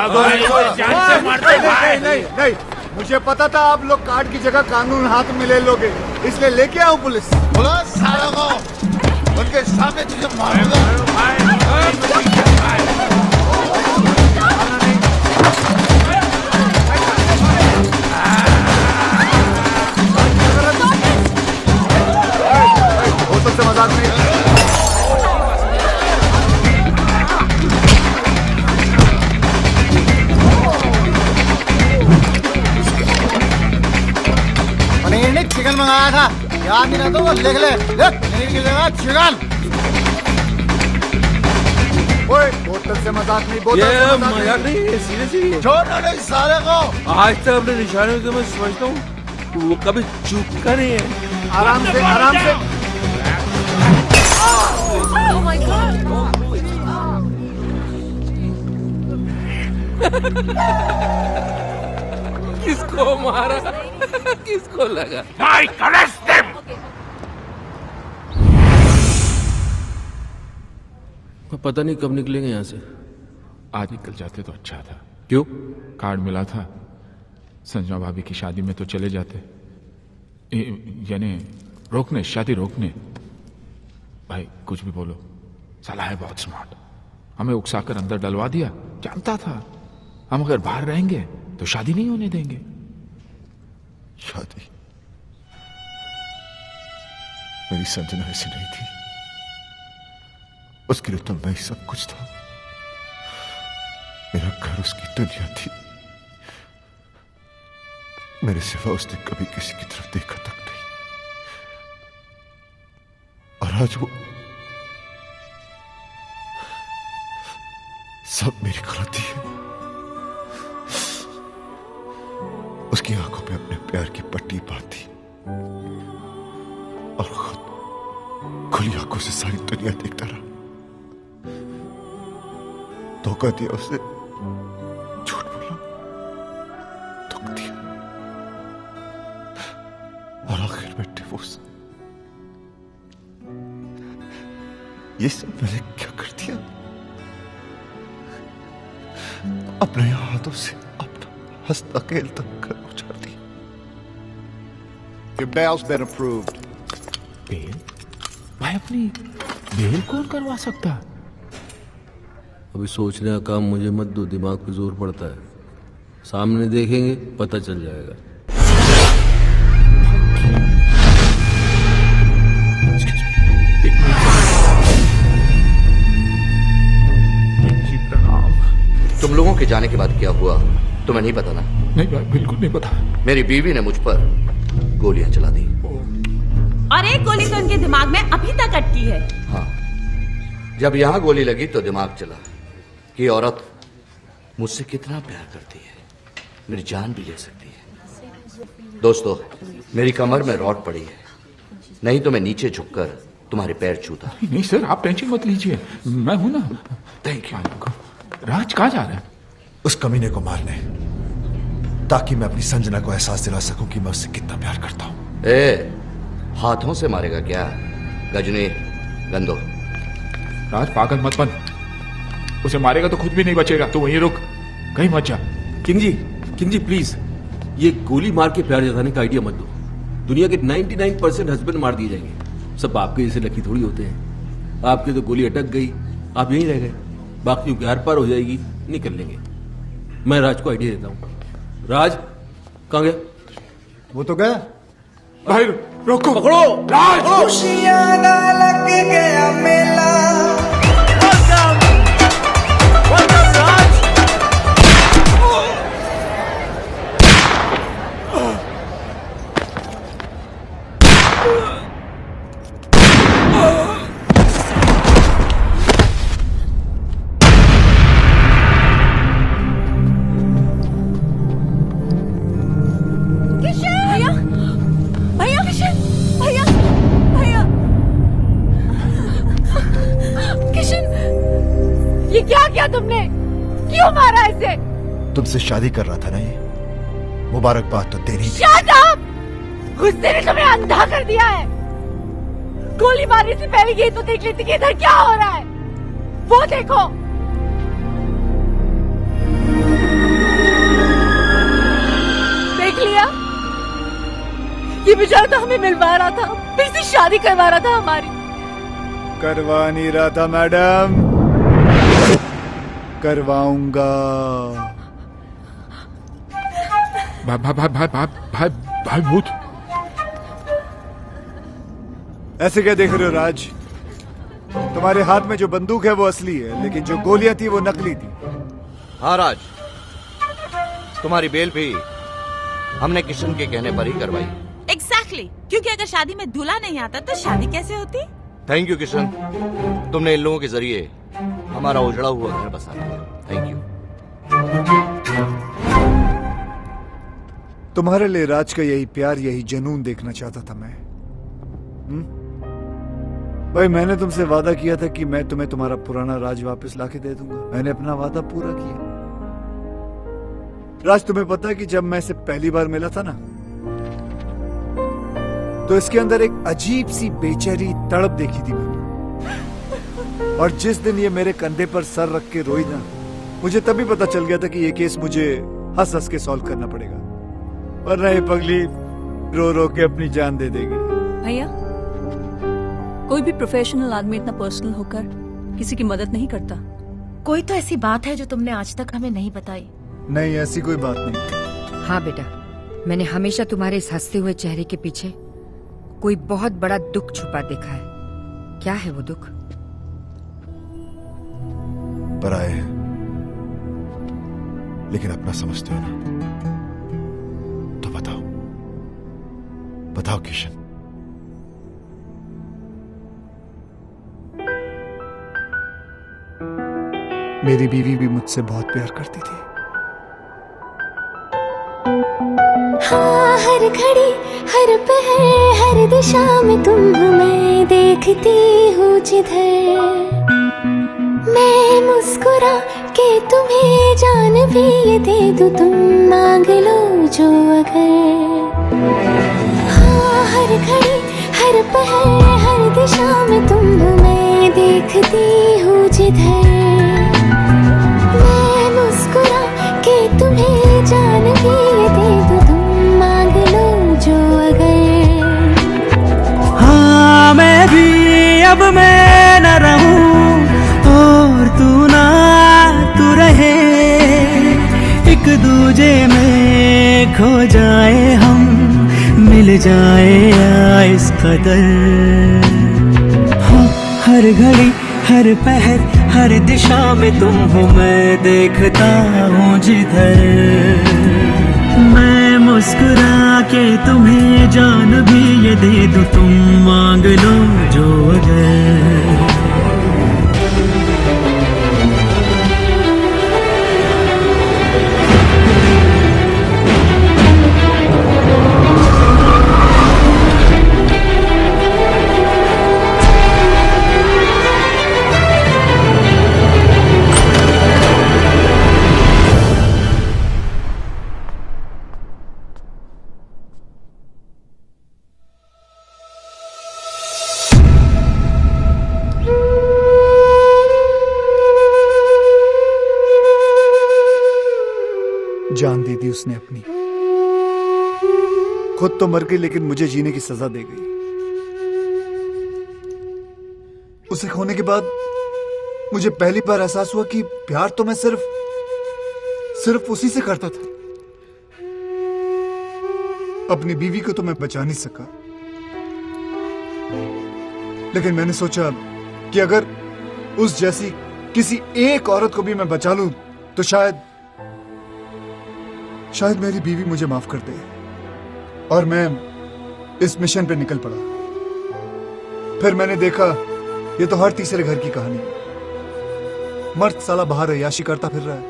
नहीं, मुझे पता था आप लोग कार्ड की जगह कानून हाथ में ले लोगे, इसलिए लेके आऊं पुलिस। सालों को उनके सामने तुझे मारूंगा। होटल से मजाक नहीं। पनीर ने चिकन मंगाया था, याद नहीं रहता वो लिख ले। पनीर की जगह चिकन। ओए, बोतल से मजाक नहीं, बोतल से मजाक नहीं। सीरियसली छोड़ो नहीं साले को। आज तक अपने निशाने को मैं समझता हूँ, वो कभी चूकता नहीं है। आराम से, आराम से। Oh my God! किसको मारा? किसको लगा? पता नहीं कब निकलेंगे यहाँ से। आज निकल जाते तो अच्छा था। क्यों? कार्ड मिला था, संजना भाभी की शादी में तो चले जाते। यानी रोकने, शादी रोकने। भाई कुछ भी बोलो, साला है बहुत स्मार्ट। हमें उकसाकर अंदर डलवा दिया। जानता था हम अगर बाहर रहेंगे तो शादी नहीं होने देंगे। शादी मेरी संजना ऐसी नहीं थी। उसके लिए तो मैं ही सब कुछ था। मेरा घर उसकी दुनिया थी। मेरे सिवा उसने कभी किसी की तरफ देखा तक नहीं। और आज वो सब मेरी गलती है। उसकी आंखों पे अपने प्यार की पट्टी बांधी और खुद खुली आंखों से सारी दुनिया देखता रहा। धोखा दिया उसे, झूठ बोला, दुख दिया और आखिर में डिवोर्स। ये सब मैंने क्या कर दिया? अपने हाथों से अपना हंसता खेलता घर उजाड़ दिया। Your bail's been approved. Bail? भाई अपनी बेल कौन करवा सकता? अभी सोचने का काम मुझे मत दो, दिमाग पे जोर पड़ता है। सामने देखेंगे पता चल जाएगा। तुम लोगों के जाने के बाद क्या हुआ तुम्हें नहीं पता ना? नहीं भाई, बिल्कुल नहीं पता। मेरी बीवी ने मुझ पर गोलियां चला दी। और एक गोली तो उनके दिमाग में अभी तक अटकी है। हाँ, जब यहाँ गोली लगी तो दिमाग चला कि औरत मुझसे कितना प्यार करती है, मेरी जान भी ले सकती है। दोस्तों, मेरी कमर में रॉड पड़ी है, नहीं तो मैं नीचे झुककर तुम्हारे पैर छूता। नहीं सर, आप टेंशन मत लीजिए, मैं हूं ना। Thank you. राज कहाँ जा रहा है? उस कमीने को मारने, ताकि मैं अपनी संजना को एहसास दिला सकूं कि मैं उससे कितना प्यार करता हूं। ए, हाथों से मारेगा क्या? गजनी, गंदो। राज पागल मत बन, उसे मारेगा तो खुद भी नहीं बचेगा। तो वहीं रुक। कहीं मत जा। किंग जी प्लीज, ये गोली मार के प्यार जताने का आइडिया मत दो। दुनिया के 99% हस्बैंड मार दिए जाएंगे, सब आपके जैसे लकी थोड़ी होते हैं। आपके तो गोली अटक गई, आप यहीं रह गए, बाकी की आर पार हो जाएगी, निकल लेंगे। मैं राज को आइडिया देता हूँ। राज कहाँ गया? वो तो गया। भाई रोको, पकड़ो राज। लग गया मेला। ये क्या किया तुमने? क्यों मारा इसे? तुमसे शादी कर रहा था ना ये, मुबारकबाद तो देनी थी। Shut up! गुस्से ने तुम्हें अंधा कर दिया है। गोली मारने से पहले ये तो देख लेती कि इधर क्या हो रहा है। वो देखो। देख लिया? ये बेचारा तो हमें मिलवा रहा था, फिर से शादी करवा रहा था हमारी। करवा नहीं रहा था मैडम, करवाऊंगा। भाई भाई भाई भाई भाई भाई भूत, ऐसे क्या देख रहे हो राज? तुम्हारे हाथ में जो बंदूक है वो असली है, लेकिन जो गोलियां थी वो नकली थी। हाँ राज, तुम्हारी बेल भी हमने किशन के कहने पर ही करवाई। एग्जैक्टली, क्योंकि अगर शादी में दूल्हा नहीं आता तो शादी कैसे होती? थैंक यू किशन, तुमने इन लोगों के जरिए हमारा उजड़ा हुआ घर बसा दिया। Thank you. तुम्हारे लिए राज का यही प्यार, यही जुनून देखना चाहता था मैं। भाई मैंने तुमसे वादा किया था कि मैं तुम्हें तुम्हारा पुराना राज वापस लाके दे दूंगा। मैंने अपना वादा पूरा किया। राज, तुम्हें पता है कि जब मैं इसे पहली बार मिला था ना, तो इसके अंदर एक अजीब सी बेचैनी तड़प देखी थी मैंने। और जिस दिन ये मेरे कंधे पर सर रख के रोई ना, मुझे तभी पता चल गया था कि ये केस मुझे हंस हंस के सॉल्व करना पड़ेगा, वरना ये पगली रो रो के अपनी जान दे देगी। भैया, कोई भी प्रोफेशनल आदमी इतना पर्सनल होकर किसी की मदद नहीं करता। कोई तो ऐसी बात है जो तुमने आज तक हमें नहीं बताई। नहीं, ऐसी कोई बात नहीं। हाँ बेटा, मैंने हमेशा तुम्हारे इस हंसते हुए चेहरे के पीछे कोई बहुत बड़ा दुख छुपा देखा है। क्या है वो दुख? पराए हैं, लेकिन अपना समझते हो ना, तो बताओ बताओ किशन। मेरी बीवी भी मुझसे बहुत प्यार करती थी। हाँ, हर घड़ी हर पहर हर दिशा में तुम मैं देखती हूँ जिधर। मैं मुस्कुरा के तुम्हें जान भी ये दे दूँ, तुम मांग लो जो अगर। हाँ, हर घड़ी हर पहर हर दिशा में तुम मैं देखती हूँ जिधर। मैं मुस्कुरा के तुम्हें जान भी ये दे दूँ, तुम मांग लो जो अगर। हाँ, मैं भी अब मैं न रहूं और तू ना तू रहे, एक दूजे में खो जाए हम, मिल जाए या इस कदर। हाँ, हर घड़ी हर पहर हर दिशा में तुम हो मैं देखता हूँ जिधर। मैं मुस्कुरा के तुम्हें जान भी ये दे दूँ, तुम मांग लो जो अगर। जान दे दी उसने अपनी। खुद तो मर गई लेकिन मुझे जीने की सजा दे गई। उसे खोने के बाद मुझे पहली बार एहसास हुआ कि प्यार तो मैं सिर्फ उसी से करता था। अपनी बीवी को तो मैं बचा नहीं सका, लेकिन मैंने सोचा कि अगर उस जैसी किसी एक औरत को भी मैं बचा लूं तो शायद मेरी बीवी मुझे माफ कर दे। और मैं इस मिशन पे निकल पड़ा। फिर मैंने देखा ये तो हर तीसरे घर की कहानी है। मर्द साला बाहर अय्याशी करता फिर रहा है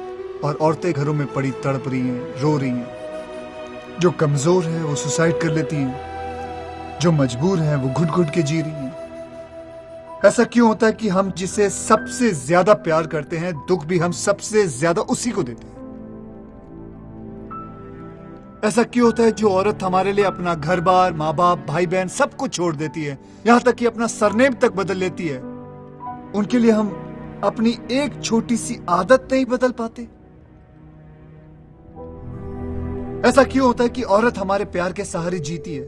और औरतें घरों में पड़ी तड़प रही हैं, रो रही हैं। जो कमजोर है वो सुसाइड कर लेती हैं, जो मजबूर है वो घुट घुट के जी रही हैं। ऐसा क्यों होता है कि हम जिसे सबसे ज्यादा प्यार करते हैं, दुख भी हम सबसे ज्यादा उसी को देते हैं? ऐसा क्यों होता है जो औरत हमारे लिए अपना घर बार, माँ बाप, भाई बहन सब कुछ छोड़ देती है, यहां तक कि अपना सरनेम तक बदल लेती है, उनके लिए हम अपनी एक छोटी सी आदत नहीं बदल पाते? ऐसा क्यों होता है कि औरत हमारे प्यार के सहारे जीती है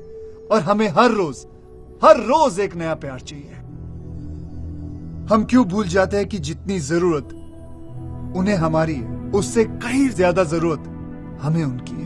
और हमें हर रोज एक नया प्यार चाहिए? हम क्यों भूल जाते हैं कि जितनी जरूरत उन्हें हमारी है, उससे कहीं ज्यादा जरूरत हमें उनकी है?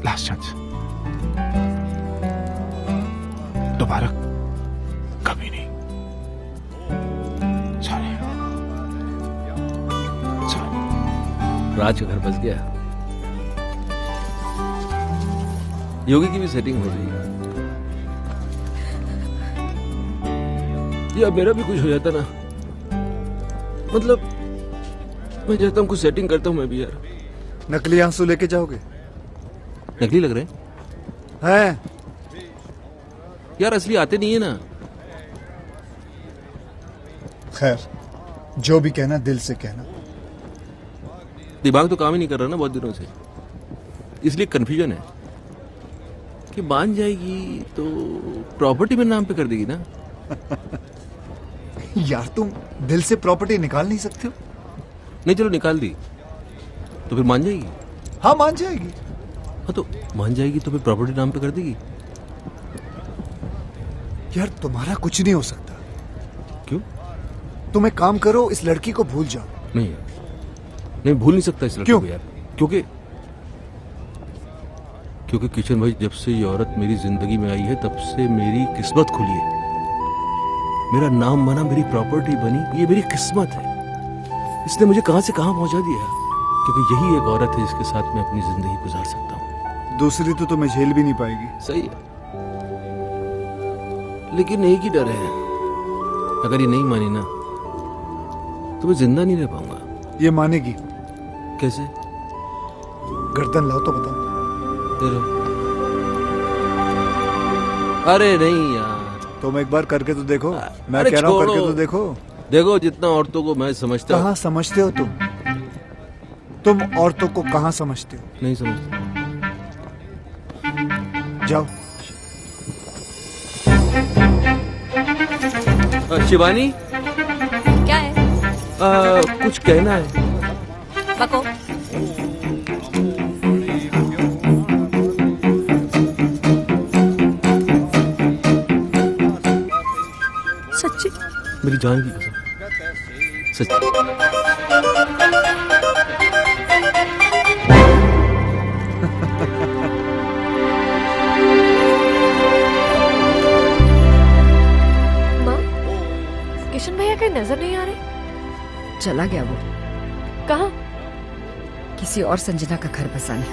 लास्ट चांस, दोबारा कभी नहीं। सॉरी। राज का घर बस गया। योगी की भी सेटिंग हो रही है। या मेरा भी कुछ हो जाता ना, मतलब मैं चाहता हूँ कुछ सेटिंग करता हूँ मैं भी यार। नकली आंसू लेके जाओगे? नकली लग रहे हैं यार, असली आते नहीं है ना। खैर, जो भी कहना दिल से कहना। दिमाग तो काम ही नहीं कर रहा ना बहुत दिनों से, इसलिए कंफ्यूजन है कि मान जाएगी तो प्रॉपर्टी में नाम पे कर देगी ना। यार तुम दिल से प्रॉपर्टी निकाल नहीं सकते हो? नहीं चलो निकाल दी तो फिर मान जाएगी। हाँ मान जाएगी। हाँ तो मान जाएगी तो फिर प्रॉपर्टी नाम पे कर देगी। यार तुम्हारा कुछ नहीं हो सकता। क्यों? तुम एक काम करो, इस लड़की को भूल जाओ। नहीं भूल नहीं सकता इस लड़की को यार, क्योंकि किशन भाई जब से ये औरत मेरी जिंदगी में आई है तब से मेरी किस्मत खुली है। मेरा नाम बना, मेरी प्रॉपर्टी बनी, ये मेरी किस्मत है। इसने मुझे कहां से कहां पहुंचा दिया, क्योंकि यही एक औरत है जिसके साथ मैं अपनी जिंदगी गुजार सकता हूँ। दूसरी तो तुम्हें झेल भी नहीं पाएगी। सही है, लेकिन एक ही डर है, अगर ये नहीं मानी ना तो मैं जिंदा नहीं रह पाऊंगा। ये मानेगी। कैसे? गर्दन लाओ तो बताओ। अरे नहीं यार, तुम एक बार करके तो देखो। मैं कह रहा हूँ करके तो देखो। देखो जितना औरतों को मैं समझता। कहाँ समझते हो तुम औरतों को कहाँ समझते हो? नहीं समझता। जाओ। शिवानी, क्या है? कुछ कहना है। बको। सच्ची? मेरी जान की कसम, सच्ची। माँ, किशन भैया कहीं नजर नहीं आ रहे? चला गया वो। कहाँ? किसी और संजना का घर बसाने।